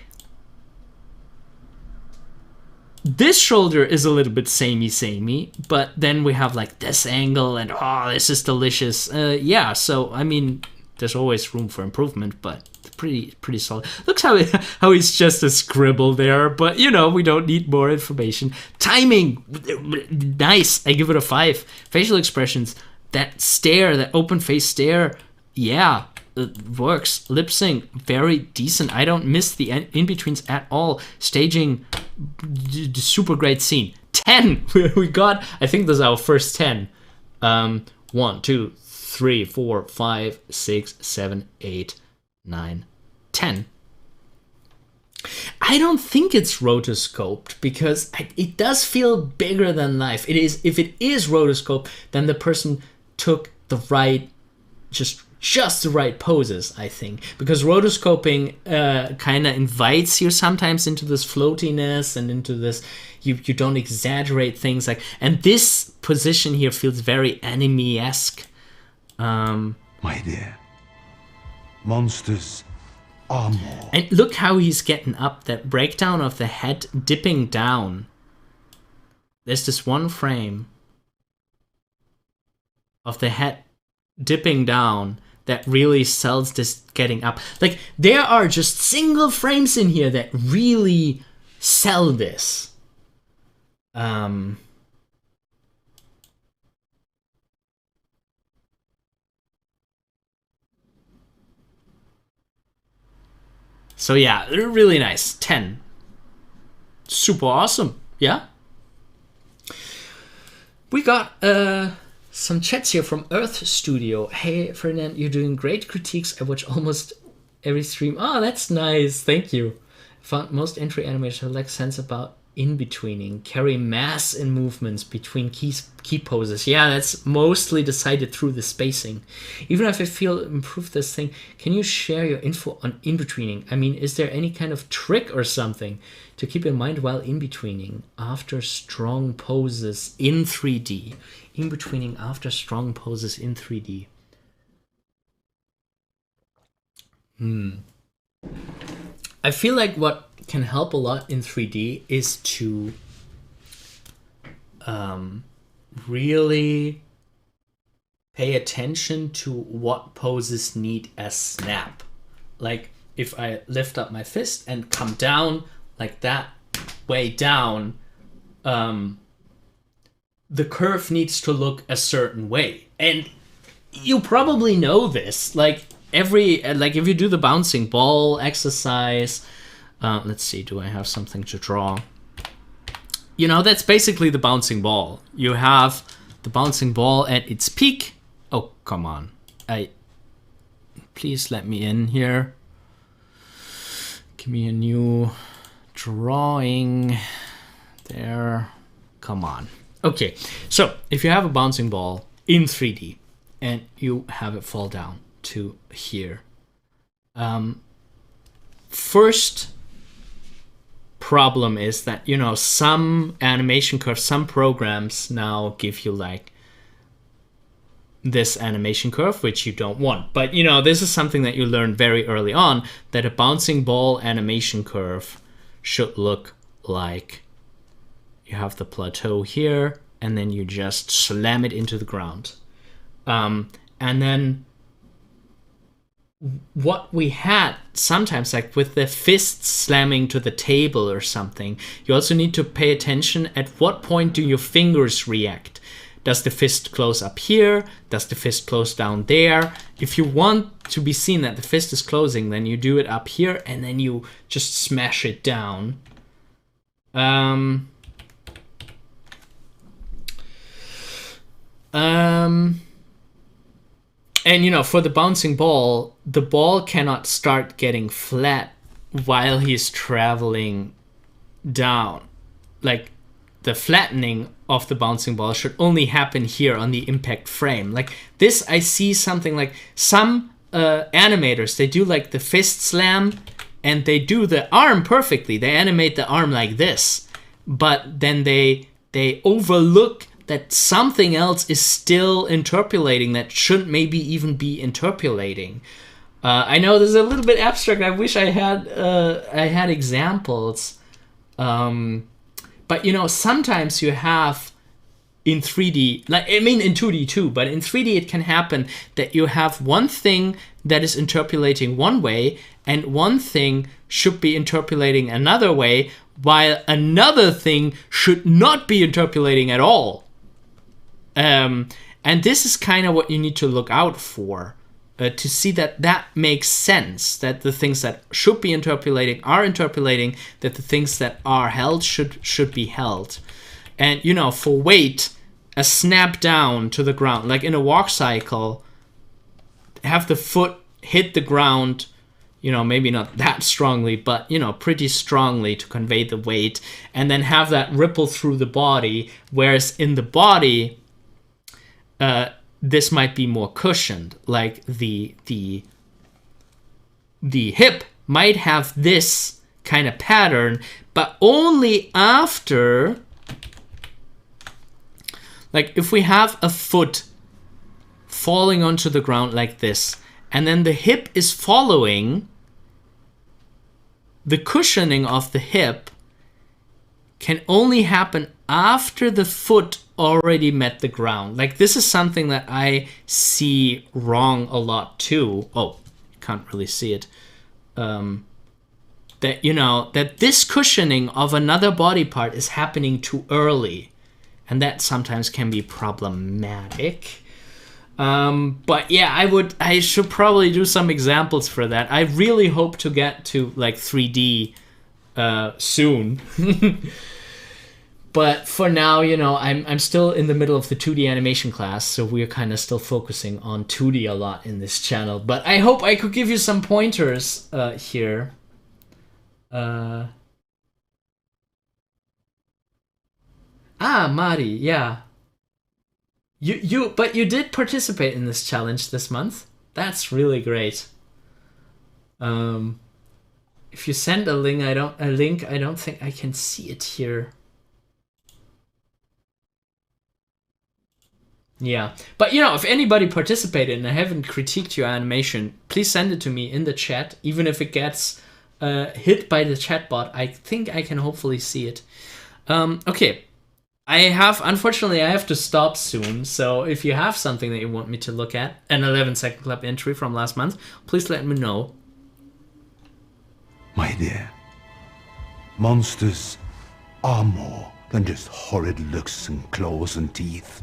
A: This shoulder is a little bit samey, but then we have like this angle and this is delicious. Yeah, so I mean, there's always room for improvement, but pretty solid. Looks how he's just a scribble there, but we don't need more information. Timing, nice. I give it a 5. Facial expressions, that stare, that open face stare, yeah. It works. Lip sync, very decent. I don't miss the in-betweens at all. Staging, super great scene. 10! We got, I think this is our first 10. 1, 2, 3, 4, 5, 6, 7, 8, 9, 10. I don't think it's rotoscoped because it does feel bigger than life. It is. If it is rotoscoped, then the person took the right, just the right poses, I think, because rotoscoping kind of invites you sometimes into this floatiness and into this, you don't exaggerate things, like, and this position here feels very anime-esque.
B: My dear, monsters are more.
A: And look how he's getting up, that breakdown of the head dipping down. there's this one frame of the head dipping down that really sells this getting up. Like, there are just single frames in here that really sell this. So yeah, really nice. 10. Super awesome. Yeah. We got some chats here from Earth Studio. Hey, Ferdinand, you're doing great critiques. I watch almost every stream. Oh, that's nice. Thank you. Found most entry animators have like sense about in-betweening, carry mass in movements between key poses. Yeah, that's mostly decided through the spacing. Even if I feel improve this thing, can you share your info on in-betweening? I mean, is there any kind of trick or something to keep in mind while in-betweening after strong poses in 3D? In-betweening after strong poses in 3D. I feel like what can help a lot in 3D is to really pay attention to what poses need a snap. Like if I lift up my fist and come down like that, way down, the curve needs to look a certain way. And you probably know this. Like if you do the bouncing ball exercise, let's see, do I have something to draw? You know, that's basically the bouncing ball. You have the bouncing ball at its peak. Oh, come on. Please let me in here. Give me a new drawing. There. Come on. Okay, so if you have a bouncing ball in 3D and you have it fall down to here, first problem is that, you know, some animation curves, some programs now give you like this animation curve, which you don't want. But, you know, this is something that you learn very early on, that a bouncing ball animation curve should look like you have the plateau here, and then you just slam it into the ground. And then what we had sometimes, like with the fists slamming to the table or something, you also need to pay attention at what point do your fingers react. Does the fist close up here? Does the fist close down there? If you want to be seen that the fist is closing, then you do it up here and then you just smash it down. And, you know, for the bouncing ball, the ball cannot start getting flat while he's traveling down. Like, the flattening of the bouncing ball should only happen here on the impact frame. Like, this, I see something like some animators, they do like the fist slam and they do the arm perfectly. They animate the arm like this. But then they overlook that something else is still interpolating that shouldn't maybe even be interpolating. I know this is a little bit abstract. I wish I had examples. But, you know, sometimes you have in 3D, like, I mean in 2D too, but in 3D it can happen that you have one thing that is interpolating one way and one thing should be interpolating another way, while another thing should not be interpolating at all. And this is kind of what you need to look out for, to see that that makes sense, that the things that should be interpolating are interpolating, that the things that are held should be held. And, you know, for weight, a snap down to the ground, like in a walk cycle, have the foot hit the ground, you know, maybe not that strongly, but, you know, pretty strongly to convey the weight, and then have that ripple through the body, whereas in the body, this might be more cushioned. Like the hip might have this kind of pattern, but only after, like if we have a foot falling onto the ground like this, and then the hip is following, the cushioning of the hip can only happen after the foot already met the ground. Like, this is something that I see wrong a lot too. Oh, you can't really see it. That, you know, that this cushioning of another body part is happening too early. And that sometimes can be problematic. But yeah, I should probably do some examples for that. I really hope to get to like 3D soon. But for now, you know, I'm still in the middle of the 2D animation class, so we're kind of still focusing on 2D a lot in this channel. But I hope I could give you some pointers here. Mari, yeah. But you did participate in this challenge this month. That's really great. If you send a link, I don't think I can see it here. Yeah, but you know, if anybody participated and I haven't critiqued your animation, please send it to me in the chat. Even if it gets hit by the chatbot, I think I can hopefully see it. Okay. Unfortunately, I have to stop soon, so if you have something that you want me to look at, an 11 SecondClub entry from last month, please let me know.
B: My dear, monsters are more than just horrid looks and claws and teeth.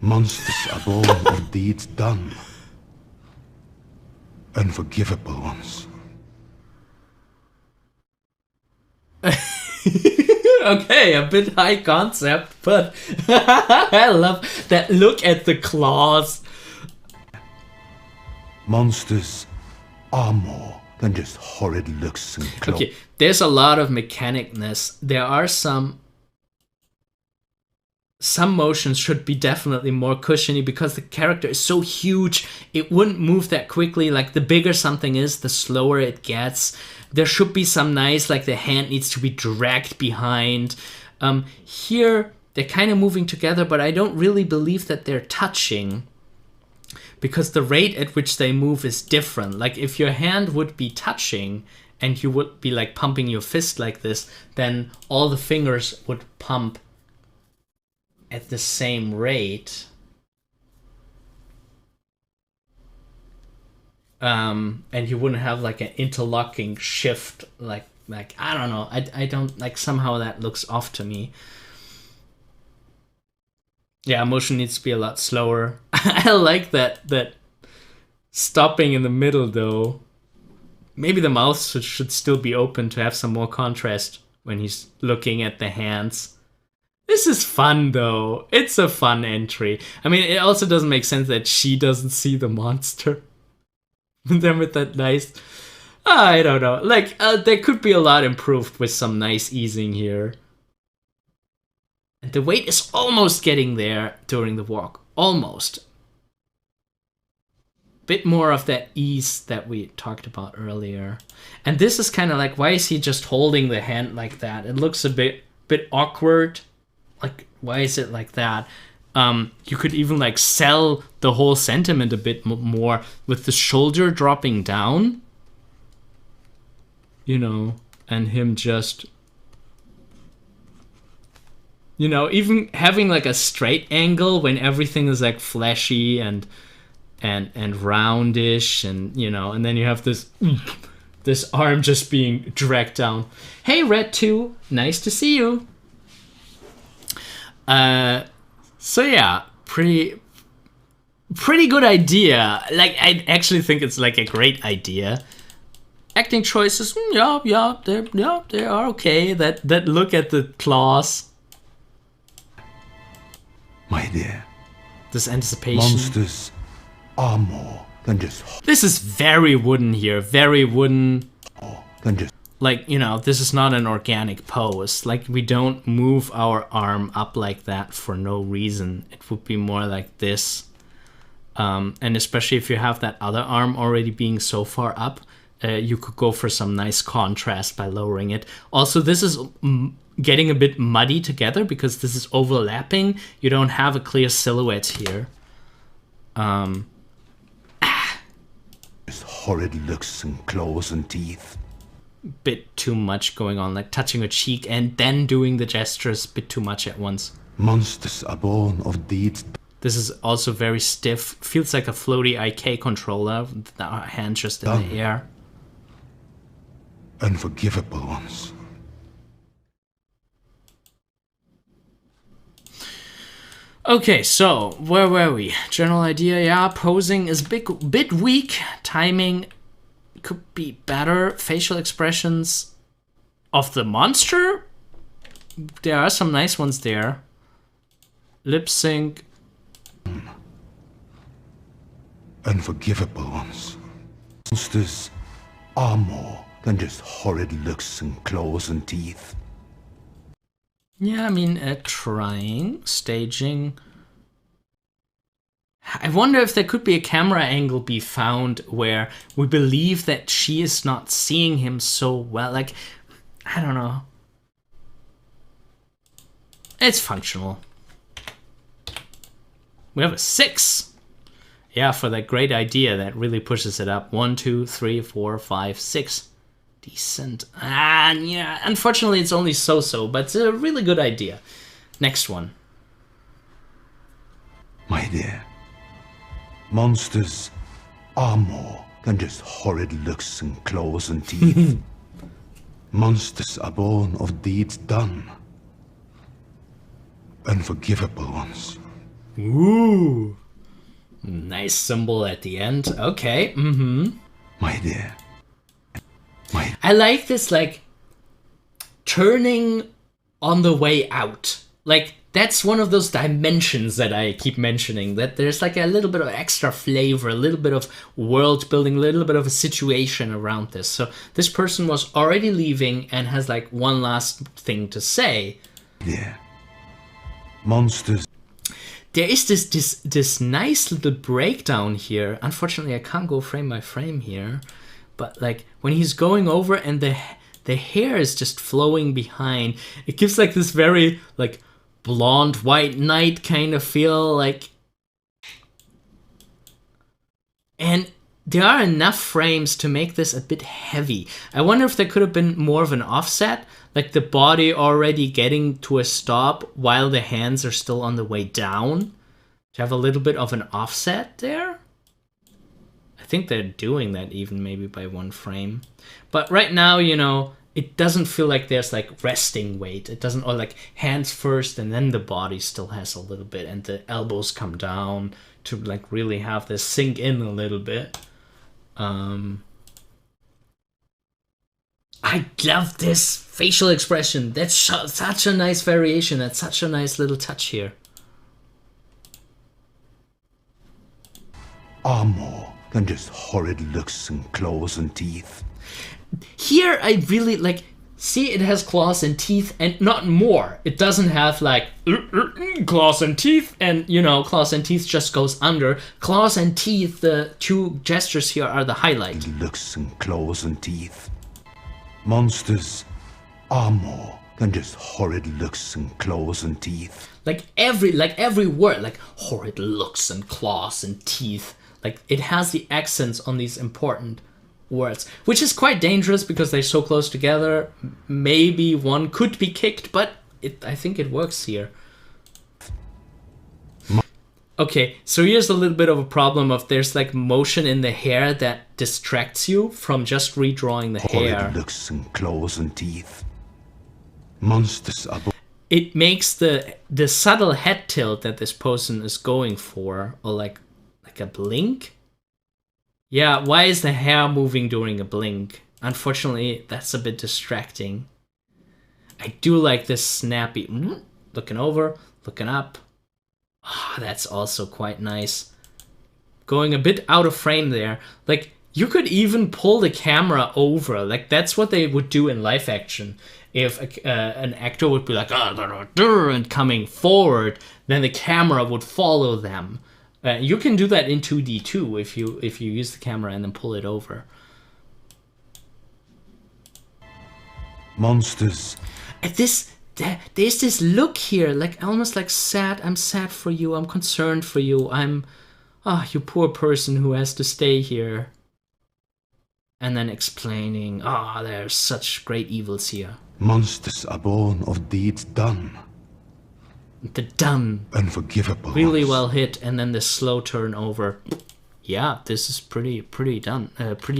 B: Monsters are born of deeds done. Unforgivable ones.
A: Okay, a bit high concept, but I love that look at the claws.
B: Monsters are more than just horrid looks and claws.
A: Okay, there's a lot of mechanicness. There are some motions should be definitely more cushiony because the character is so huge, it wouldn't move that quickly. Like, the bigger something is, the slower it gets. There should be some nice, like the hand needs to be dragged behind. Here, they're kind of moving together, but I don't really believe that they're touching because the rate at which they move is different. Like, if your hand would be touching and you would be like pumping your fist like this, then all the fingers would pump at the same rate. And you wouldn't have like an interlocking shift, like I don't know, I don't like, somehow that looks off to me. Yeah, motion needs to be a lot slower. I like that stopping in the middle though. Maybe the mouth should still be open to have some more contrast when he's looking at the hands. This is fun though. It's a fun entry. I mean, it also doesn't make sense that she doesn't see the monster. And then with that nice, I don't know, like there could be a lot improved with some nice easing here. And the weight is almost getting there during the walk, almost. Bit more of that ease that we talked about earlier. And this is kind of like, why is he just holding the hand like that? It looks a bit awkward. Like, why is it like that? You could even like sell the whole sentiment a bit more with the shoulder dropping down, you know, and him just, you know, even having like a straight angle when everything is like fleshy and roundish, and you know, and then you have this arm just being dragged down. Hey, Red 2, nice to see you. So yeah, pretty good idea. Like, I actually think it's like a great idea. Acting choices, they are okay. That look at the claws.
B: My dear,
A: this anticipation.
B: Monsters are more than just.
A: This is very wooden here, very wooden.
B: More than just.
A: Like, you know, this is not an organic pose. Like, we don't move our arm up like that for no reason. It would be more like this. And especially if you have that other arm already being so far up, you could go for some nice contrast by lowering it. Also, this is getting a bit muddy together because this is overlapping. You don't have a clear silhouette here.
B: Just horrid looks and claws and teeth.
A: bit too much going on, like touching her cheek and then doing the gestures a bit too much at once.
B: Monsters are born of deeds.
A: This is also very stiff. Feels like a floaty IK controller, with the hand just in the air.
B: Unforgivable ones.
A: Okay, so where were we? General idea, yeah, posing is bit weak. Timing could be better. Facial expressions of the monster, there are some nice ones there. Lip sync.
B: Unforgivable ones. Monsters are more than just horrid looks and claws and teeth.
A: Yeah, I mean, trying, staging. I wonder if there could be a camera angle be found where we believe that she is not seeing him so well. Like, I don't know. It's functional. We have a 6. Yeah, for that great idea that really pushes it up. 1, 2, 3, 4, 5, 6. Decent. Yeah, unfortunately it's only so-so, but it's a really good idea. Next one.
B: My dear, monsters are more than just horrid looks and claws and teeth. Monsters are born of deeds done. Unforgivable ones.
A: Ooh. Nice symbol at the end. Okay,
B: My dear.
A: I like this, like, turning on the way out. Like, that's one of those dimensions that I keep mentioning, that there's like a little bit of extra flavor, a little bit of world building, a little bit of a situation around this. So this person was already leaving and has like one last thing to say.
B: Yeah. Monsters.
A: There is this nice little breakdown here. Unfortunately, I can't go frame by frame here. But like when he's going over and the hair is just flowing behind, it gives like this very like blonde white knight kind of feel, like. And there are enough frames to make this a bit heavy. I wonder if there could have been more of an offset, like the body already getting to a stop while the hands are still on the way down, to have a little bit of an offset there. I think they're doing that even maybe by 1 frame. But right now, you know, it doesn't feel like there's like resting weight. It doesn't, or like hands first and then the body still has a little bit and the elbows come down to like really have this sink in a little bit. I love this facial expression. That's such a nice variation. That's such a nice little touch here.
B: Are more than just horrid looks and claws and teeth.
A: Here I really like, see, it has claws and teeth and not more. It doesn't have like claws and teeth and, you know, claws and teeth just goes under. Claws and teeth, the 2 gestures here are the highlight.
B: Looks and claws and teeth. Monsters are more than just horrid looks and claws and teeth. Like
A: every word, like horrid looks and claws and teeth. Like it has the accents on these important words, which is quite dangerous because they're so close together. Maybe one could be kicked, but I think it works here. Okay, so here's a little bit of a problem of there's like motion in the hair that distracts you from just redrawing the hair.
B: Horrid looks and claws and teeth. Monsters are.
A: It makes the subtle head tilt that this person is going for, or like a blink. Yeah, why is the hair moving during a blink? Unfortunately, that's a bit distracting. I do like this snappy looking over, looking up. Ah, that's also quite nice. Going a bit out of frame there. Like, you could even pull the camera over. Like, that's what they would do in live action. If an actor would be like, and coming forward, then the camera would follow them. You can do that in 2D too if you use the camera and then pull it over.
B: Monsters.
A: There's this look here, like almost like sad. I'm sad for you. I'm concerned for you. You poor person who has to stay here. and then explaining, oh, there's such great evils here.
B: Monsters are born of deeds done.
A: The done.
B: Unforgivable.
A: Really
B: ones.
A: well hit, and then the slow turn over. Yeah, this is pretty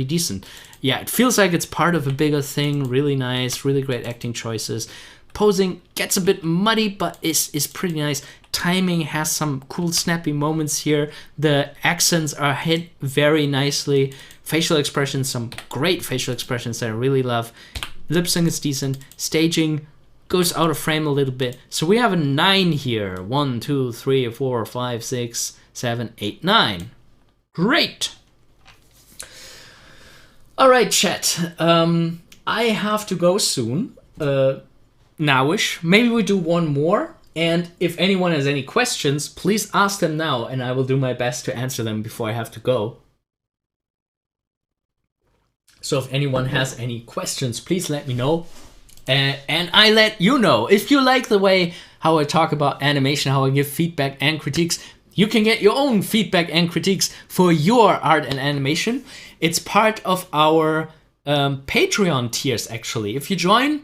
A: decent. Yeah, it feels like it's part of a bigger thing. Really nice, really great acting choices. Posing gets a bit muddy, but is pretty nice. Timing has some cool snappy moments here. The accents are hit very nicely. Facial expressions, some great facial expressions that I really love. Lip sync is decent. Staging goes out of frame a little bit. So we have a 9 here. 1, 2, 3, 4, 5, 6, 7, 8, 9. Great. All right, chat. I have to go soon. Nowish. Maybe we do one more. And if anyone has any questions, please ask them now, and I will do my best to answer them before I have to go. So if anyone has any questions, please let me know. And I let you know. If you like the way how I talk about animation, how I give feedback and critiques, you can get your own feedback and critiques for your art and animation. It's part of our Patreon tiers, actually. If you join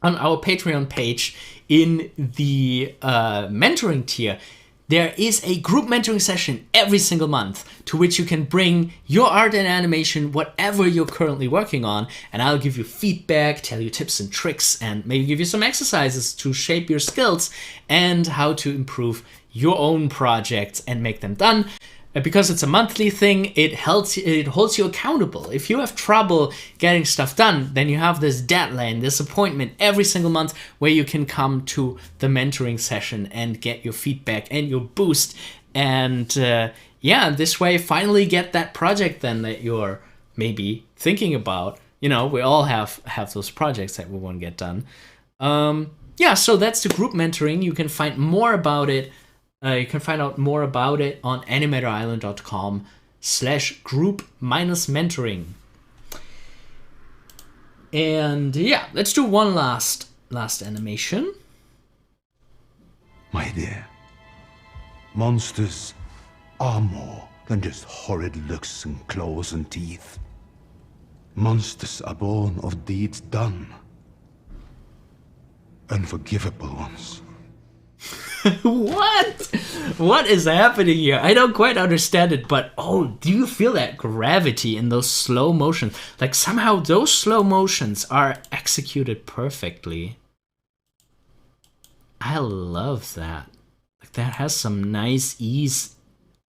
A: on our Patreon page in the mentoring tier, there is a group mentoring session every single month to which you can bring your art and animation, whatever you're currently working on, and I'll give you feedback, tell you tips and tricks, and maybe give you some exercises to shape your skills and how to improve your own projects and make them done. Because it's a monthly thing, it holds you accountable. If you have trouble getting stuff done, then you have this deadline, this appointment every single month where you can come to the mentoring session and get your feedback and your boost. And yeah, this way finally get that project then that you're maybe thinking about. You know, we all have those projects that we want to get done. Yeah, so that's the group mentoring. You can find more about it. You can find out more about it on animatorisland.com/group-mentoring. And yeah, let's do one last animation.
B: My dear, monsters are more than just horrid looks and claws and teeth. Monsters are born of deeds done. Unforgivable ones.
A: What is happening here? I don't quite understand it, but oh, do you feel that gravity in those slow motions? Like somehow those slow motions are executed perfectly. I love that. Like that has some nice ease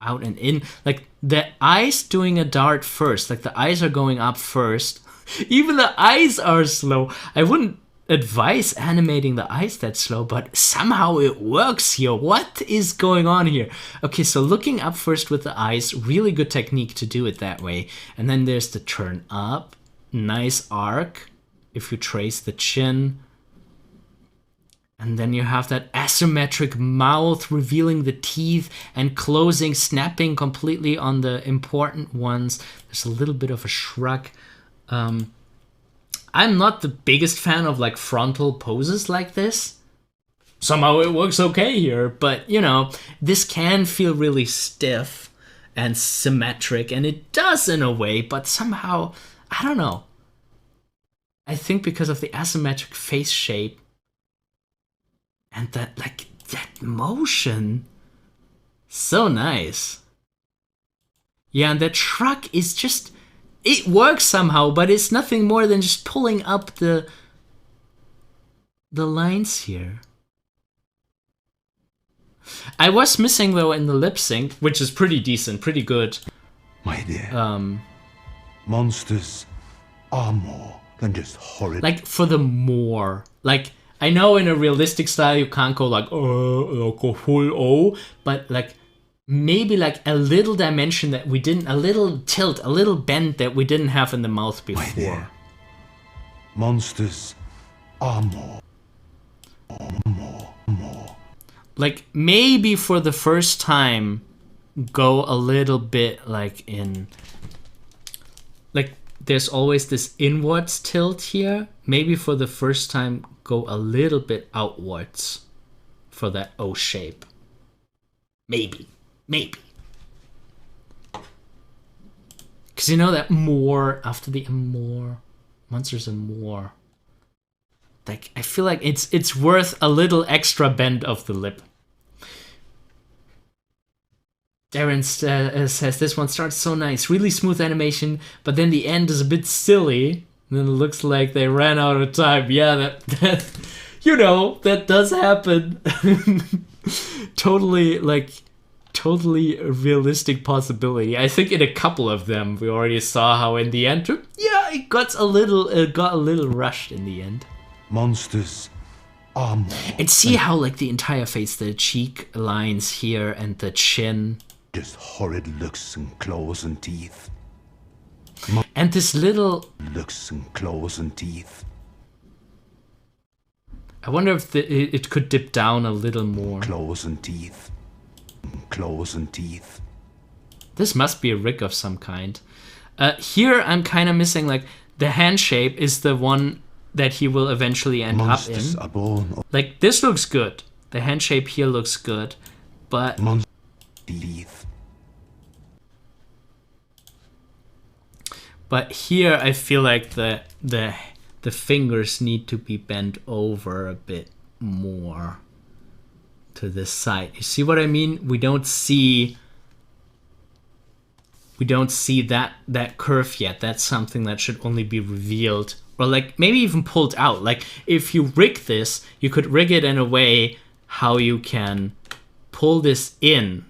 A: out and in. Like the eyes doing a dart first. Like the eyes are going up first. Even the eyes are slow. I wouldn't advise animating the eyes that slow, but somehow it works here. What is going on here? Okay, so looking up first with the eyes, really good technique to do it that way. And then there's the turn up, nice arc if you trace the chin. And then you have that asymmetric mouth revealing the teeth and closing, snapping completely on the important ones. There's a little bit of a shrug. I'm not the biggest fan of like frontal poses like this. Somehow it works okay here, but you know, this can feel really stiff and symmetric, and it does in a way, but somehow, I don't know. I think because of the asymmetric face shape and that motion, so nice. Yeah, and that shrug is just, it works somehow, but it's nothing more than just pulling up the lines here. I was missing though in the lip sync, which is pretty decent, pretty good.
B: My dear, monsters are more than just horrid.
A: Like for the more, like I know in a realistic style you can't go like a full O, but like maybe like a little dimension that we didn't, a little tilt, a little bend that we didn't have in the mouth before.
B: My dear, monsters are more.
A: Like maybe for the first time, go a little bit like in, like there's always this inwards tilt here. Maybe for the first time, go a little bit outwards for that O shape. Maybe. Because you know that more, after the more, monsters and more. Like, I feel like it's worth a little extra bend of the lip. Darren says this one starts so nice, really smooth animation, but then the end is a bit silly. And then it looks like they ran out of time. Yeah, that you know, that does happen. Totally a realistic possibility. I think in a couple of them we already saw how in the end, yeah, it got a little rushed in the end.
B: Monsters are more.
A: And see how like the entire face, the cheek lines here and the chin.
B: Just horrid looks and claws and teeth.
A: And this little
B: looks and claws and teeth.
A: I wonder if it could dip down a little more.
B: Claws and teeth. Claws and teeth.
A: This must be a rig of some kind. Here I'm kind of missing, like, the hand shape is the one that he will eventually end
B: Monsters
A: up in.
B: Are born of
A: like, this looks good. The hand shape here looks good. But
B: teeth.
A: But here I feel like the fingers need to be bent over a bit more to this side. You see what I mean? We don't see that curve yet. That's something that should only be revealed, or like maybe even pulled out. Like if you rig this, you could rig it in a way how you can pull this in,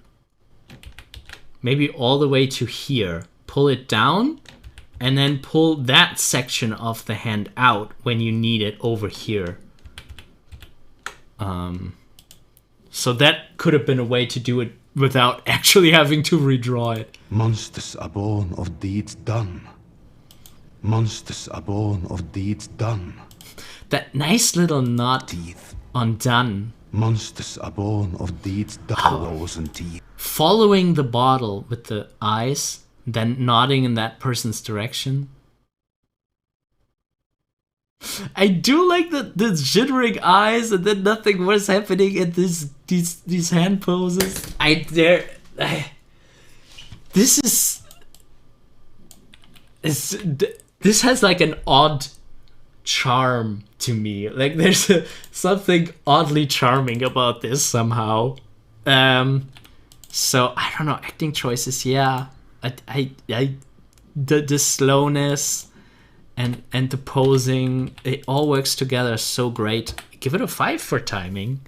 A: maybe all the way to here, pull it down, and then pull that section of the hand out when you need it over here. So that could have been a way to do it without actually having to redraw it.
B: Monsters are born of deeds done. Monsters are born of deeds done.
A: That nice little knot
B: Teeth.
A: on done.
B: Monsters are born of deeds done. Claws and teeth.
A: Following the bottle with the eyes, then nodding in that person's direction. I do like the jittering eyes, and then nothing was happening in these hand poses. This has like an odd charm to me. Like there's something oddly charming about this somehow. So I don't know, acting choices, yeah. The slowness and the posing, it all works together so great. Give it a 5 for timing.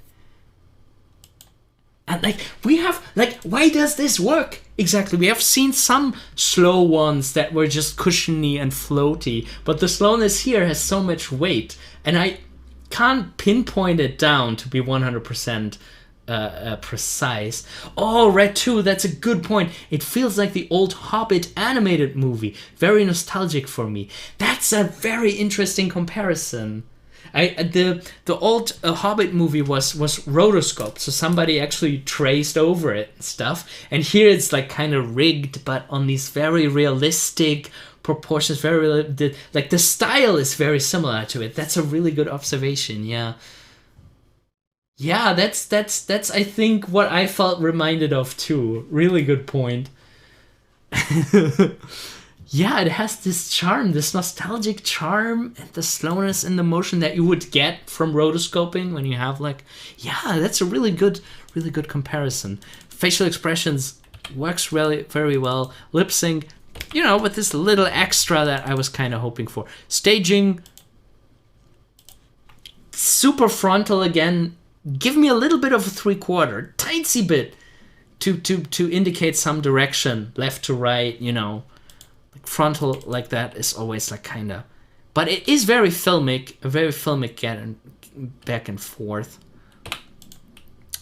A: And like we have, like, why does this work exactly? We have seen some slow ones that were just cushiony and floaty, but the slowness here has so much weight, and I can't pinpoint it down to be 100% precise. Oh, Red 2, that's a good point. It feels like the old Hobbit animated movie. Very nostalgic for me. That's a very interesting comparison. The old Hobbit movie was rotoscoped, so somebody actually traced over it and stuff. And here it's like kind of rigged, but on these very realistic proportions. Like the style is very similar to it. That's a really good observation. Yeah. Yeah, that's I think what I felt reminded of too. Really good point. Yeah, it has this charm, this nostalgic charm, and the slowness and the motion that you would get from rotoscoping when you have like, yeah, that's a really good comparison. Facial expressions works really very well. Lip sync, you know, with this little extra that I was kind of hoping for. Staging, super frontal again. Give me a little bit of a 3/4, tiny bit, to indicate some direction, left to right, you know. Like frontal like that is always like kind of, but it is very filmic, getting back and forth.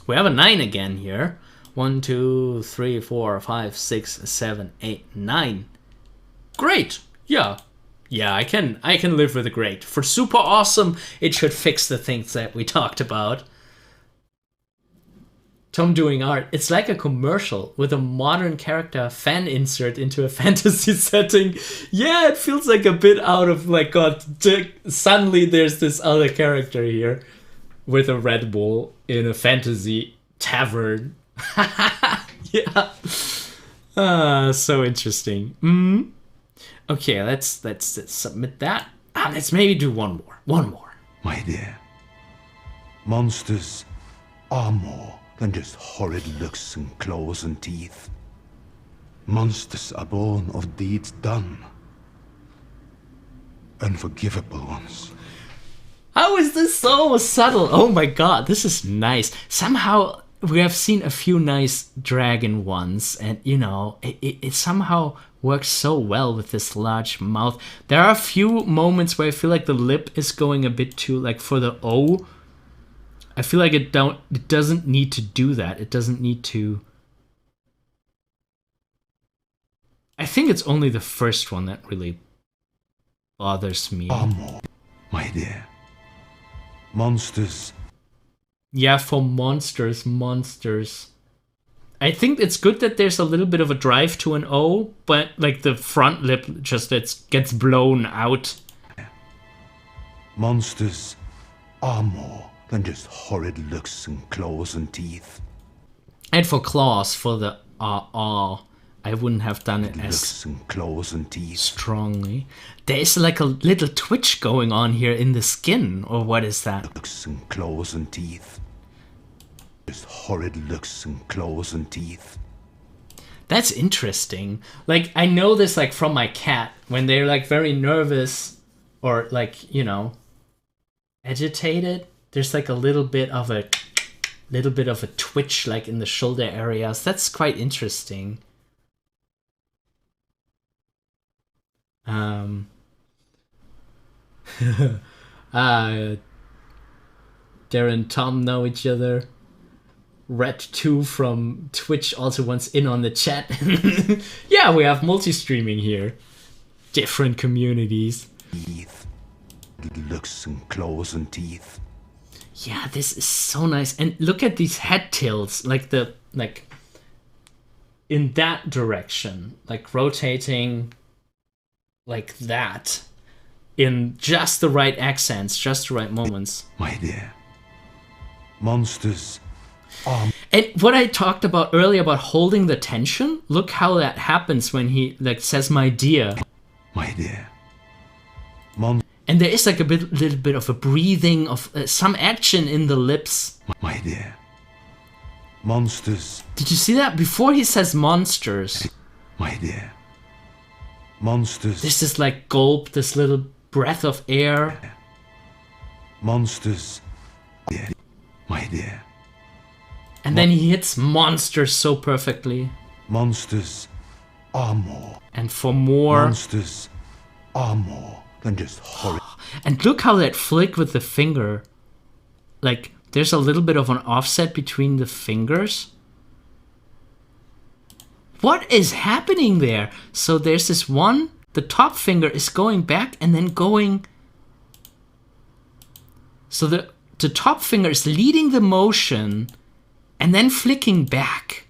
A: We have a 9 again here. 1, 2, 3, 4, 5, 6, 7, 8, 9. Great. Yeah, I can live with a great. For super awesome, it should fix the things that we talked about. Tom doing art. It's like a commercial with a modern character fan insert into a fantasy setting. Yeah, it feels like a bit out of like, God, suddenly there's this other character here with a Red Bull in a fantasy tavern. Yeah. So interesting. Okay, let's submit that. Let's maybe do one more. One more.
B: My dear, monsters are more than just horrid looks and claws and teeth. Monsters are born of deeds done. Unforgivable ones.
A: How is this so subtle? Oh my god, this is nice. Somehow we have seen a few nice dragon ones, and you know, it somehow works so well with this large mouth. There are a few moments where I feel like the lip is going a bit too, like for the O. I feel like it doesn't need to do that. It doesn't need to. I think it's only the first one that really bothers me.
B: Armor, my dear. Monsters.
A: Yeah, for monsters. I think it's good that there's a little bit of a drive to an O, but like the front lip just gets blown out.
B: Monsters are more than just horrid looks and claws and teeth.
A: And for claws, for the I wouldn't have done it as
B: and claws and teeth.
A: Strongly. There is like a little twitch going on here in the skin, or what is that?
B: Looks and claws and teeth. Just horrid looks and claws and teeth.
A: That's interesting. Like, I know this like from my cat when they're like very nervous or like, you know, agitated. There's like a little bit of a twitch like in the shoulder areas. That's quite interesting. Darren and Tom know each other. Red2 from Twitch also wants in on the chat. Yeah, we have multi-streaming here. Different communities.
B: Teeth. Looks and claws and teeth.
A: Yeah, this is so nice. And look at these head tilts, like in that direction, like rotating like that in just the right accents, just the right moments.
B: My dear, monsters are...
A: And what I talked about earlier about holding the tension, look how that happens when he like says my dear.
B: My dear.
A: And there is like little bit of a breathing of some action in the lips.
B: My dear. Monsters.
A: Did you see that? Before he says monsters.
B: My dear. Monsters.
A: This is like gulp, this little breath of air.
B: Monsters. Dear. My dear.
A: And then he hits monsters so perfectly.
B: Monsters are more.
A: And for more.
B: Monsters are more than just horrid.
A: And look how that flick with the finger. Like, there's a little bit of an offset between the fingers. What is happening there? So there's this one, the top finger is going back and then going. So the top finger is leading the motion and then flicking back.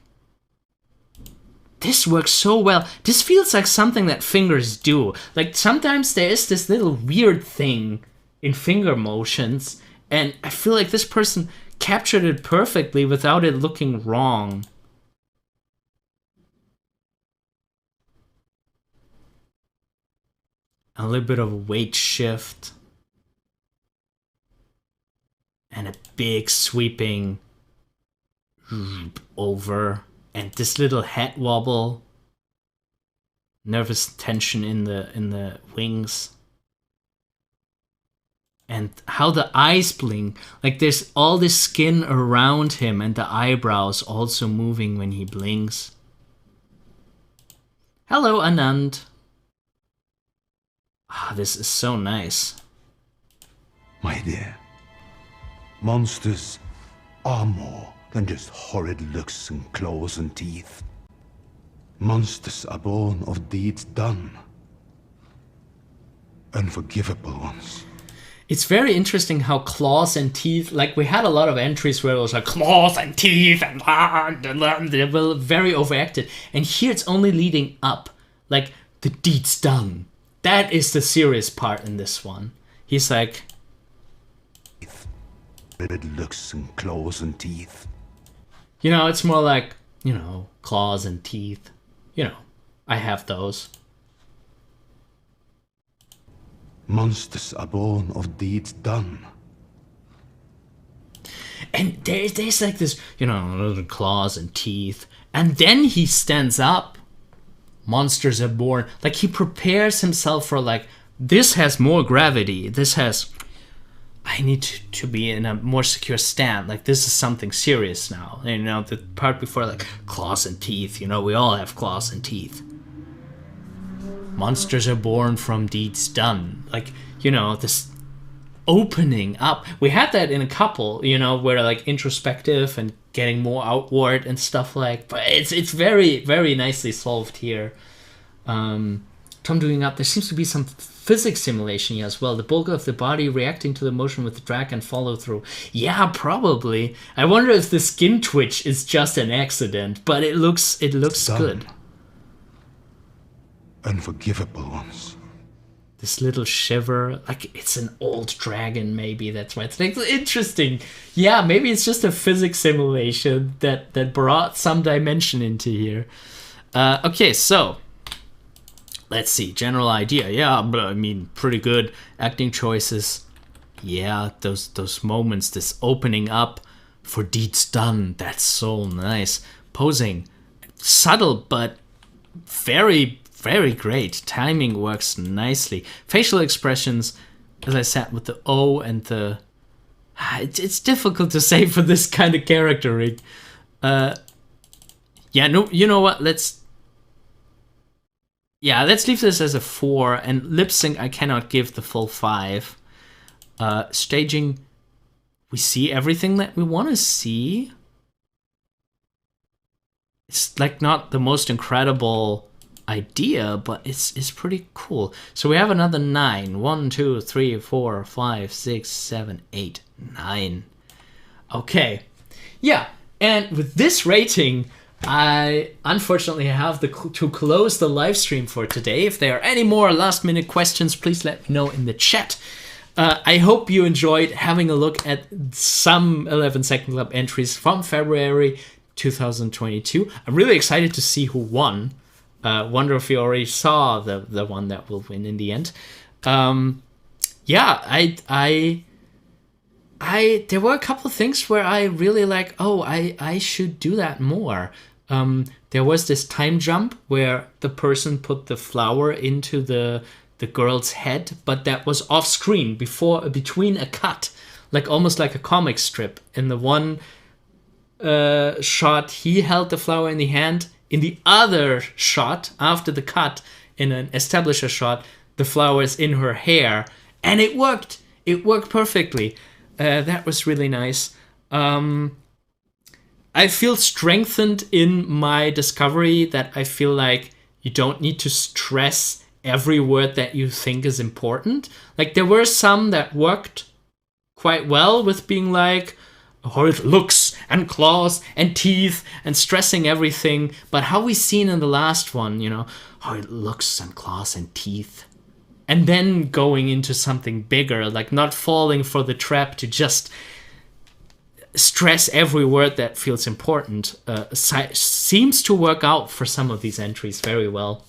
A: This works so well. This feels like something that fingers do. Like sometimes there is this little weird thing in finger motions, and I feel like this person captured it perfectly without it looking wrong. A little bit of a weight shift. And a big sweeping over. And this little head wobble. Nervous tension in the wings. And how the eyes blink. Like there's all this skin around him and the eyebrows also moving when he blinks. Hello, Anand. Ah, this is so nice.
B: My dear, monsters are more than just horrid looks and claws and teeth. Monsters are born of deeds done. Unforgivable ones.
A: It's very interesting how claws and teeth, like we had a lot of entries where it was like claws and teeth and they were very overacted. And here it's only leading up, like the deed's done. That is the serious part in this one. He's like...
B: Red looks and claws and teeth.
A: You know, it's more like, you know, claws and teeth. You know, I have those.
B: Monsters are born of deeds done.
A: And there's like this, little claws and teeth. And then he stands up. Monsters are born. Like, he prepares himself for, like, this has more gravity. I need to be in a more secure stand. Like, this is something serious now. The part before, like, claws and teeth. We all have claws and teeth. Monsters are born from deeds done. Like, this opening up. We had that in a couple, where like introspective and getting more outward and stuff like. But it's very, very nicely solved here. Tom doing up. There seems to be some physics simulation here as well. The bulk of the body reacting to the motion with the drag and follow through. Yeah, probably. I wonder if the skin twitch is just an accident, but it looks good.
B: Unforgivable ones.
A: This little shiver, like it's an old dragon, maybe that's why it's like interesting. Yeah, maybe it's just a physics simulation that brought some dimension into here. Okay, so let's see. General idea, yeah, but I mean, pretty good acting choices. Yeah, those moments, this opening up for deeds done, that's so nice. Posing, subtle but very, very great. Timing works nicely. Facial expressions, as I said, with the O and the... It's difficult to say for this kind of charactering. Yeah, no, you know what? Let's leave this as a 4. And lip sync, I cannot give the full 5. Staging, we see everything that we want to see. It's like not the most incredible idea, but it's pretty cool. So we have another 9. 1, 2, 3, 4, 5, 6, 7, 8, 9. Okay. Yeah, and with this rating, I unfortunately have to close the live stream for today. If there are any more last minute questions, please let me know in the chat. I hope you enjoyed having a look at some 11 Second Club entries from February 2022. I'm really excited to see who won. Wonder if you already saw the one that will win in the end. Yeah, I there were a couple of things where I really like, I should do that more. There was this time jump where the person put the flower into the girl's head, but that was off screen between a cut, like almost like a comic strip. In the one shot, he held the flower in the hand. In the other shot, after the cut, in an establisher shot, the flower is in her hair. And it worked. It worked perfectly. That was really nice. I feel strengthened in my discovery that I feel like you don't need to stress every word that you think is important. Like, there were some that worked quite well with being like, how it looks and claws and teeth and stressing everything, but how we seen in the last one, how it looks and claws and teeth, and then going into something bigger, like not falling for the trap to just stress every word that feels important, seems to work out for some of these entries very well.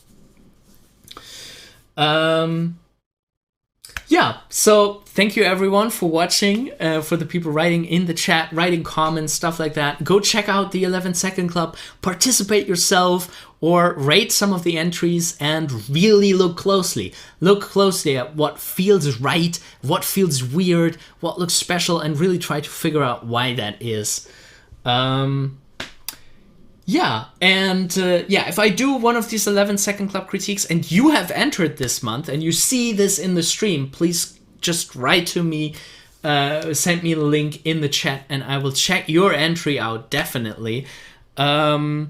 A: Yeah, so thank you everyone for watching, for the people writing in the chat, writing comments, stuff like that. Go check out the 11 Second Club, participate yourself, or rate some of the entries and really look closely. Look closely at what feels right, what feels weird, what looks special, and really try to figure out why that is. Yeah, and if I do one of these 11 Second Club critiques and you have entered this month and you see this in the stream, please just write to me, send me the link in the chat, and I will check your entry out, definitely. I'll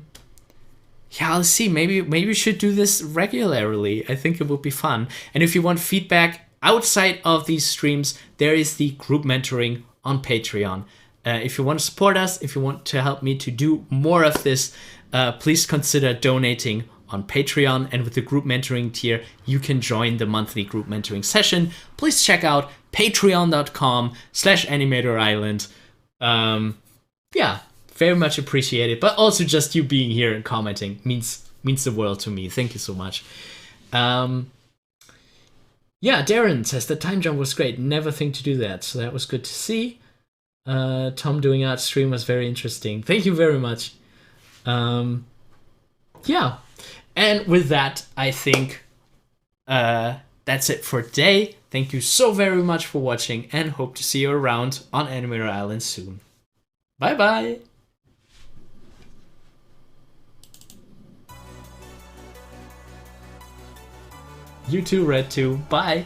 A: see, maybe we should do this regularly. I think it would be fun. And if you want feedback outside of these streams, there is the group mentoring on Patreon. If you want to support us, if you want to help me to do more of this, please consider donating on Patreon. And with the group mentoring tier, you can join the monthly group mentoring session. Please check out patreon.com/animatorisland. Very much appreciated. But also just you being here and commenting means the world to me. Thank you so much. Yeah, Darren says the time jump was great. Never think to do that. So that was good to see. Tom doing art stream was very interesting. Thank you very much. Yeah. And with that, I think that's it for today. Thank you so very much for watching and hope to see you around on Animator Island soon. Bye bye! You too, Red 2. Bye!